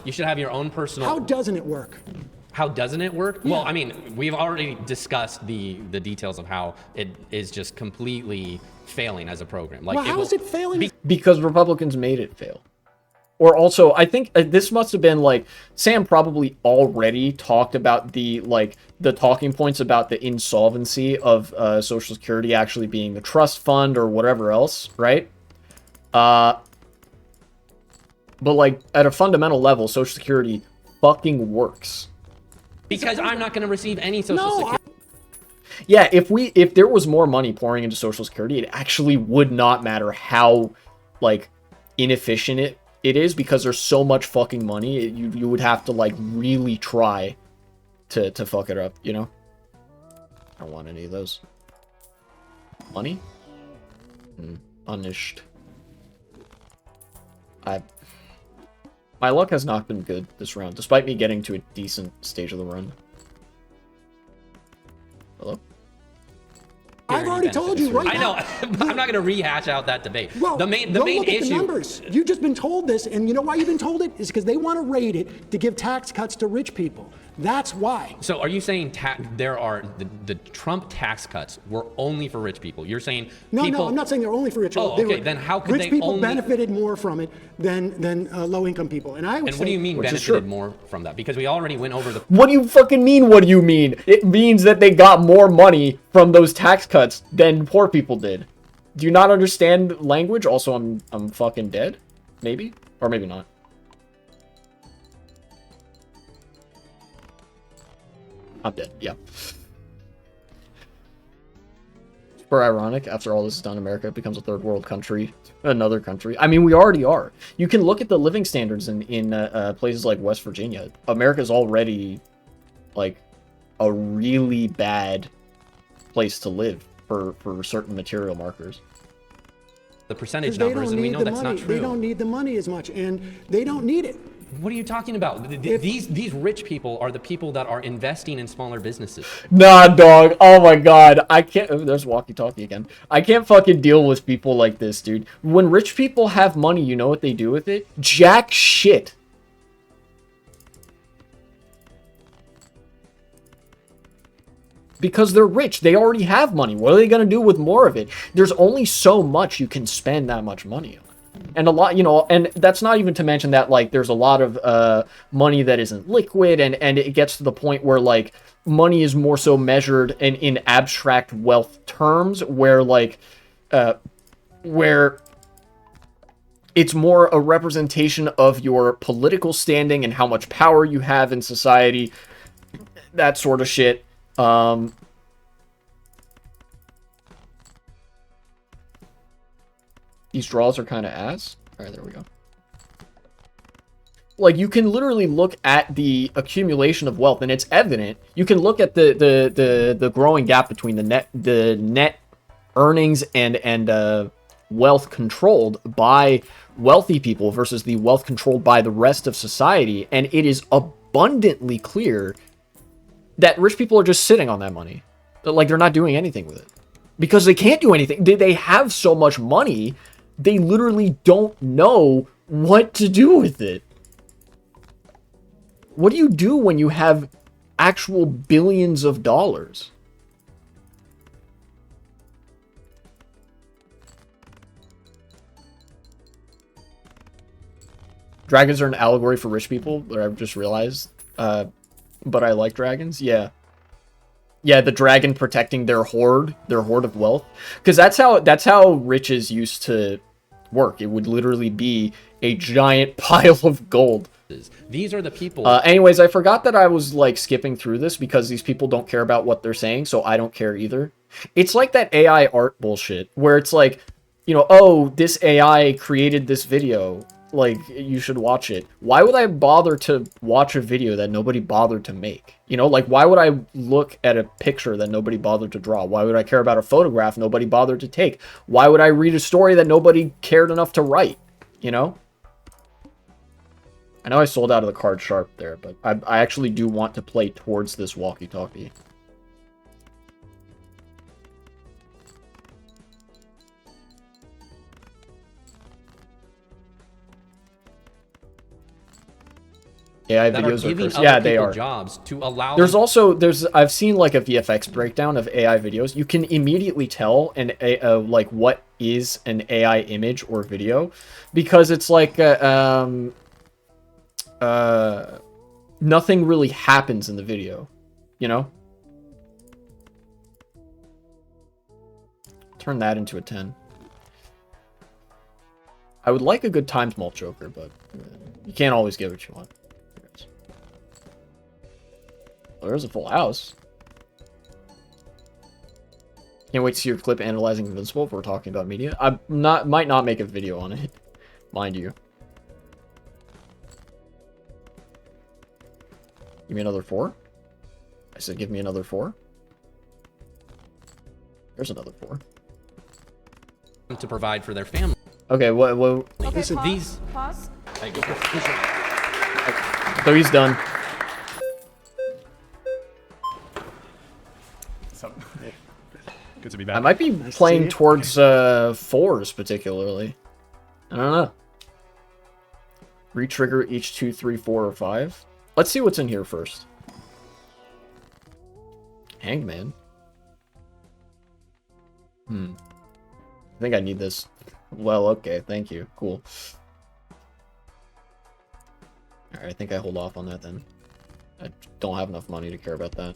Speaker 12: You should have your own personal...
Speaker 5: How doesn't it work?
Speaker 12: How doesn't it work?
Speaker 5: Yeah.
Speaker 12: Well, I mean, we've already discussed the details of how it is just completely failing as a program. Like,
Speaker 5: well, how is it failing?
Speaker 1: Because Republicans made it fail. Or also, I think this must have been, like, Sam probably already talked about the talking points about the insolvency of Social Security actually being a trust fund or whatever else, right? But, like, at a fundamental level, Social Security fucking works.
Speaker 12: Because I'm not going to receive any Social Security.
Speaker 1: Yeah, if there was more money pouring into Social Security, it actually would not matter how, like, inefficient it is, because there's so much fucking money. You would have to, like, really try to fuck it up, you know? I don't want any of those. Money? Punished. My luck has not been good this round, despite me getting to a decent stage of the run. Hello?
Speaker 6: tyranny
Speaker 5: already
Speaker 6: benefit.
Speaker 5: told you right
Speaker 12: I
Speaker 5: now.
Speaker 12: know. I'm not going to rehash out that debate.
Speaker 5: Well,
Speaker 12: the main
Speaker 5: go look at
Speaker 12: issue.
Speaker 5: the numbers. You've just been told this, and you know why you've been told it? Is because they want to raid it to give tax cuts to rich people. That's why.
Speaker 12: So are you saying there are the Trump tax cuts were only for rich people? You're saying
Speaker 5: No,
Speaker 12: people,
Speaker 5: no, I'm not saying they're only for rich people.
Speaker 12: Oh, okay. Then how could
Speaker 5: rich
Speaker 12: they
Speaker 5: people
Speaker 12: only
Speaker 5: benefited more from it than low-income people? And I would
Speaker 12: And
Speaker 5: say,
Speaker 12: what do you mean
Speaker 1: Which is
Speaker 12: benefited
Speaker 1: true.
Speaker 12: more from that? Because we already went over the.
Speaker 1: What do you fucking mean? What do you mean? It means that they got more money from those tax cuts than poor people did. Do you not understand language? Also, I'm fucking dead. Maybe or maybe not. I'm dead. Yeah. Super ironic. After all this is done, America becomes a third world country, another country. I mean, we already are. You can look at the living standards in places like West Virginia. America's already like a really bad place to live for certain material markers.
Speaker 12: The percentage
Speaker 5: 'cause they
Speaker 12: numbers,
Speaker 5: don't
Speaker 12: and we
Speaker 5: need
Speaker 12: know
Speaker 5: the
Speaker 12: that's
Speaker 5: money.
Speaker 12: not true.
Speaker 5: They don't need the money as much, and they don't need it.
Speaker 12: What are you talking about? These rich people are the people that are investing in smaller businesses.
Speaker 1: Nah, dog. Oh my god. I can't. Oh, there's walkie-talkie again. I can't fucking deal with people like this, dude. When rich people have money, you know what they do with it? Jack shit. Because they're rich. They already have money. What are they going to do with more of it? There's only so much you can spend that much money on. And a lot, you know, and that's not even to mention that, like, there's a lot of money that isn't liquid, and it gets to the point where, like, money is more so measured in abstract wealth terms, where, like, where it's more a representation of your political standing and how much power you have in society, that sort of shit. These draws are kind of ass. All right, there we go. Like, you can literally look at the accumulation of wealth, and it's evident. You can look at the growing gap between the net earnings and wealth controlled by wealthy people versus the wealth controlled by the rest of society, and it is abundantly clear that rich people are just sitting on that money. Like, they're not doing anything with it. Because they can't do anything. They have so much money, they literally don't know what to do with it. What do you do when you have actual billions of dollars? Dragons are an allegory for rich people, that I've just realized. But I like dragons. Yeah. Yeah, the dragon protecting their hoard of wealth. Because that's how riches used to work. It would literally be a giant pile of gold.
Speaker 12: These are the people.
Speaker 1: Anyways, I forgot that I was, like, skipping through this because these people don't care about what they're saying, so I don't care either. It's like that AI art bullshit, where it's like, you know, oh, this AI created this video. Like, you should watch it. Why would I bother to watch a video that nobody bothered to make? You know, like, why would I look at a picture that nobody bothered to draw? Why would I care about a photograph nobody bothered to take? Why would I read a story that nobody cared enough to write? You know? I know I sold out of the card sharp there, but I actually do want to play towards this walkie-talkie. AI videos are cursed. Yeah, they are.
Speaker 12: Jobs to allow
Speaker 1: I've seen like a VFX breakdown of AI videos. You can immediately tell like what is an AI image or video, because it's like nothing really happens in the video, you know? Turn that into a 10. I would like a good times mult joker, but you can't always get what you want. Well, there's a full house. Can't wait to see your clip analyzing Invincible if we're talking about media. I might not make a video on it, mind you. Give me another 4. I said give me another 4. There's another 4.
Speaker 12: To provide for their family.
Speaker 1: Okay, what
Speaker 7: Okay,
Speaker 1: listen,
Speaker 7: pause.
Speaker 1: So he's done.
Speaker 13: Good to be back.
Speaker 1: I might be playing towards 4s particularly. I don't know. Retrigger each 2, 3, 4, or 5. Let's see what's in here first. Hangman. I think I need this. Well, okay, thank you. Cool. Alright, I think I hold off on that then. I don't have enough money to care about that.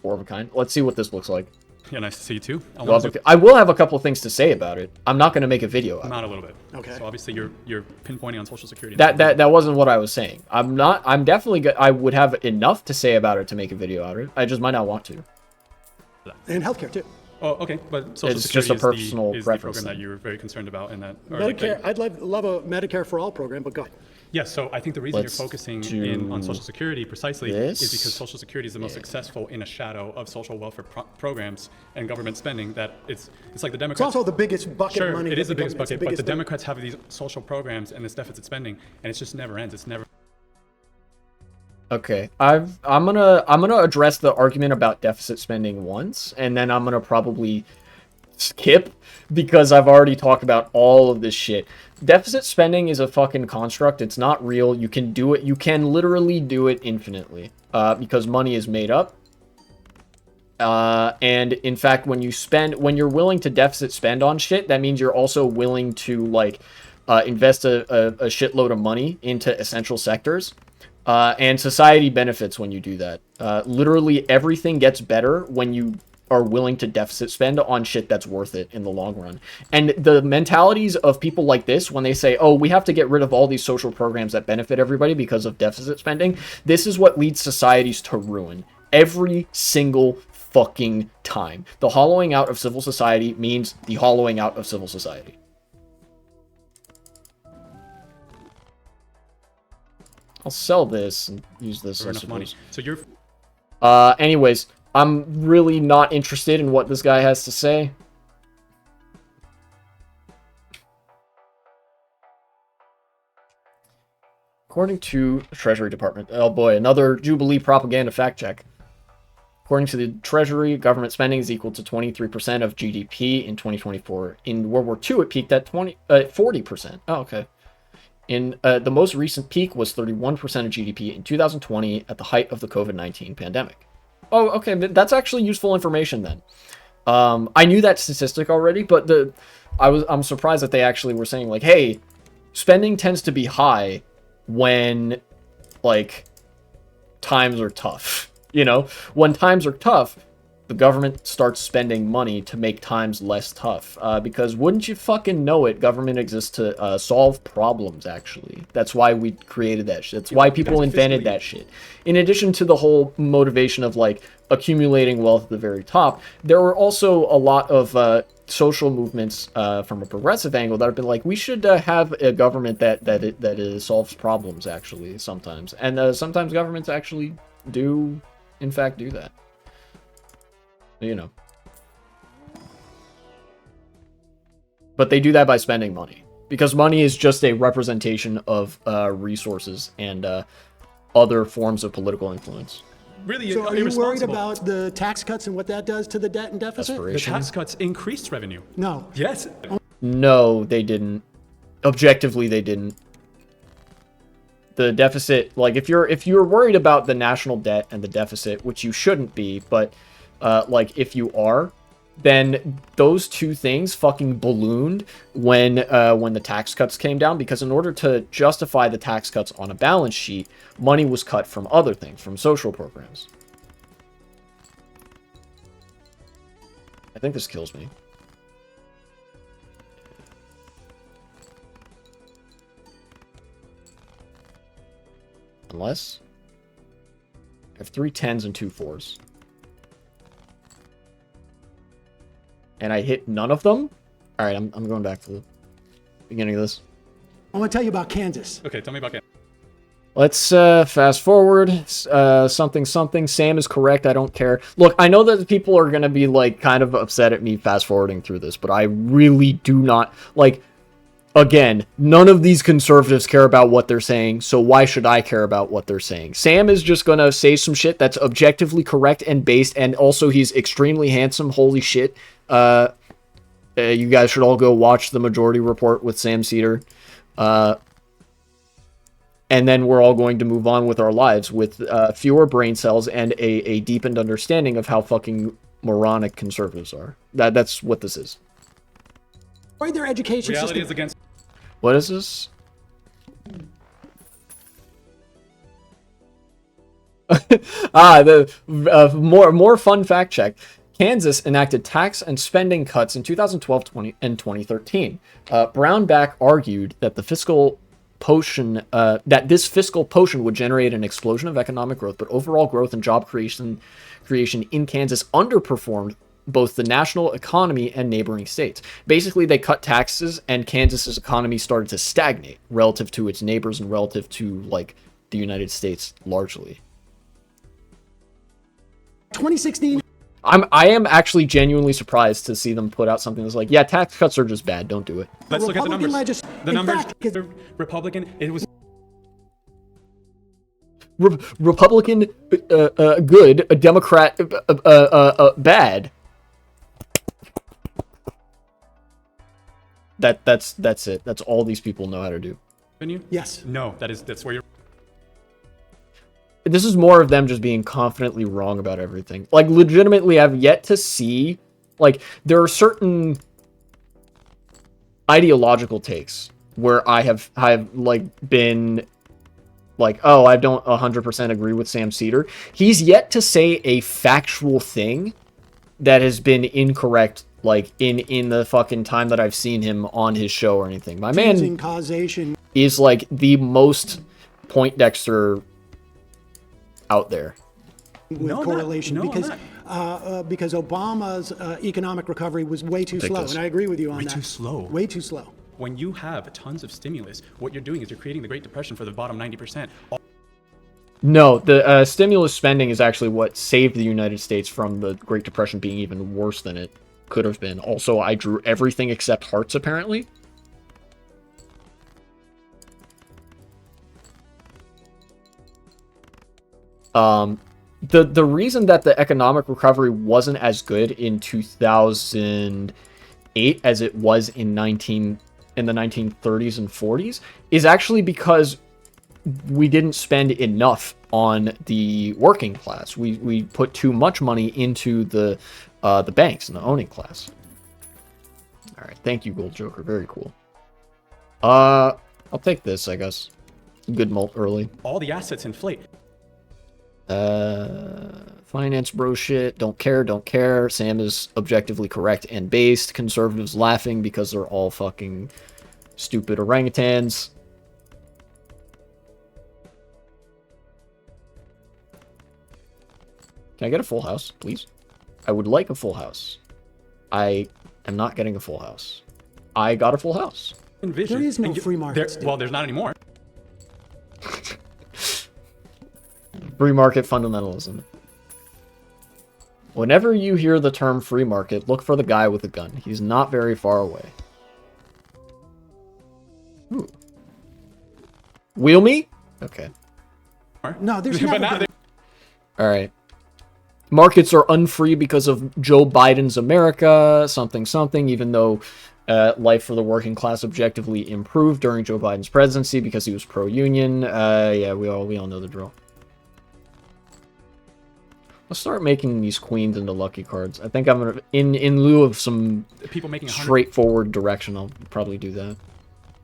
Speaker 1: 4 of a kind. Let's see what this looks like.
Speaker 13: Yeah, nice to see you too.
Speaker 1: I will have a couple of things to say about it. I'm not going to make a video.
Speaker 13: Not a little bit. Okay. So obviously you're pinpointing on Social Security.
Speaker 1: That wasn't what I was saying. I'm definitely good. I would have enough to say about it to make a video out of it. I just might not want to.
Speaker 5: And healthcare too.
Speaker 13: Oh, okay, but Social
Speaker 1: It's
Speaker 13: Security
Speaker 1: just a personal
Speaker 13: is the
Speaker 1: preference
Speaker 13: program that you're very concerned about, and that.
Speaker 5: Medicare. I'd love a Medicare for all program, but go ahead.
Speaker 13: Yes, so I think the reason you're focusing on Social Security precisely is because Social Security is the most successful in a shadow of social welfare programs and government spending. That it's like the Democrats.
Speaker 5: It's also the biggest bucket of money.
Speaker 13: It is the biggest bucket, but the Democrats have these social programs and this deficit spending, and it just never ends. It's never.
Speaker 1: Okay, I'm gonna address the argument about deficit spending once, and then I'm gonna probably skip because I've already talked about all of this shit. Deficit spending is a fucking construct. It's not real. You can do it. You can literally do it infinitely because money is made up. And in fact, when you're willing to deficit spend on shit, that means you're also willing to like invest a shitload of money into essential sectors. And society benefits when you do that. Literally everything gets better when you are willing to deficit spend on shit that's worth it in the long run. And the mentalities of people like this, when they say, oh, we have to get rid of all these social programs that benefit everybody because of deficit spending, this is what leads societies to ruin every single fucking time. The hollowing out of civil society means the hollowing out of civil society. I'll sell this and use this as
Speaker 13: enough money. So you're.
Speaker 1: Anyways, I'm really not interested in what this guy has to say. According to the Treasury Department, oh boy, another Jubilee propaganda fact check. According to the Treasury, government spending is equal to 23% of GDP in 2024. In World War II, it peaked at 40%. Oh, okay. In the most recent peak was 31% of GDP in 2020 at the height of the COVID-19 pandemic. Oh, okay, that's actually useful information then. I knew that statistic already, but I'm surprised that they actually were saying like, hey, spending tends to be high when like times are tough. You know, when times are tough, the government starts spending money to make times less tough. Because wouldn't you fucking know it, government exists to solve problems, actually. That's why we created that shit. That's why people invented that shit. In addition to the whole motivation of, like, accumulating wealth at the very top, there were also a lot of social movements from a progressive angle that have been like, we should have a government that solves problems, actually, sometimes. And sometimes governments actually do, in fact, do that. You know. But they do that by spending money. Because money is just a representation of resources and other forms of political influence.
Speaker 13: Really,
Speaker 5: so are you worried about the tax cuts and what that does to the debt and deficit?
Speaker 13: The tax cuts increased revenue.
Speaker 5: No.
Speaker 13: Yes.
Speaker 1: No, they didn't. Objectively, they didn't. The deficit, like, if you're worried about the national debt and the deficit, which you shouldn't be, but like, if you are, then those two things fucking ballooned when the tax cuts came down, because in order to justify the tax cuts on a balance sheet, money was cut from other things, from social programs. I think this kills me. Unless I have 3 10s and 2 4s. And I hit none of them? Alright, I'm going back to the beginning of this.
Speaker 5: I want to tell you about Kansas.
Speaker 13: Okay, tell me about Kansas.
Speaker 1: Let's fast forward. Something. Sam is correct. I don't care. Look, I know that people are going to be, like, kind of upset at me fast forwarding through this, but I really do not... Like, Again, none of these conservatives care about what they're saying, so why should I care about what they're saying? Sam is just gonna say some shit that's objectively correct and based, and also he's extremely handsome. Holy shit. You guys should all go watch The Majority Report with Sam Seder. And then we're all going to move on with our lives with fewer brain cells and a deepened understanding of how fucking moronic conservatives are. That's what this is.
Speaker 5: Their education
Speaker 13: Reality
Speaker 5: system.
Speaker 13: is against.
Speaker 1: What is this? More fun fact check. Kansas enacted tax and spending cuts in 2012 and 2013. Brownback argued that this fiscal potion would generate an explosion of economic growth, but overall growth and job creation in Kansas underperformed both the national economy and neighboring states. Basically, they cut taxes, and Kansas's economy started to stagnate relative to its neighbors and relative to, like, the United States largely.
Speaker 5: 2016.
Speaker 1: I am actually genuinely surprised to see them put out something that's like, yeah, tax cuts are just bad. Don't do it.
Speaker 13: Let's look at the numbers. The numbers. Republican. It was.
Speaker 1: Republican, good. A Democrat, bad. That's it. That's all these people know how to do.
Speaker 5: Yes.
Speaker 13: No, that's where you're.
Speaker 1: This is more of them just being confidently wrong about everything. Like, legitimately, I've yet to see, like, there are certain ideological takes where I've like been like, oh, I don't 100% agree with Sam Seder. He's yet to say a factual thing that has been incorrect, like, in the fucking time that I've seen him on his show or anything. My man
Speaker 5: causation
Speaker 1: is, like, the most Poindexter out there.
Speaker 5: With correlation, because Obama's economic recovery was way too slow, and I agree with you on that.
Speaker 13: Way too slow.
Speaker 5: Way too slow.
Speaker 13: When you have tons of stimulus, what you're doing is you're creating the Great Depression for the bottom 90%.
Speaker 1: No, the stimulus spending is actually what saved the United States from the Great Depression being even worse than it could have been. Also, I drew everything except hearts, apparently. The reason that the economic recovery wasn't as good in 2008 as it was in the 1930s and 40s is actually because we didn't spend enough on the working class. We put too much money into the banks and the owning class. All right, thank you, Gold Joker. Very cool. I'll take this, I guess. Good mult early.
Speaker 13: All the assets inflate.
Speaker 1: Finance bro shit. Don't care. Sam is objectively correct and based. Conservatives laughing because they're all fucking stupid orangutans. Can I get a full house, please? I would like a full house. I am not getting a full house. I got a full house.
Speaker 5: There is no free market.
Speaker 13: Well, there's not anymore.
Speaker 1: Free market fundamentalism. Whenever you hear the term free market, look for the guy with the gun. He's not very far away. Ooh. Wheel me? Okay.
Speaker 5: No, there's never been.
Speaker 1: All right. Markets are unfree because of Joe Biden's America, something, even though life for the working class objectively improved during Joe Biden's presidency because he was pro-union. Yeah, we all know the drill. Let's start making these queens into lucky cards. I think I'm gonna, in lieu of some
Speaker 13: people making
Speaker 1: straightforward direction, I'll probably do that.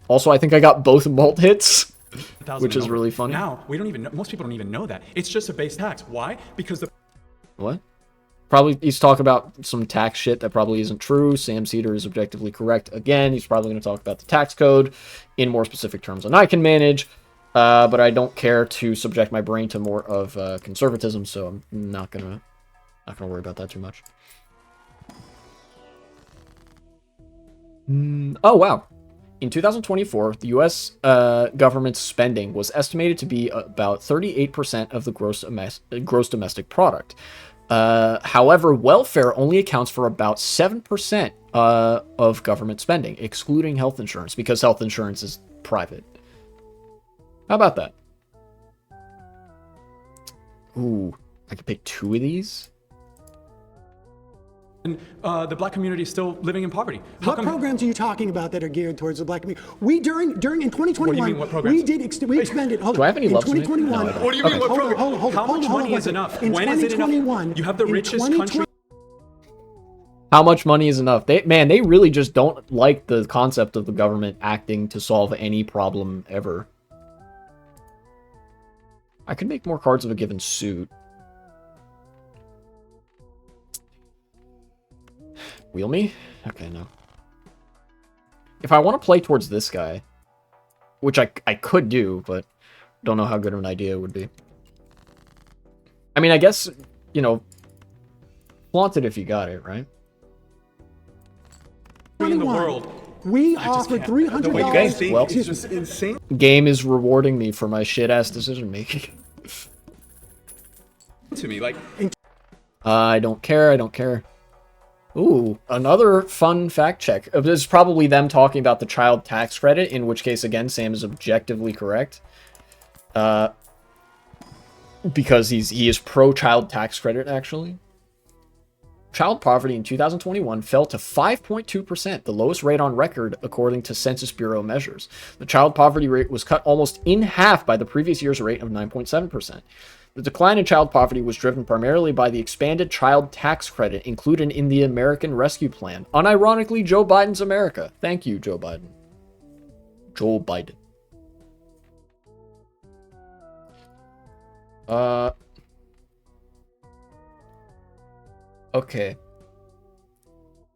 Speaker 1: Also, I think I got both mult hits, which is really funny.
Speaker 13: Now we don't even know, most people don't even know that it's just a base tax. Why? Because the
Speaker 1: what? Probably he's talking about some tax shit that probably isn't true. Sam Seder is objectively correct. Again, he's probably going to talk about the tax code in more specific terms than I can manage. But I don't care to subject my brain to more of conservatism, so I'm not gonna worry about that too much. Oh wow! In 2024, the U.S. Government's spending was estimated to be about 38% of the gross domestic product. However, welfare only accounts for about 7% of government spending, excluding health insurance, because health insurance is private. How about that? Ooh, I could pick 2 of these.
Speaker 13: And the black community is still living in poverty.
Speaker 5: What programs are you talking about that are geared towards the black community? We during in 2021,
Speaker 13: What do you mean, what programs?
Speaker 5: we expended.
Speaker 1: Do I have any
Speaker 5: in
Speaker 1: love to me?
Speaker 5: 2021.
Speaker 1: No, I don't.
Speaker 13: What do you mean?
Speaker 1: Okay.
Speaker 13: What program?
Speaker 5: Hold on,
Speaker 13: How much money is enough? When is it enough? You have the richest country.
Speaker 1: How much money is enough? They really just don't like the concept of the government acting to solve any problem ever. I could make more cards of a given suit. Wheel me? Okay, no. If I want to play towards this guy, which I could do, but don't know how good of an idea it would be. I mean, I guess, you know, flaunt it if you got it, right?
Speaker 13: In the world.
Speaker 5: We offered $300.
Speaker 1: Well,
Speaker 13: It's just insane.
Speaker 1: Game is rewarding me for my shit-ass decision making.
Speaker 13: To me, like.
Speaker 1: I don't care. I don't care. Ooh, another fun fact check. This is probably them talking about the child tax credit, in which case, again, Sam is objectively correct. Because he is pro-child tax credit, actually. Child poverty in 2021 fell to 5.2%, the lowest rate on record, according to Census Bureau measures. The child poverty rate was cut almost in half by the previous year's rate of 9.7%. The decline in child poverty was driven primarily by the expanded child tax credit included in the American Rescue Plan. Unironically, Joe Biden's America. Thank you, Joe Biden. Joe Biden. Okay.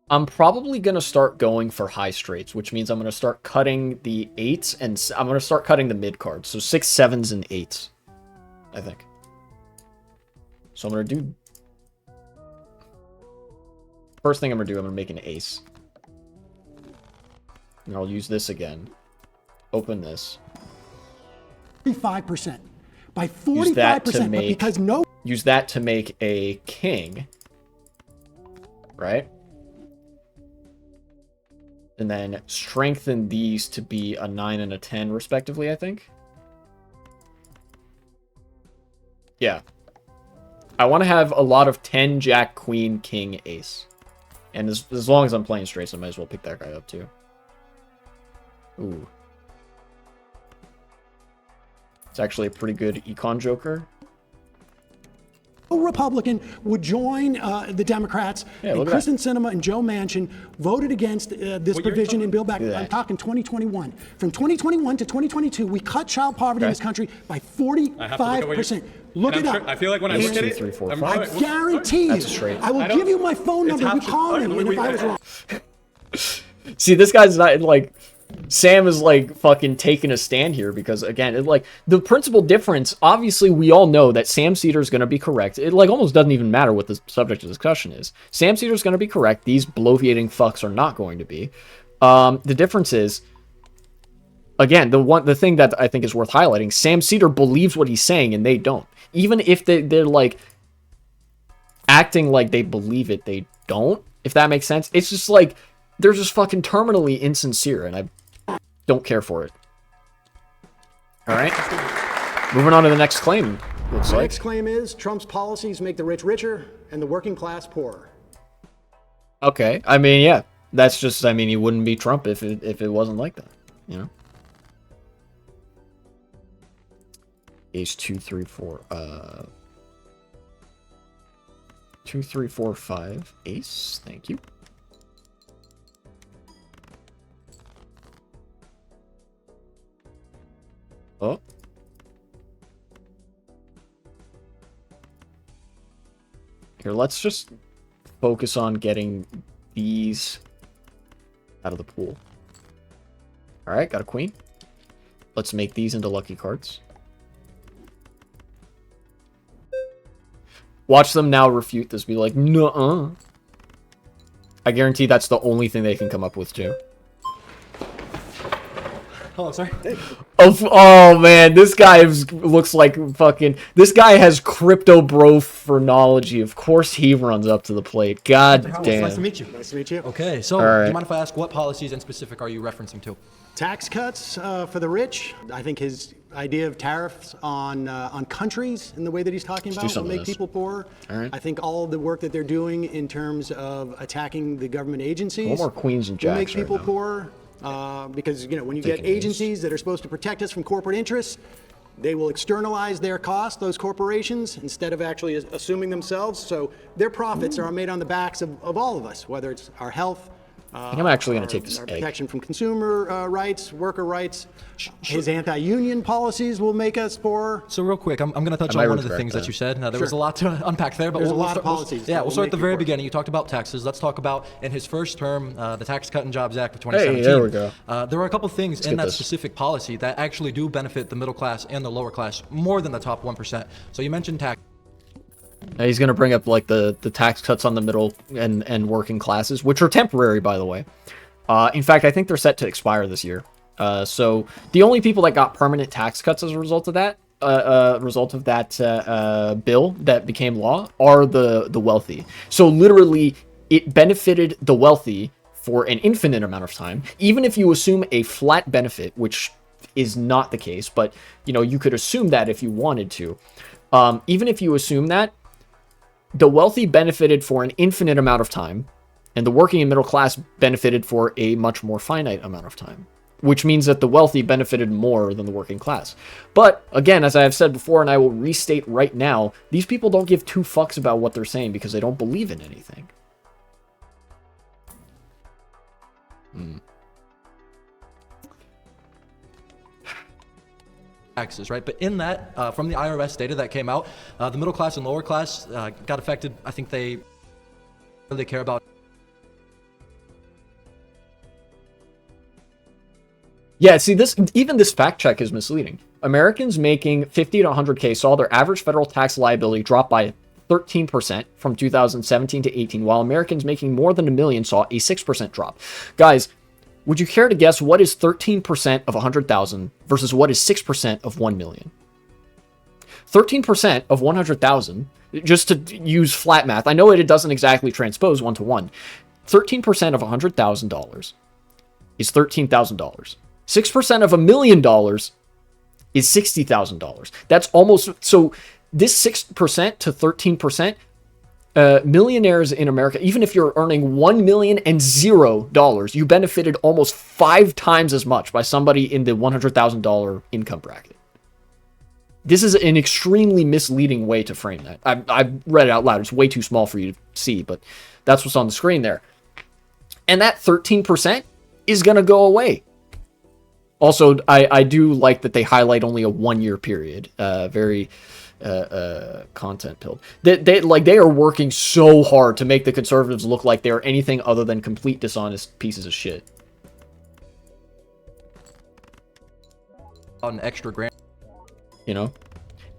Speaker 1: I'm probably going to start going for high straights, which means I'm going to start cutting the 8s, and I'm going to start cutting the mid cards. So 6, 7s, and 8s, I think. So I'm going to do... First thing I'm going to do, I'm going to make an ace. And I'll use this again. Open this.
Speaker 5: 45%. By 45%,
Speaker 1: Use that to
Speaker 5: but
Speaker 1: make,
Speaker 5: because no...
Speaker 1: Use that to make a king. Right? And then strengthen these to be a 9 and a 10, respectively, I think. Yeah. I want to have a lot of 10, Jack, Queen, King, Ace. And as long as I'm playing straights, I might as well pick that guy up, too. Ooh. It's actually a pretty good econ joker.
Speaker 5: No Republican would join the Democrats, and Kristen Sinema and Joe Manchin voted against this provision in Bill back. I'm talking 2021. From 2021 to 2022, we cut child poverty in this country by 45%. Look it up.
Speaker 13: I feel like when I look at it,
Speaker 5: I guarantee you, I will give you my phone number. You call me, and if I was wrong.
Speaker 1: See, this guy's not, like... Sam is, like, fucking taking a stand here because, again, the principal difference, obviously, we all know that Sam Seder is going to be correct. It, like, almost doesn't even matter what the subject of discussion is. Sam Seder is going to be correct. These bloviating fucks are not going to be. The difference is, again, the thing that I think is worth highlighting, Sam Seder believes what he's saying and they don't. Even if they're, like, acting like they believe it, they don't, if that makes sense. It's just, like, they're just fucking terminally insincere, and I don't care for it. All right. Moving on to the next claim, looks like.
Speaker 5: The next claim is Trump's policies make the rich richer and the working class poorer.
Speaker 1: Okay. I mean, yeah. That's just, I mean, he wouldn't be Trump if it wasn't like that, you know? Ace 2, 3, 4. 2, 3, 4, 5. Ace. Thank you. Oh. Here, let's just focus on getting these out of the pool. Alright, got a queen. Let's make these into lucky cards. Watch them now refute this. Be like, nuh-uh. I guarantee that's the only thing they can come up with, too.
Speaker 14: Oh, sorry.
Speaker 1: Oh man, this guy looks like fucking. This guy has crypto bro phrenology. Of course, he runs up to the plate. God damn.
Speaker 14: Nice to meet you.
Speaker 5: Nice to meet you.
Speaker 14: Okay, so
Speaker 1: All right.
Speaker 14: do you mind if I ask what policies in specific are you referencing to?
Speaker 5: Tax cuts for the rich. I think his idea of tariffs on countries and the way that he's talking about will make people poorer.
Speaker 1: All right.
Speaker 5: I think all of the work that they're doing in terms of attacking the government agencies
Speaker 1: One more queens and
Speaker 5: will make
Speaker 1: jacks
Speaker 5: people
Speaker 1: right now.
Speaker 5: poorer. Because when you get
Speaker 1: Taking these.
Speaker 5: agencies that are supposed to protect us from corporate interests, they will externalize their costs, those corporations, instead of actually assuming themselves. So their profits are made on the backs of all of us, whether it's our health.
Speaker 1: I think I'm actually going to take this
Speaker 5: our
Speaker 1: egg.
Speaker 5: protection from consumer rights, worker rights. His anti-union policies will make us poorer.
Speaker 14: So real quick, I'm going to touch
Speaker 1: I
Speaker 14: on
Speaker 1: might
Speaker 14: one of the
Speaker 1: regret
Speaker 14: things that
Speaker 1: that.
Speaker 14: you said. Now, there
Speaker 5: Sure.
Speaker 14: was a lot to unpack there, but
Speaker 5: There's
Speaker 14: we'll
Speaker 5: a lot of
Speaker 14: start-
Speaker 5: policies
Speaker 14: Yeah,
Speaker 5: that
Speaker 14: we'll
Speaker 5: will
Speaker 14: start
Speaker 5: make
Speaker 14: at the
Speaker 5: you
Speaker 14: very
Speaker 5: poorer.
Speaker 14: beginning. You talked about taxes. Let's talk about, in his first term, the Tax Cut and Jobs Act of 2017.
Speaker 1: Hey, there we go.
Speaker 14: There were a couple things in
Speaker 1: get
Speaker 14: that
Speaker 1: this.
Speaker 14: specific policy that actually do benefit the middle class and the lower class more than the top 1%. So you mentioned tax.
Speaker 1: He's going to bring up like the tax cuts on the middle and working classes, which are temporary, by the way. In fact, I think they're set to expire this year. So the only people that got permanent tax cuts as a result of that, bill that became law are the wealthy. So literally, it benefited the wealthy for an infinite amount of time. Even if you assume a flat benefit, which is not the case, but you could assume that if you wanted to. Even if you assume that, the wealthy benefited for an infinite amount of time, and the working and middle class benefited for a much more finite amount of time, which means that the wealthy benefited more than the working class. But again, as I have said before, and I will restate right now, these people don't give two fucks about what they're saying because they don't believe in anything.
Speaker 14: Taxes, right? But in that, from the IRS data that came out, the middle class and lower class got affected. I think they really care about.
Speaker 1: Yeah, see, even this fact check is misleading. Americans making 50 to 100K saw their average federal tax liability drop by 13% from 2017 to 18, while Americans making more than $1 million saw a 6% drop. Guys, would you care to guess what is 13% of 100,000 versus what is 6% of 1 million? 13% of 100,000, just to use flat math, I know it doesn't exactly transpose 1 to 1. 13% of $100,000 is $13,000. 6% of $1 million is $60,000. That's almost, so this 6% to 13%, millionaires in America, even if you're earning $1 million and $0, you benefited almost 5 times as much by somebody in the $100,000 income bracket. This is an extremely misleading way to frame that. I've read it out loud. It's way too small for you to see, but that's what's on the screen there. And that 13% is going to go away. Also, I do like that they highlight only a 1-year period. Very content pilled. They are working so hard to make the conservatives look like they're anything other than complete dishonest pieces of shit.
Speaker 14: An extra grant.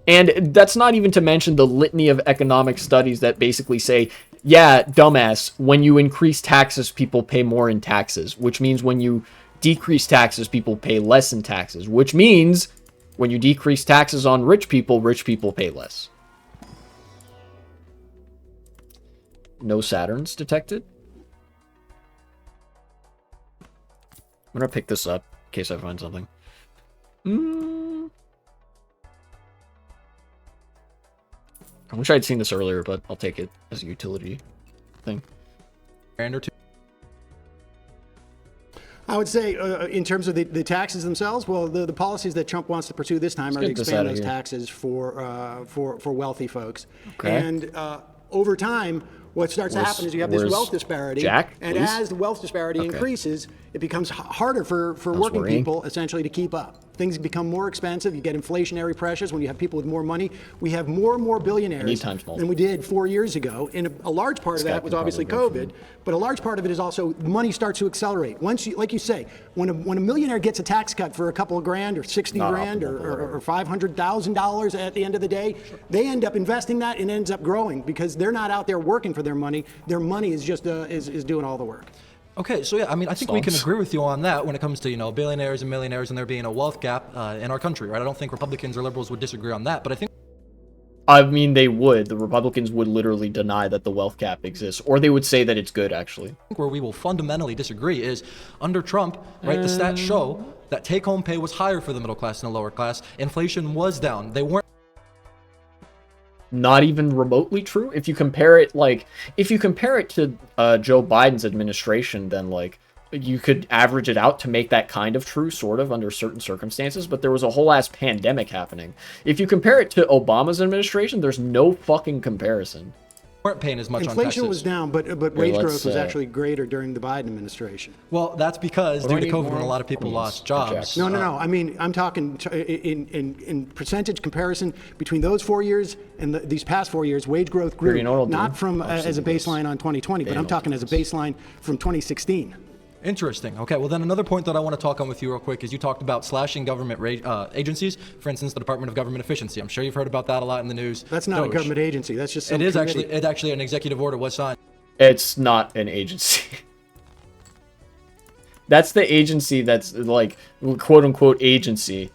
Speaker 1: And that's not even to mention the litany of economic studies that basically say, yeah, dumbass, when you increase taxes, people pay more in taxes, which means when you decrease taxes, people pay less in taxes, which means when you decrease taxes on rich people pay less. No Saturns detected. I'm gonna pick this up in case I find something. I wish I'd seen this earlier, but I'll take it as a utility thing.
Speaker 14: Grand or two.
Speaker 5: I would say, in terms of the taxes themselves, well, the policies that Trump wants to pursue this time are to expand those taxes for wealthy folks.
Speaker 1: Okay.
Speaker 5: And over time, what starts to happen is you have this wealth disparity.
Speaker 1: Jack,
Speaker 5: and as the wealth disparity increases, it becomes harder for working people essentially to keep up. Things become more expensive. You get inflationary pressures when you have people with more money. We have more and more billionaires than we did 4 years ago. And a large part of that was obviously COVID, but a large part of it is also money starts to accelerate. Once you, like you say, when a millionaire gets a tax cut for a couple of grand or 60 grand or $500,000 at the end of the day, they end up investing that and ends up growing because they're not out there working for their money. Their money is just is doing all the work.
Speaker 14: Okay, so yeah, I mean, I think we can agree with you on that when it comes to, you know, billionaires and millionaires and there being a wealth gap in our country, right? I don't think Republicans or liberals would disagree on that, but I think...
Speaker 1: I mean, they would. The Republicans would literally deny that the wealth gap exists, or they would say that it's good, actually.
Speaker 14: Where we will fundamentally disagree is under Trump, right? The stats show that take-home pay was higher for the middle class and the lower class. Inflation was down. They weren't...
Speaker 1: Not even remotely true. If you compare it, like, if you compare it to Joe Biden's administration, then, like, you could average it out to make that kind of true, sort of, under certain circumstances, but there was a whole ass pandemic happening. If you compare it to Obama's administration, there's no fucking comparison.
Speaker 14: Weren't paying as much on
Speaker 5: Inflation
Speaker 14: taxes.
Speaker 5: was down, but wage growth was actually greater during the Biden administration.
Speaker 14: Well, that's because due to COVID, when a lot of people lost jobs.
Speaker 5: No. I mean, I'm talking in percentage comparison between those 4 years and these past 4 years. Wage growth grew not from as a baseline on 2020, but I'm talking as a baseline from 2016.
Speaker 14: Interesting. Okay, well then another point that I want to talk on with you real quick is you talked about slashing government agencies, for instance, the Department of Government Efficiency. I'm sure you've heard about that a lot in the news.
Speaker 5: That's not a government agency. That's just some committee.
Speaker 14: It's actually an executive order was signed.
Speaker 1: It's not an agency. That's the agency that's like quote-unquote agency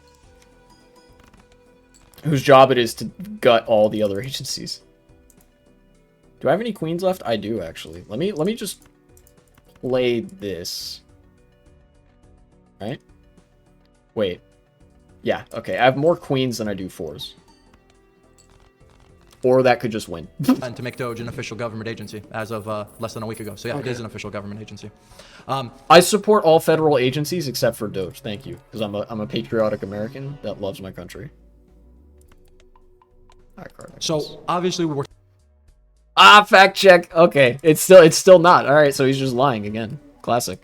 Speaker 1: whose job it is to gut all the other agencies. Do I have any queens left? I do, actually. Let me just play this. Right? Wait. Yeah, okay. I have more queens than I do fours. Or that could just win.
Speaker 14: And to make Doge an official government agency as of less than a week ago. So yeah, It is an official government agency.
Speaker 1: I support all federal agencies except for Doge. Thank you. Because I'm a patriotic American that loves my country.
Speaker 14: So obviously we're...
Speaker 1: fact check. Okay. It's still not. Alright, so he's just lying again. Classic.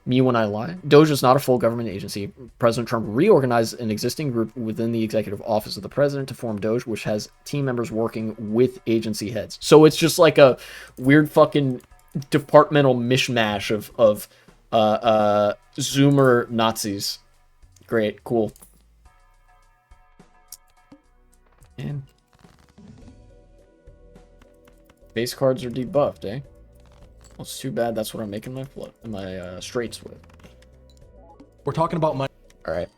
Speaker 1: Me when I lie. Doge is not a full government agency. President Trump reorganized an existing group within the executive office of the president to form Doge, which has team members working with agency heads. So it's just like a weird fucking departmental mishmash of Zoomer Nazis. Great, cool. And base cards are debuffed, eh? Well, it's too bad that's what I'm making my straights with.
Speaker 14: We're talking about money.
Speaker 1: Alright.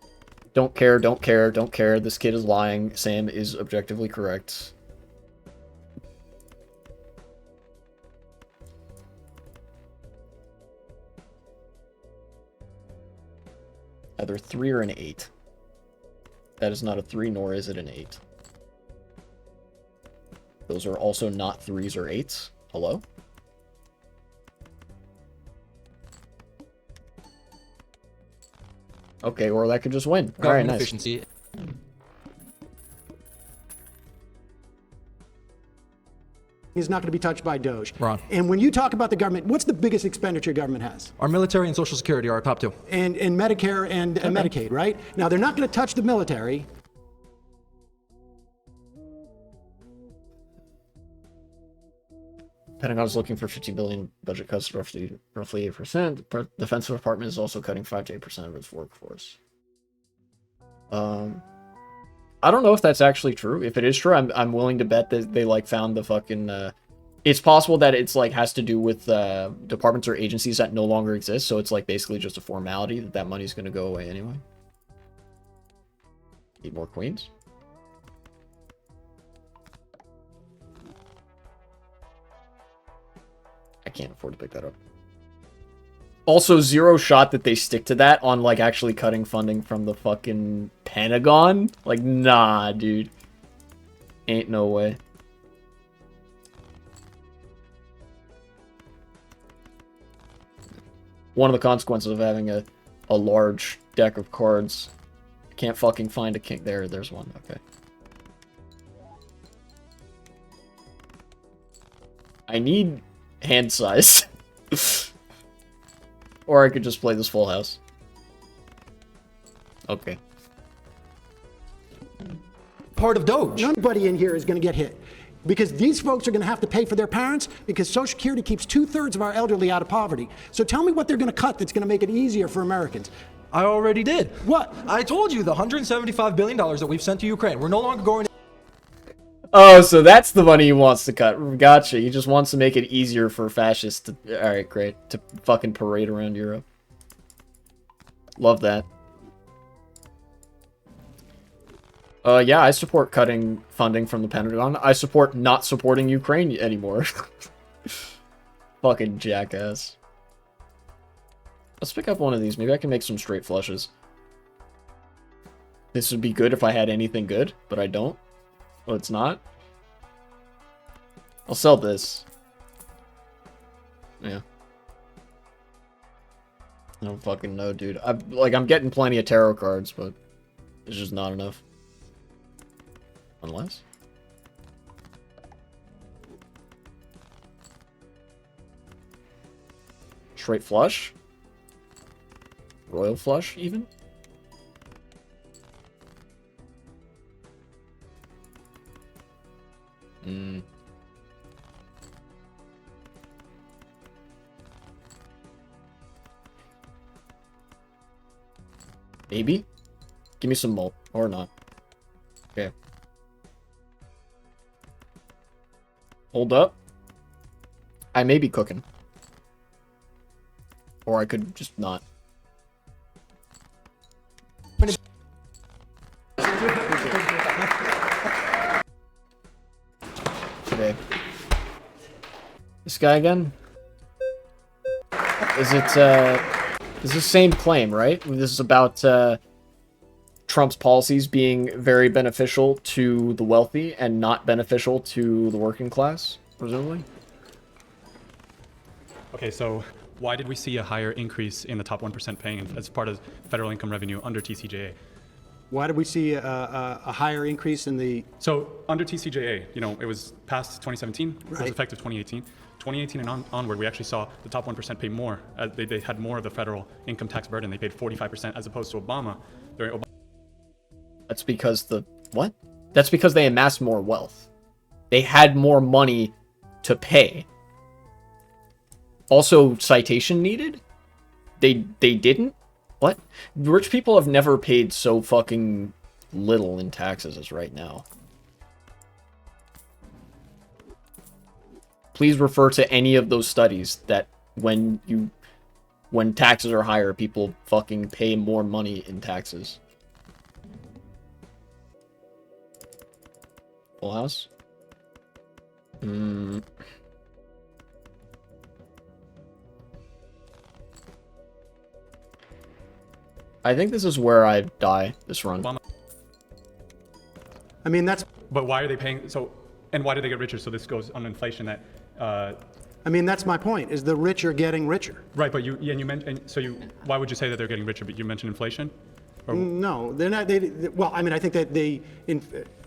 Speaker 1: Don't care. This kid is lying. Sam is objectively correct. Either 3 or an 8. That is not a 3, nor is it an 8. Those are also not 3s or 8s. Hello? Okay, or that could just win. Alright, nice.
Speaker 14: Efficiency.
Speaker 5: Is not going to be touched by Doge.
Speaker 14: Wrong.
Speaker 5: And when you talk about the government, what's the biggest expenditure government has?
Speaker 14: Our military and Social Security are our top two.
Speaker 5: And Medicare and Medicaid, right? Now, they're not going to touch the military.
Speaker 1: Pentagon is looking for 50 billion budget cuts, roughly 8%. The Defense Department is also cutting 5 to 8% of its workforce. I don't know if that's actually true. If it is true, I'm willing to bet that they like found the fucking. It's possible that it's like has to do with departments or agencies that no longer exist. So it's like basically just a formality that money's going to go away anyway. Need more queens. I can't afford to pick that up. Also, zero shot that they stick to that on, like, actually cutting funding from the fucking Pentagon. Like, nah, dude. Ain't no way. One of the consequences of having a large deck of cards. Can't fucking find a king. There's one. Okay. I need hand size. Or I could just play this full house. Okay.
Speaker 14: Part of Doge.
Speaker 5: Nobody in here is going to get hit. Because these folks are going to have to pay for their parents because Social Security keeps 2/3 of our elderly out of poverty. So tell me what they're going to cut that's going to make it easier for Americans.
Speaker 14: I already did.
Speaker 5: What?
Speaker 14: I told you the $175 billion that we've sent to Ukraine. We're no longer going to...
Speaker 1: Oh, so that's the money he wants to cut. Gotcha. He just wants to make it easier for fascists to... Alright, great. To fucking parade around Europe. Love that. Yeah, I support cutting funding from the Pentagon. I support not supporting Ukraine anymore. Fucking jackass. Let's pick up one of these. Maybe I can make some straight flushes. This would be good if I had anything good, but I don't. Well, it's not. I'll sell this. Yeah. I don't fucking know, dude. I'm getting plenty of tarot cards, but it's just not enough. Unless... Straight flush? Royal flush, even? Maybe? Give me some malt. Or not. Okay. Hold up. I may be cooking. Or I could just not. Okay. This guy again? Is it, it's the same claim, right? This is about, Trump's policies being very beneficial to the wealthy and not beneficial to the working class, presumably?
Speaker 13: Okay, so why did we see a higher increase in the top 1% paying as part of federal income revenue under TCJA?
Speaker 5: Why did we see a higher increase in the...
Speaker 13: So under TCJA, you know, it was passed 2017, it was
Speaker 5: Right.
Speaker 13: effective 2018. 2018 and onward, we actually saw the top 1% pay more. They had more of the federal income tax burden. They paid 45% as opposed to Obama. During Obama.
Speaker 1: That's because the... What? That's because they amassed more wealth. They had more money to pay. Also, citation needed? They didn't? What? Rich people have never paid so fucking little in taxes as right now. Please refer to any of those studies that when taxes are higher, people fucking pay more money in taxes. Full house? I think this is where I die this run.
Speaker 13: Obama.
Speaker 5: I mean, that's...
Speaker 13: But why are they paying... So, and why do they get richer? So this goes on inflation that...
Speaker 5: I mean, that's my point, is the rich are getting richer.
Speaker 13: Right, but you mentioned... Why would you say that they're getting richer? But you mentioned inflation? Or,
Speaker 5: No, they're not. Well, I mean, I think that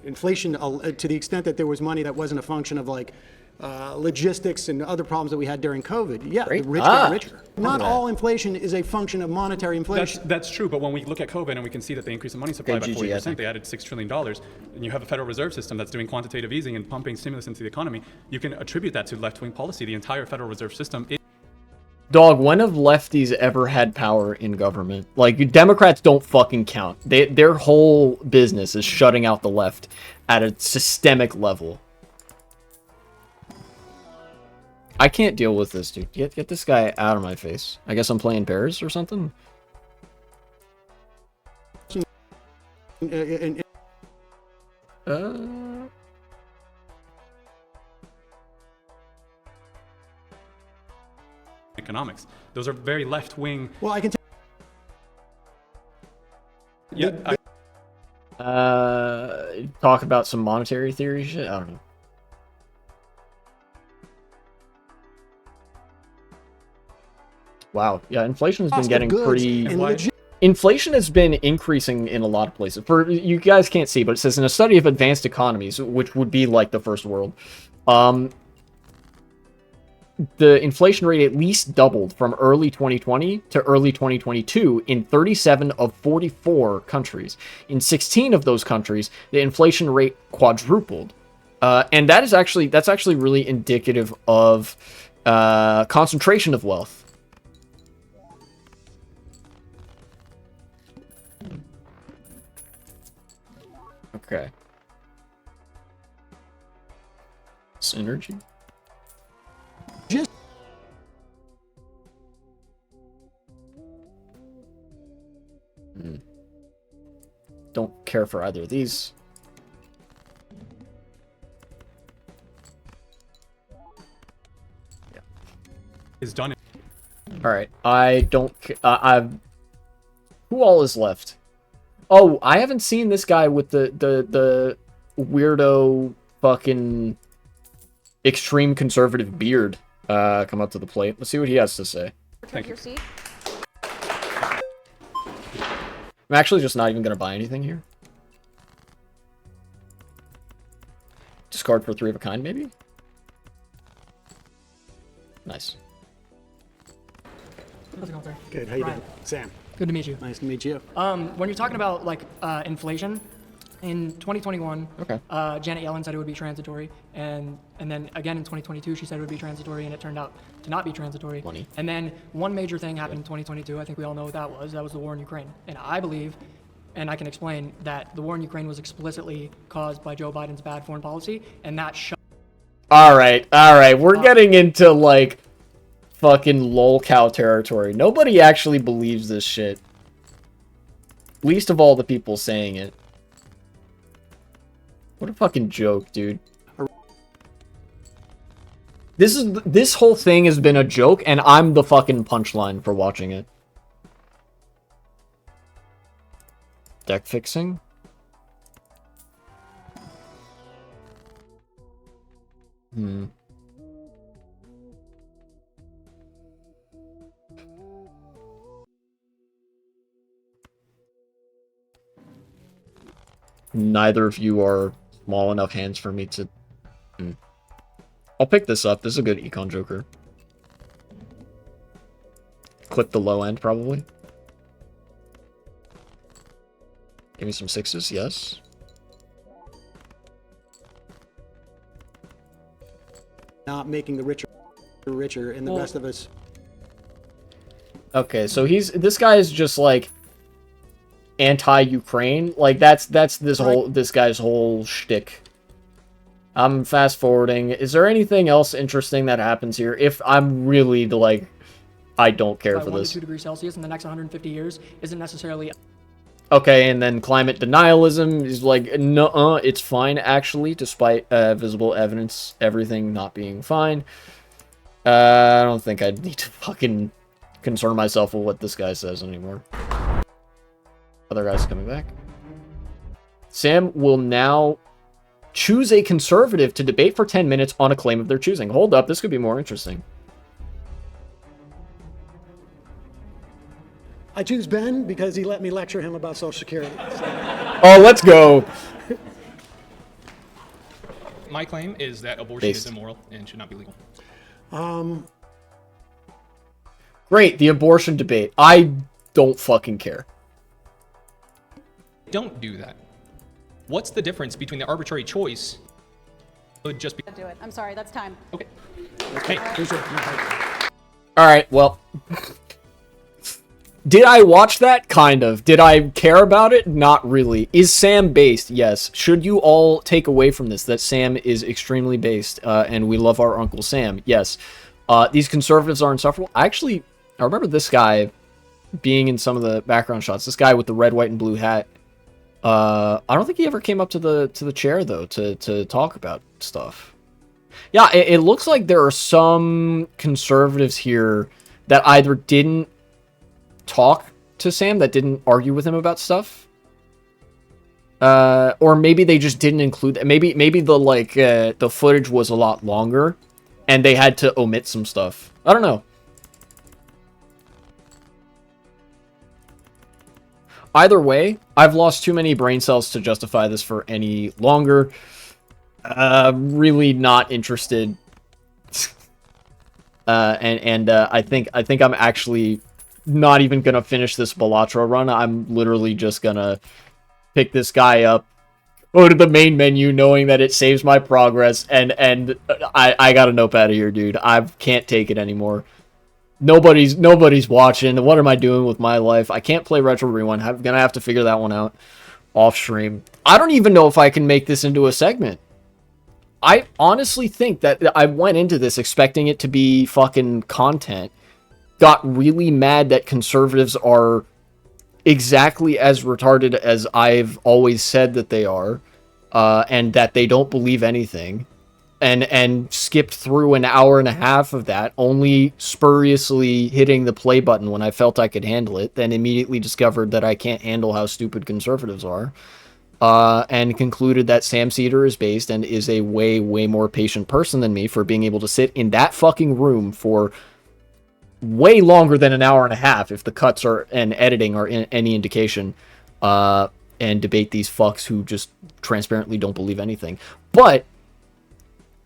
Speaker 5: inflation, to the extent that there was money that wasn't a function of like logistics and other problems that we had during COVID. Yeah, the rich got richer. Not all inflation is a function of monetary inflation.
Speaker 13: That's true, but when we look at COVID and we can see that they increased the money supply by 40%, they added $6 trillion, and you have a Federal Reserve System that's doing quantitative easing and pumping stimulus into the economy, you can attribute that to left-wing policy. The entire Federal Reserve System is...
Speaker 1: Dog, when have lefties ever had power in government? Like, Democrats don't fucking count. Their whole business is shutting out the left at a systemic level. I can't deal with this, dude. Get this guy out of my face. I guess I'm playing bears or something?
Speaker 13: Economics. Those are very left-wing...
Speaker 5: Well, I can tell...
Speaker 13: Yeah,
Speaker 1: talk about some monetary theory shit? I don't know. Wow. Yeah, inflation has been getting pretty... Inflation has been increasing in a lot of places. For you guys can't see, but it says in a study of advanced economies, which would be like the first world, the inflation rate at least doubled from early 2020 to early 2022 in 37 of 44 countries. In 16 of those countries, the inflation rate quadrupled. And that's actually really indicative of concentration of wealth. Okay. Synergy.
Speaker 5: Just
Speaker 1: Don't care for either of these.
Speaker 13: Is done.
Speaker 1: All right, I don't. I've. Who all is left? Oh, I haven't seen this guy with the weirdo fucking extreme conservative beard come up to the plate. Let's see what he has to say.
Speaker 7: Return to your seat.
Speaker 1: I'm actually just not even gonna buy anything here. Discard for 3 of a kind, maybe. Nice.
Speaker 15: How's it going, sir?
Speaker 5: Good. How you
Speaker 15: Ryan.
Speaker 5: doing, Sam?
Speaker 15: Good to meet you.
Speaker 5: Nice to meet you.
Speaker 15: When you're talking about like inflation, in 2021,
Speaker 1: okay.
Speaker 15: Janet Yellen said it would be transitory, and then again in 2022 she said it would be transitory, and it turned out to not be transitory.
Speaker 1: Money.
Speaker 15: And then one major thing happened in 2022. I think we all know what that was. That was the war in Ukraine, and I believe, and I can explain that the war in Ukraine was explicitly caused by Joe Biden's bad foreign policy, and that shut.
Speaker 1: All right. We're getting into like fucking lolcow territory. Nobody actually believes this shit. Least of all the people saying it. What a fucking joke, dude. This whole thing has been a joke, and I'm the fucking punchline for watching it. Deck fixing? Neither of you are small enough hands for me to... I'll pick this up. This is a good econ joker. Clip the low end, probably. Give me some 6s, yes.
Speaker 5: Not making the richer, and the rest of us.
Speaker 1: Okay, so this guy is just like anti-Ukraine. Like that's this guy's whole shtick. I'm fast forwarding. Is there anything else interesting that happens here? If I'm really like, I don't care for
Speaker 15: 1
Speaker 1: this.
Speaker 15: to 2 degrees Celsius in the next 150 years isn't necessarily.
Speaker 1: Okay, and then climate denialism is like, nuh-uh, it's fine actually, despite visible evidence, everything not being fine. I don't think I need to fucking concern myself with what this guy says anymore. Other guys coming back. Sam will now choose a conservative to debate for 10 minutes on a claim of their choosing. Hold up, this could be more interesting.
Speaker 5: I choose Ben because he let me lecture him about Social Security.
Speaker 1: Oh, let's go.
Speaker 8: My claim is that abortion is immoral and should not be legal.
Speaker 1: Great, the abortion debate. I don't fucking care.
Speaker 8: Don't do that. What's the difference between the arbitrary choice? Would just be.
Speaker 7: Do it. I'm sorry. That's time.
Speaker 8: Okay.
Speaker 5: Hey.
Speaker 1: All right, well. Did I watch that? Kind of. Did I care about it? Not really. Is Sam based? Yes. Should you all take away from this that Sam is extremely based and we love our Uncle Sam? Yes. These conservatives are insufferable. I remember this guy being in some of the background shots. This guy with the red, white, and blue hat. I don't think he ever came up to the chair though to talk about stuff. Yeah, it looks like there are some conservatives here that either didn't talk to Sam, that didn't argue with him about stuff, or maybe they just didn't include that. Maybe the footage was a lot longer, and they had to omit some stuff. I don't know. Either way, I've lost too many brain cells to justify this for any longer. Really not interested. I think I'm actually not even gonna finish this Balatro run. I'm literally just gonna pick this guy up, go to the main menu, knowing that it saves my progress, and I got a notepad here, dude. I can't take it anymore. Nobody's watching. What am I doing with my life? I can't play Retro Rewind. I'm gonna have to figure that one out off stream. I don't even know if I can make this into a segment. I honestly think that I went into this expecting it to be fucking content, got really mad that conservatives are exactly as retarded as I've always said that they are, and that they don't believe anything, and skipped through an hour and a half of that, only spuriously hitting the play button when I felt I could handle it, then immediately discovered that I can't handle how stupid conservatives are, and concluded that Sam Seder is based and is a way, way more patient person than me for being able to sit in that fucking room for way longer than an hour and a half, if the cuts are and editing are in any indication, and debate these fucks who just transparently don't believe anything. But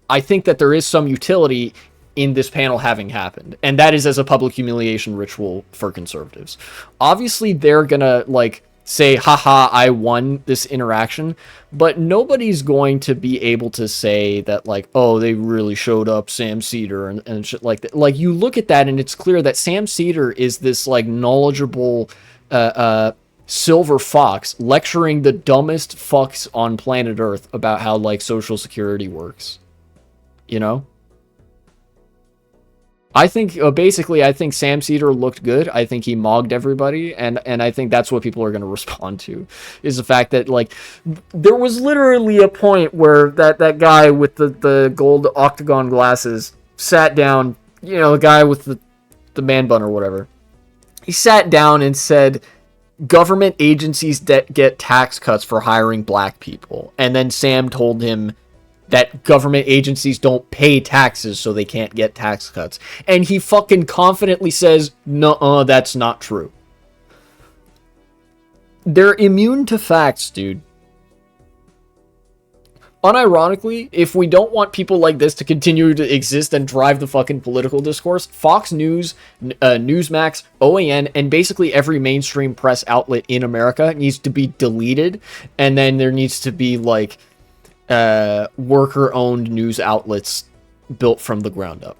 Speaker 1: I think that there is some utility in this panel having happened, and that is as a public humiliation ritual for conservatives. Obviously, they're gonna, like, say, haha, I won this interaction, but nobody's going to be able to say that, like, oh, they really showed up Sam Seder and shit like that. Like, you look at that and it's clear that Sam Seder is this, like, knowledgeable silver fox lecturing the dumbest fucks on planet Earth about how, like, Social Security works. You know? I think, basically, I think Sam Seder looked good. I think he mogged everybody, and I think that's what people are going to respond to, is the fact that, like, there was literally a point where that guy with the gold octagon glasses sat down, you know, the guy with the man bun or whatever. He sat down and said, government agencies get tax cuts for hiring black people. And then Sam told him that government agencies don't pay taxes, so they can't get tax cuts. And he fucking confidently says, nuh-uh, that's not true. They're immune to facts, dude. Unironically, if we don't want people like this to continue to exist and drive the fucking political discourse, Fox News, Newsmax, OAN, and basically every mainstream press outlet in America needs to be deleted, and then there needs to be, like, worker-owned news outlets built from the ground up.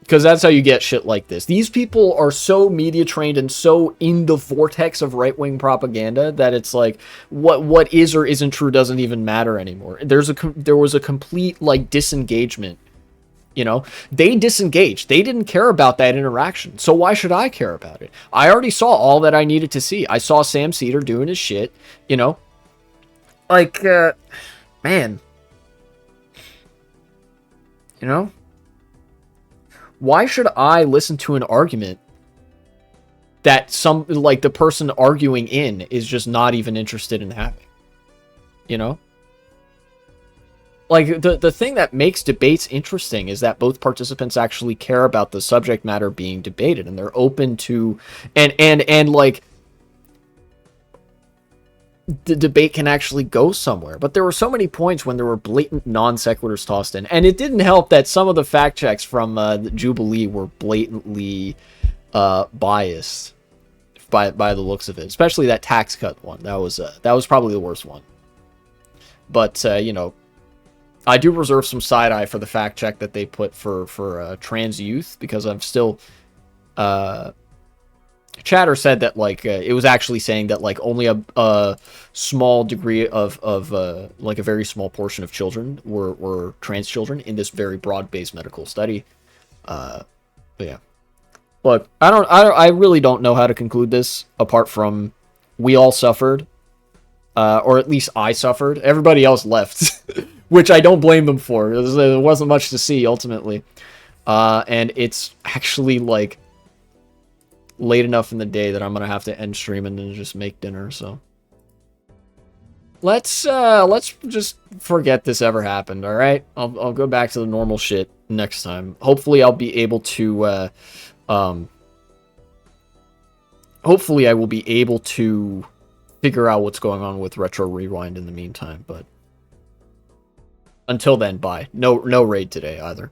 Speaker 1: Because that's how you get shit like this. These people are so media trained and so in the vortex of right-wing propaganda that it's like, what is or isn't true doesn't even matter anymore. There was a complete, like, disengagement. You know, they disengaged. They didn't care about that interaction. So why should I care about it? I already saw all that I needed to see. I saw Sam Seder doing his shit, you know. Like, man. You know? Why should I listen to an argument that the person arguing in is just not even interested in having? You know? Like, the thing that makes debates interesting is that both participants actually care about the subject matter being debated, and they're open to, and like, the debate can actually go somewhere. But there were so many points when there were blatant non sequiturs tossed in, and it didn't help that some of the fact checks from the Jubilee were blatantly biased by the looks of it, especially that tax cut one. That was probably the worst one. But you know, I do reserve some side eye for the fact check that they put for trans youth, because I'm still Chatter said that, like, it was actually saying that, like, only a small degree of like, a very small portion of children were trans children in this very broad-based medical study. But yeah. Look, I really don't know how to conclude this, apart from we all suffered, or at least I suffered. Everybody else left, which I don't blame them for. There wasn't much to see, ultimately. And it's actually, like, late enough in the day that I'm gonna have to end streaming and just make dinner, so let's just forget this ever happened. All right, I'll go back to the normal shit next time. Hopefully I'll be able to hopefully I will be able to figure out what's going on with Retro Rewind in the meantime. But until then, bye. No raid today either.